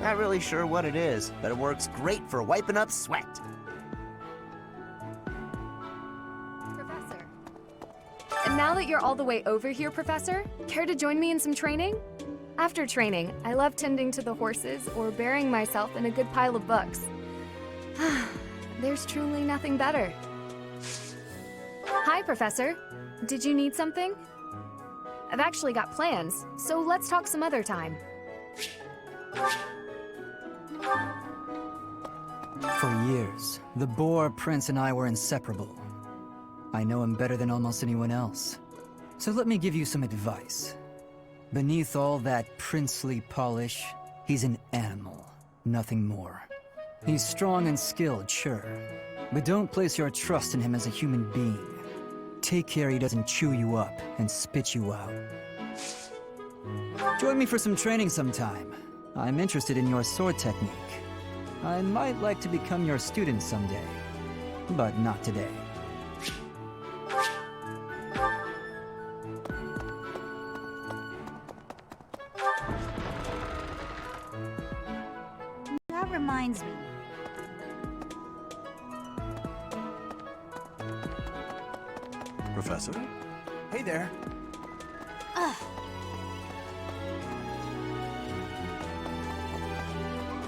Not really sure what it is, but it works great for wiping up sweat. Professor. And now that you're all the way over here, Professor, care to join me in some training? After training, I love tending to the horses or burying myself in a good pile of books. There's truly nothing better. Hi, Professor. Did you need something? I've actually got plans, so let's talk some other time. For years, the Boar Prince and I were inseparable. I know him better than almost anyone else. So let me give you some advice. Beneath all that princely polish, he's an animal, nothing more. He's strong and skilled, sure, but don't place your trust in him as a human being. Take care he doesn't chew you up and spit you out. Join me for some training sometime. I'm interested in your sword technique. I might like to become your student someday, but not today. That reminds me. Professor? Hey there. Ugh.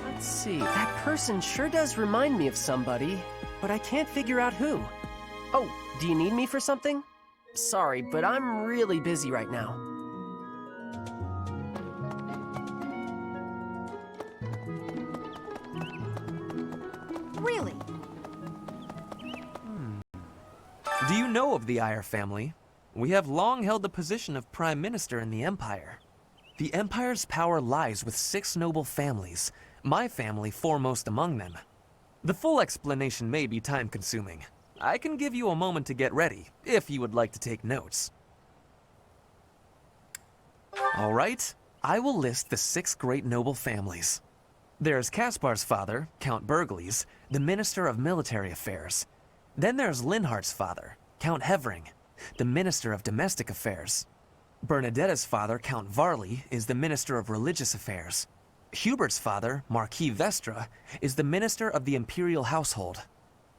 Let's see, that person sure does remind me of somebody, but I can't figure out who. Oh, do you need me for something? Sorry, but I'm really busy right now. Really? Do you know of the Eyre family? We have long held the position of Prime Minister in the Empire. The Empire's power lies with 6 noble families, my family foremost among them. The full explanation may be time-consuming. I can give you a moment to get ready, if you would like to take notes. All right, I will list the 6 great noble families. There's Caspar's father, Count Burgles, the Minister of Military Affairs. Then there's Linhardt's father, Count Hevering, the Minister of Domestic Affairs. Bernadetta's father, Count Varley, is the Minister of Religious Affairs. Hubert's father, Marquis Vestra, is the Minister of the Imperial Household.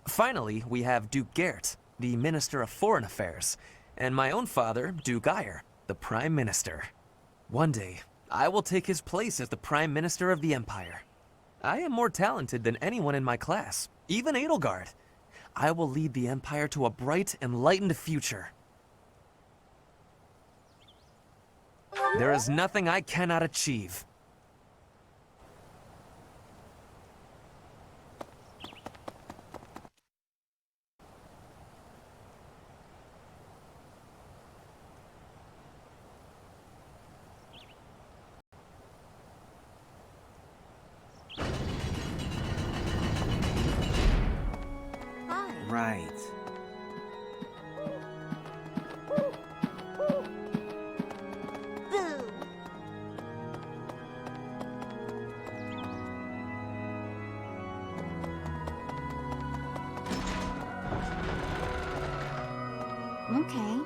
Finally, we have Duke Gert, the Minister of Foreign Affairs, and my own father, Duke Eyre, the Prime Minister. One day, I will take his place as the Prime Minister of the Empire. I am more talented than anyone in my class, even Edelgard. I will lead the Empire to a bright, enlightened future. There is nothing I cannot achieve. Right. Okay.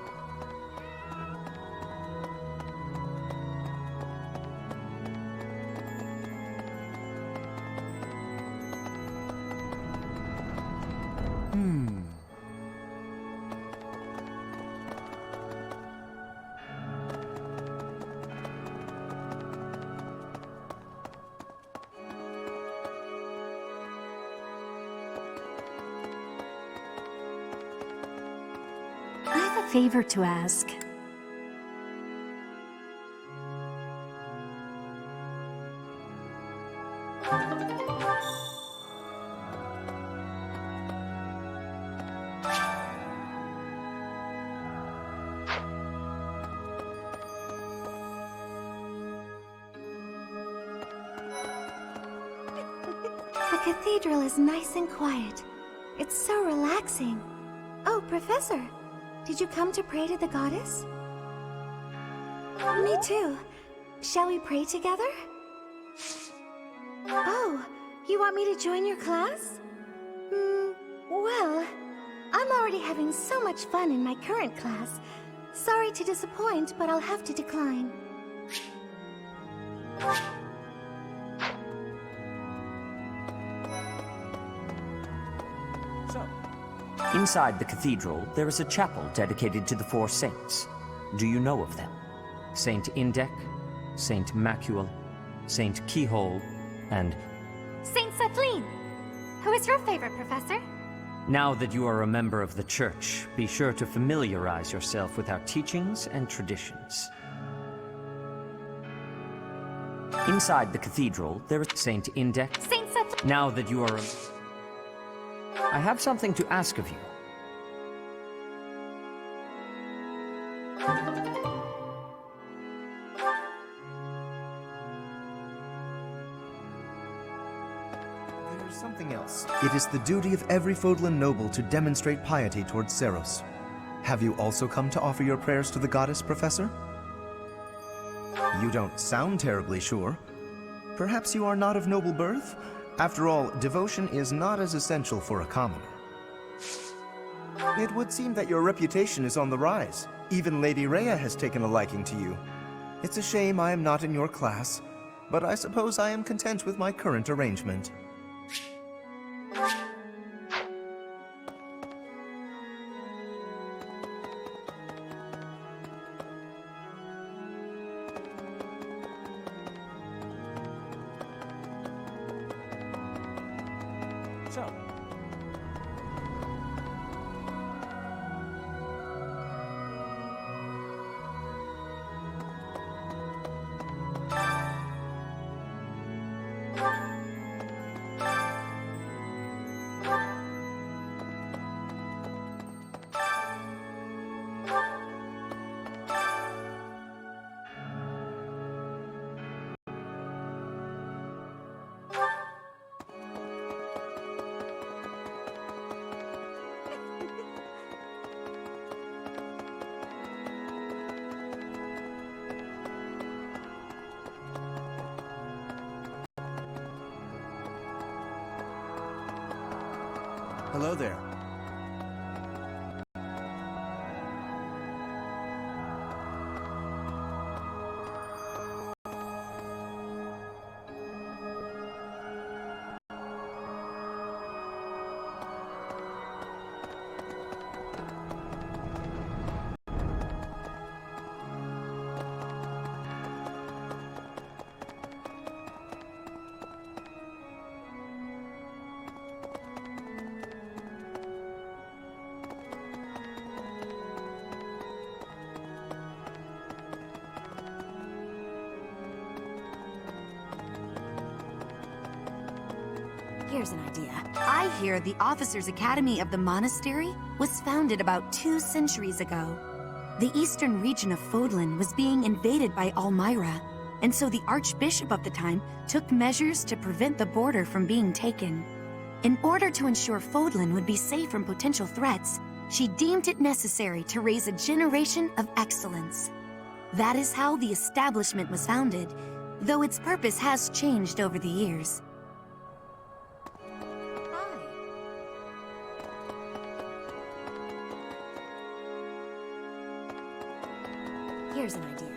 I have a favor to ask. The cathedral is nice and quiet. It's so relaxing. Oh, Professor, did you come to pray to the goddess? Me too. Shall we pray together? Oh, you want me to join your class? Well, I'm already having so much fun in my current class. Sorry to disappoint, but I'll have to decline. Inside the cathedral, there is a chapel dedicated to the four saints. Do you know of them? Saint Indec, Saint Macule, Saint Keyhole, and... Saint Celine! Who is your favorite, Professor? Now that you are a member of the Church, be sure to familiarize yourself with our teachings and traditions. Inside the cathedral, there is Saint Indec. Saint Celine! Now that you are... I have something to ask of you. There's something else. It is the duty of every Fodlan noble to demonstrate piety towards Seros. Have you also come to offer your prayers to the goddess, Professor? You don't sound terribly sure. Perhaps you are not of noble birth? After all, devotion is not as essential for a commoner. It would seem that your reputation is on the rise. Even Lady Rhea has taken a liking to you. It's a shame I am not in your class, but I suppose I am content with my current arrangement. Hello there. Here's an idea. I hear the Officers' Academy of the Monastery was founded about 2 centuries ago. The eastern region of Fodlan was being invaded by Almyra, and so the Archbishop of the time took measures to prevent the border from being taken. In order to ensure Fodlan would be safe from potential threats, she deemed it necessary to raise a generation of excellence. That is how the establishment was founded, though its purpose has changed over the years. Here's an idea.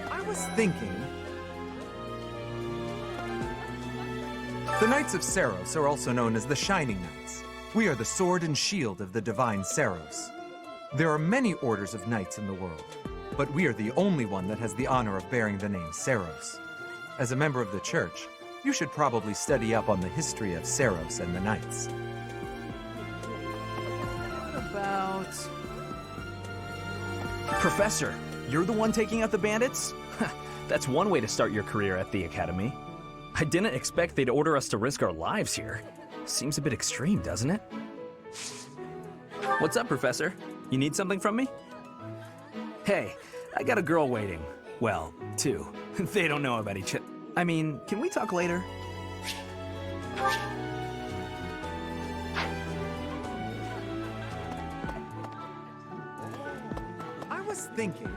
I was thinking... The Knights of Seros are also known as the Shining Knights. We are the sword and shield of the divine Seros. There are many orders of knights in the world, but we are the only one that has the honor of bearing the name Seros. As a member of the Church, you should probably study up on the history of Seros and the Knights. What about... Professor, you're the one taking out the bandits? That's one way to start your career at the Academy. I didn't expect they'd order us to risk our lives here. Seems a bit extreme, doesn't it? What's up, Professor? You need something from me? Hey, I got a girl waiting. Well, 2. They don't know about each other. I mean, can we talk later? I was thinking...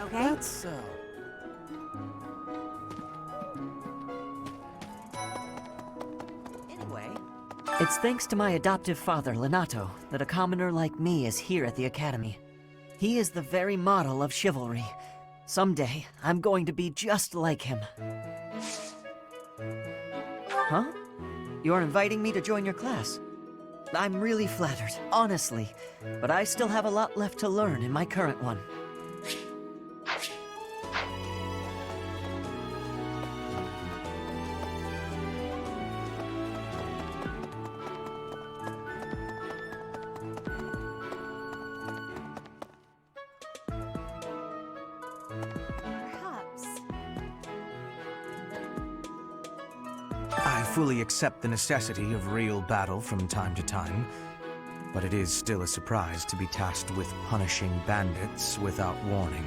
Okay? That's, Anyway, It's thanks to my adoptive father, Lenato, that a commoner like me is here at the Academy. He is the very model of chivalry. Someday, I'm going to be just like him. Huh? You're inviting me to join your class? I'm really flattered, honestly, but I still have a lot left to learn in my current one. Perhaps. I fully accept the necessity of real battle from time to time, but it is still a surprise to be tasked with punishing bandits without warning.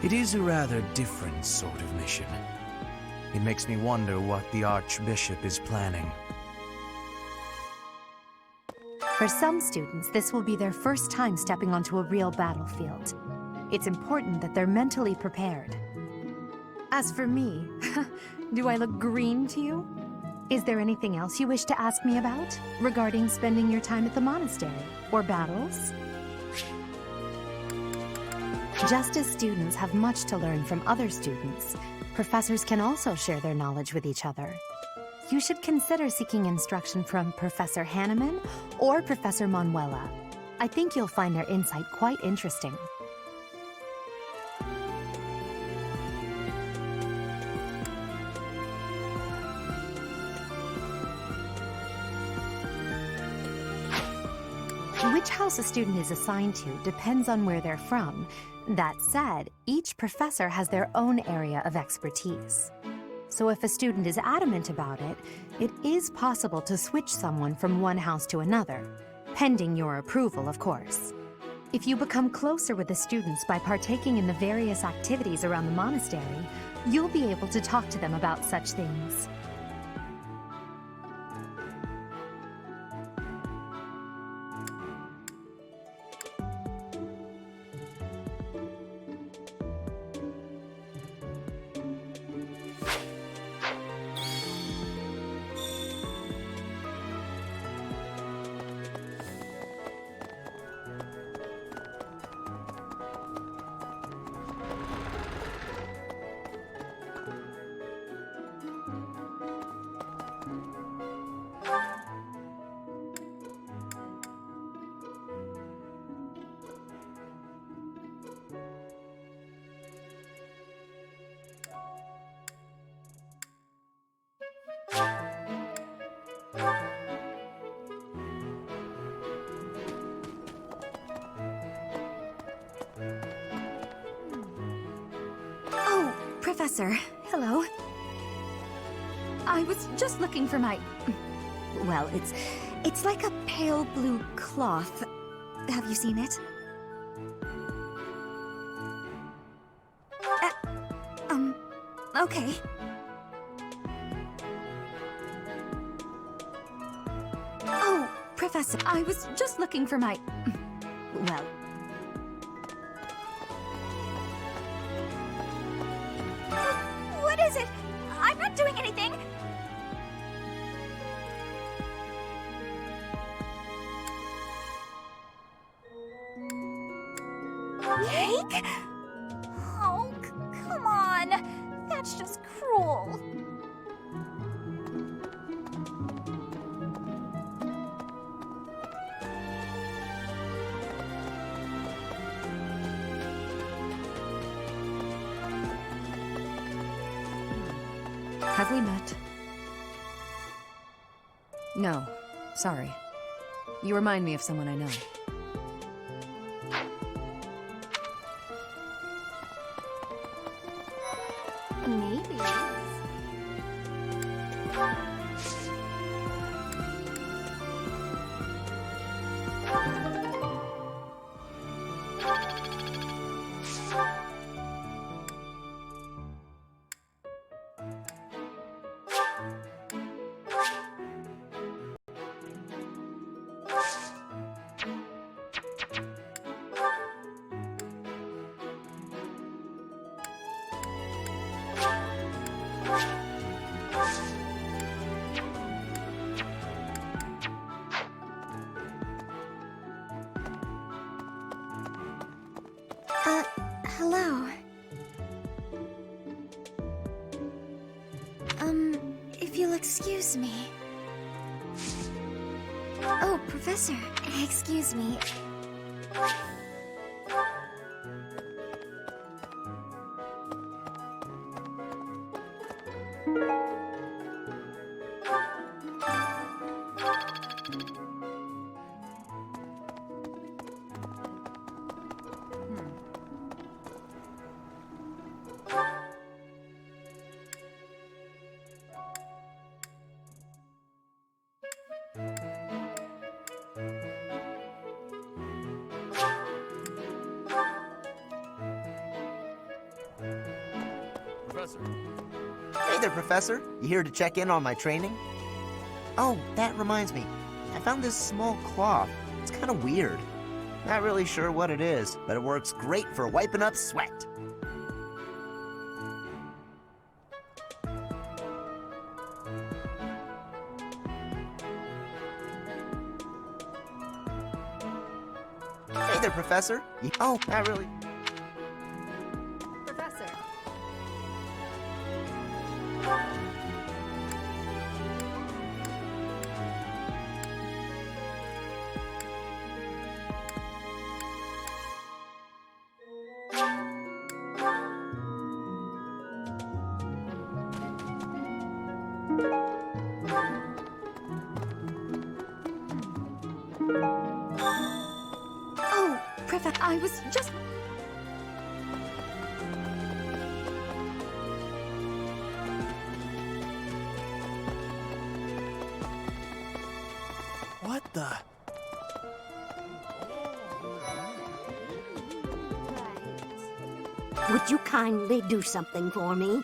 It is a rather different sort of mission. It makes me wonder what the Archbishop is planning. For some students, this will be their first time stepping onto a real battlefield. It's important that they're mentally prepared. As for me, do I look green to you? Is there anything else you wish to ask me about regarding spending your time at the monastery or battles? Just as students have much to learn from other students, professors can also share their knowledge with each other. You should consider seeking instruction from Professor Hanneman or Professor Manuela. I think you'll find their insight quite interesting. Which house a student is assigned to depends on where they're from. That said, each professor has their own area of expertise. So if a student is adamant about it, it is possible to switch someone from one house to another, pending your approval, of course. If you become closer with the students by partaking in the various activities around the monastery, you'll be able to talk to them about such things. Oh, Professor, hello. I was just looking for my... Well, it's like a pale blue cloth. Have you seen it? Okay. Oh, Professor, I was just looking for my... Well... What is it? I'm not doing anything! Cake? Oh, come on! That's just cruel. Have we met? No, sorry. You remind me of someone I know. Maybe. Hello. If you'll excuse me. Oh, Professor, excuse me. Professor. Hey there, Professor. You here to check in on my training? Oh, that reminds me. I found this small cloth. It's kind of weird. Not really sure what it is, but it works great for wiping up sweat. Hey there, Professor. Oh, not really. Professor. Oh, Prefect, I was just... What the? Would you kindly do something for me?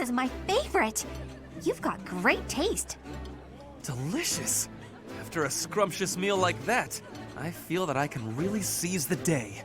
is my favorite. You've got great taste. Delicious. After a scrumptious meal like that, I feel that I can really seize the day.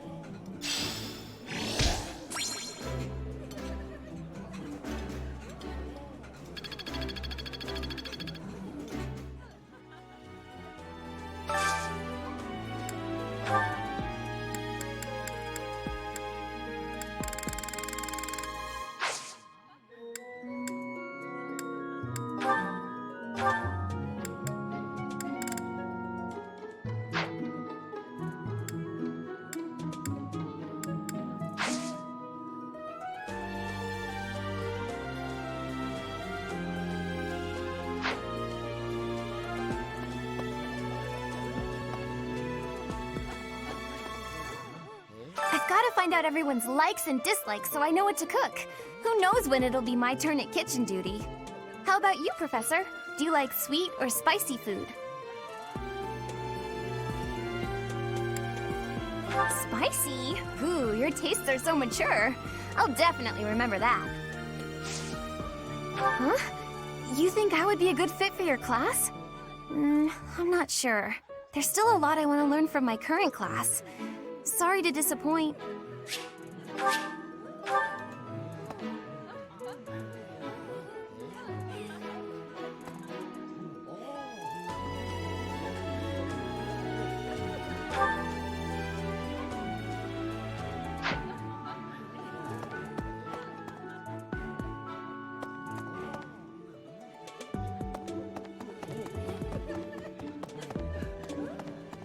I've got to find out everyone's likes and dislikes so I know what to cook. Who knows when it'll be my turn at kitchen duty? How about you, Professor? Do you like sweet or spicy food? Spicy? Ooh, your tastes are so mature. I'll definitely remember that. Huh? You think I would be a good fit for your class? I'm not sure. There's still a lot I want to learn from my current class. Sorry to disappoint.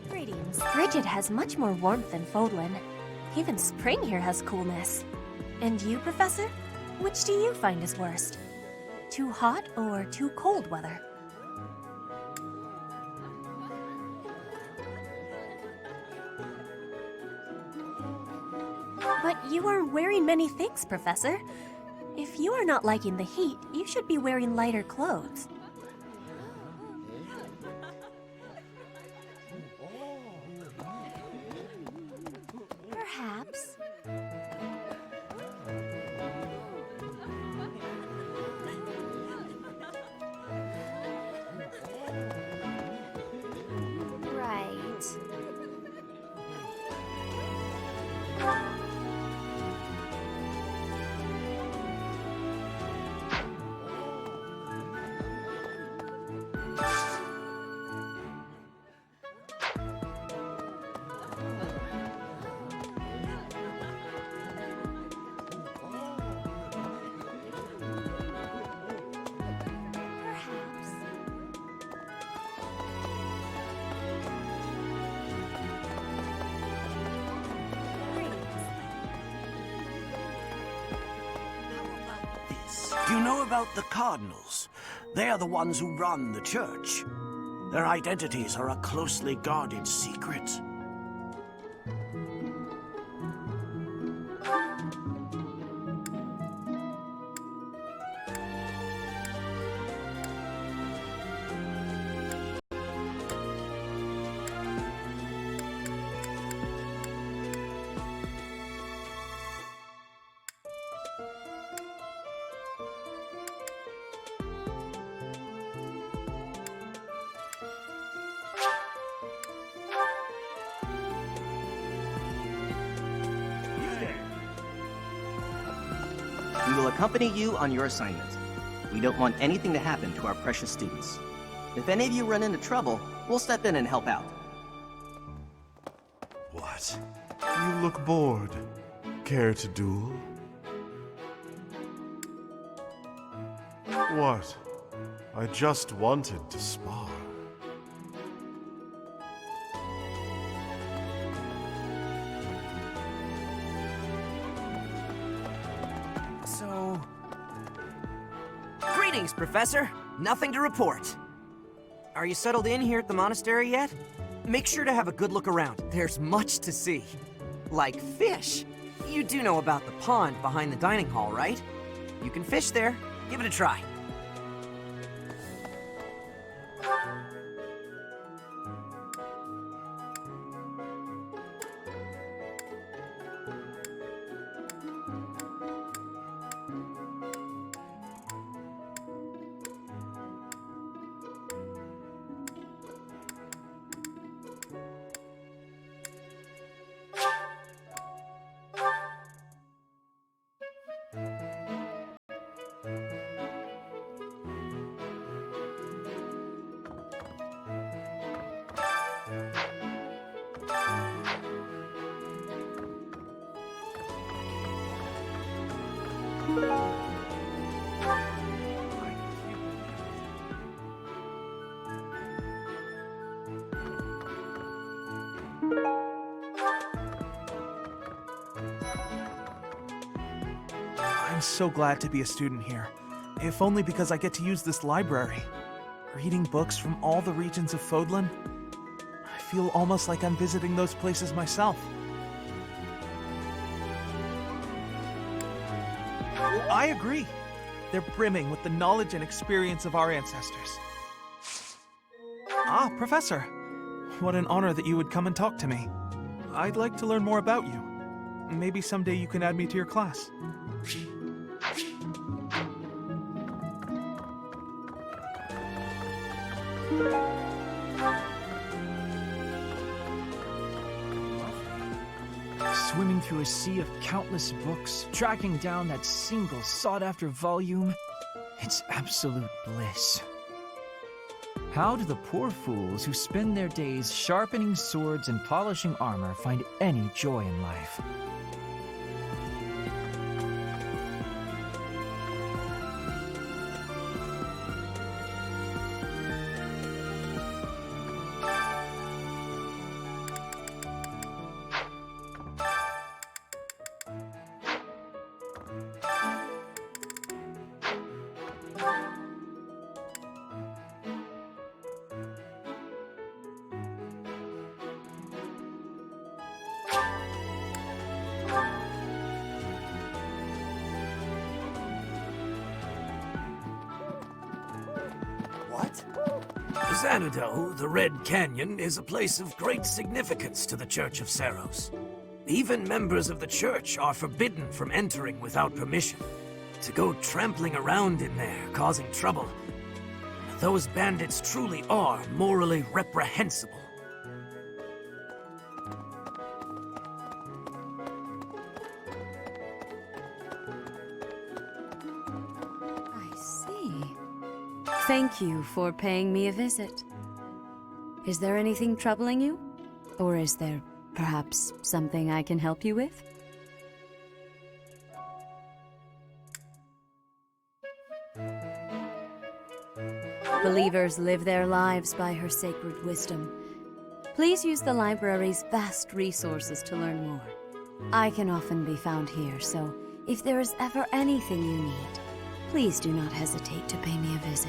Greetings. Frigid has much more warmth than Fodlan. Even spring here has coolness. And you, Professor? Which do you find is worst? Too hot or too cold weather? But you are wearing many things, Professor. If you are not liking the heat, you should be wearing lighter clothes. Perhaps. Right. Do you know about the Cardinals? They are the ones who run the church. Their identities are a closely guarded secret. We will accompany you on your assignment. We don't want anything to happen to our precious students. If any of you run into trouble, we'll step in and help out. What? You look bored. Care to duel? What? I just wanted to spar. So... Greetings, Professor. Nothing to report. Are you settled in here at the monastery yet? Make sure to have a good look around. There's much to see. Like fish. You do know about the pond behind the dining hall, right? You can fish there. Give it a try. I'm so glad to be a student here, if only because I get to use this library. Reading books from all the regions of Fodlan, I feel almost like I'm visiting those places myself. I agree. They're brimming with the knowledge and experience of our ancestors. Ah, Professor. What an honor that you would come and talk to me. I'd like to learn more about you. Maybe someday you can add me to your class. Swimming through a sea of countless books, tracking down that single sought-after volume, it's absolute bliss. How do the poor fools who spend their days sharpening swords and polishing armor find any joy in life? Xanadu, the Red Canyon, is a place of great significance to the Church of Saros. Even members of the church are forbidden from entering without permission. To go trampling around in there, causing trouble, those bandits truly are morally reprehensible. I see. Thank you for paying me a visit. Is there anything troubling you? Or is there perhaps something I can help you with? Believers live their lives by her sacred wisdom. Please use the library's vast resources to learn more. I can often be found here, so if there is ever anything you need, please do not hesitate to pay me a visit.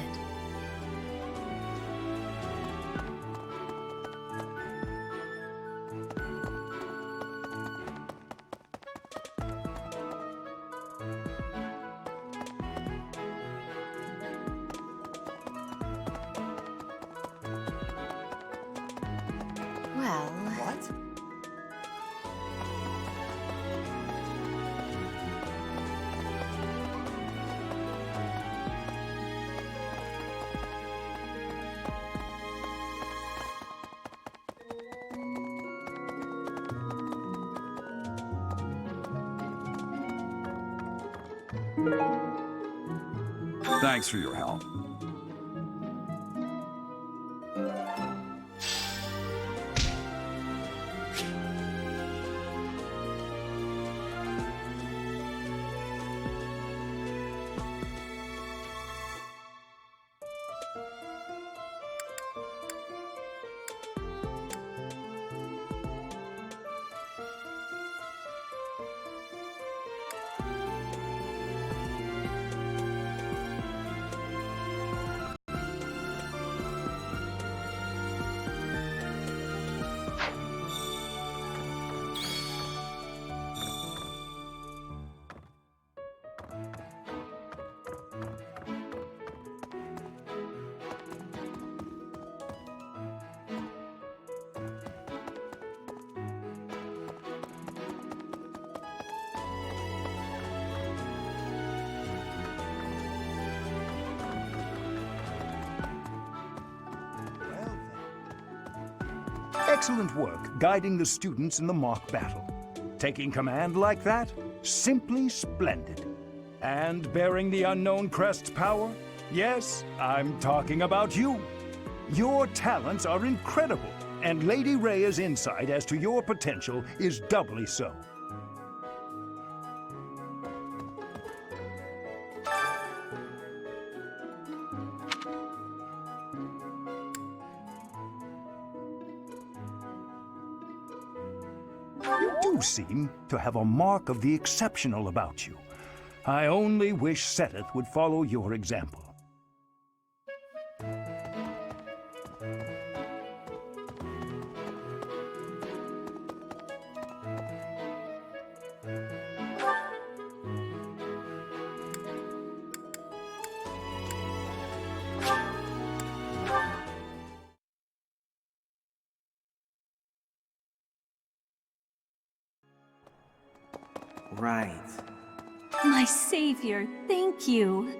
Well... What? Thanks for your help. Excellent work guiding the students in the mock battle. Taking command like that? Simply splendid. And bearing the unknown crest's power? Yes, I'm talking about you. Your talents are incredible, and Lady Rhea's insight as to your potential is doubly so. You seem to have a mark of the exceptional about you. I only wish Seteth would follow your example. Right. My savior, thank you.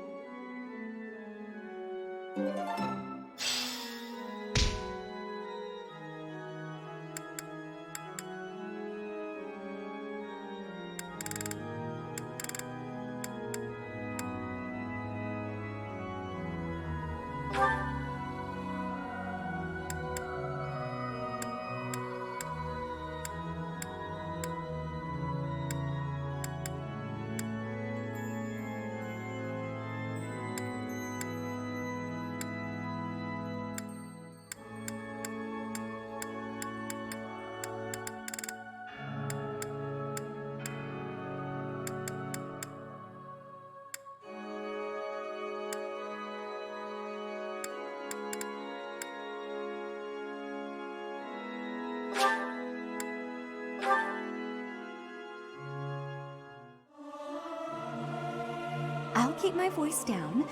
I'll keep my voice down.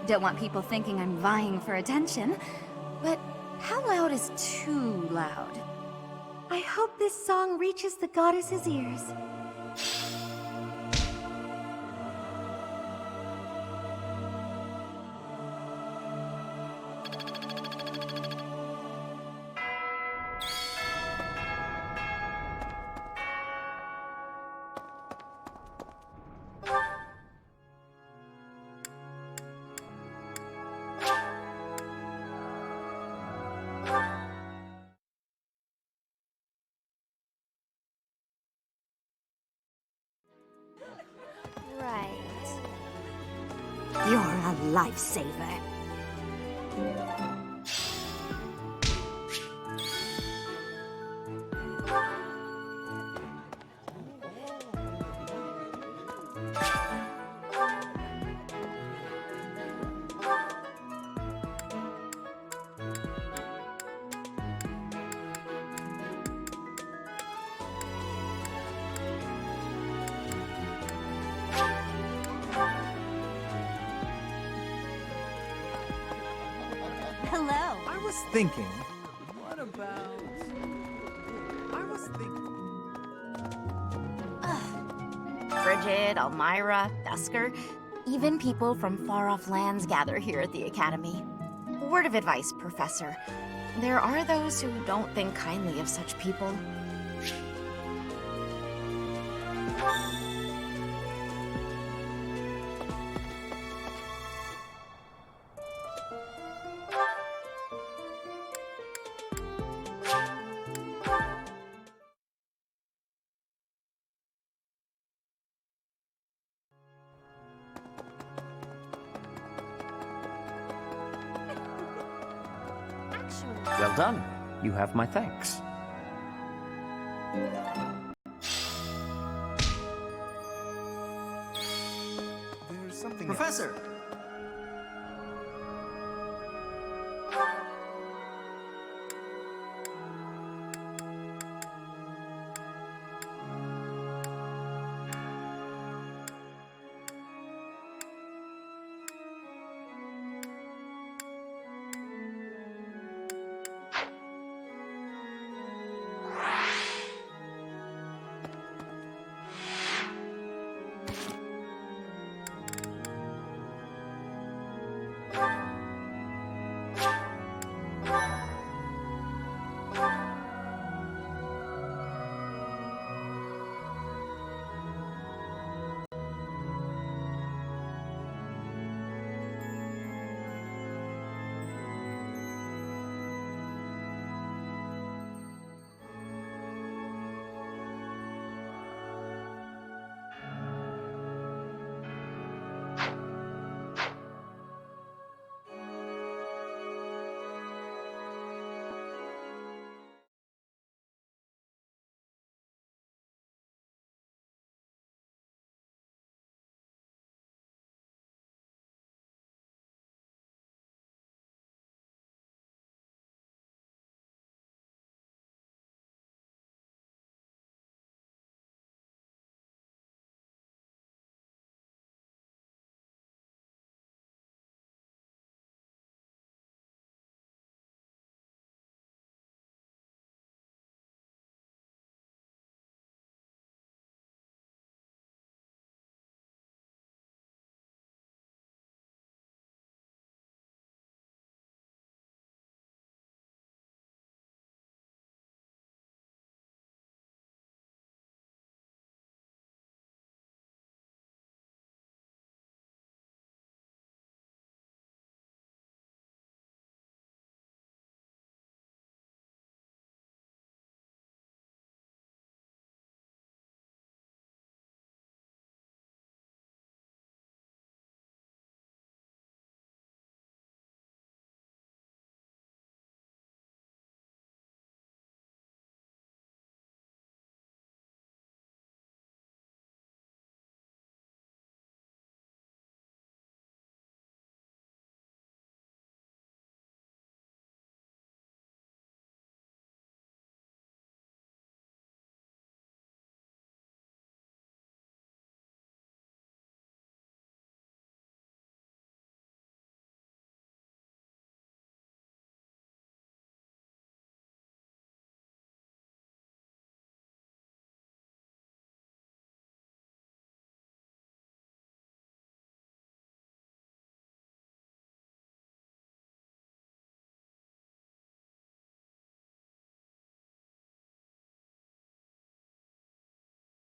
Don't want people thinking I'm vying for attention. But how loud is too loud? I hope this song reaches the goddess's ears. Right. You're a lifesaver. Hello. I was thinking. What about... I was thinking... Frigid, Elmira, Dusker, even people from far-off lands gather here at the Academy. Word of advice, Professor. There are those who don't think kindly of such people. Well done. You have my thanks. There's something Professor, else.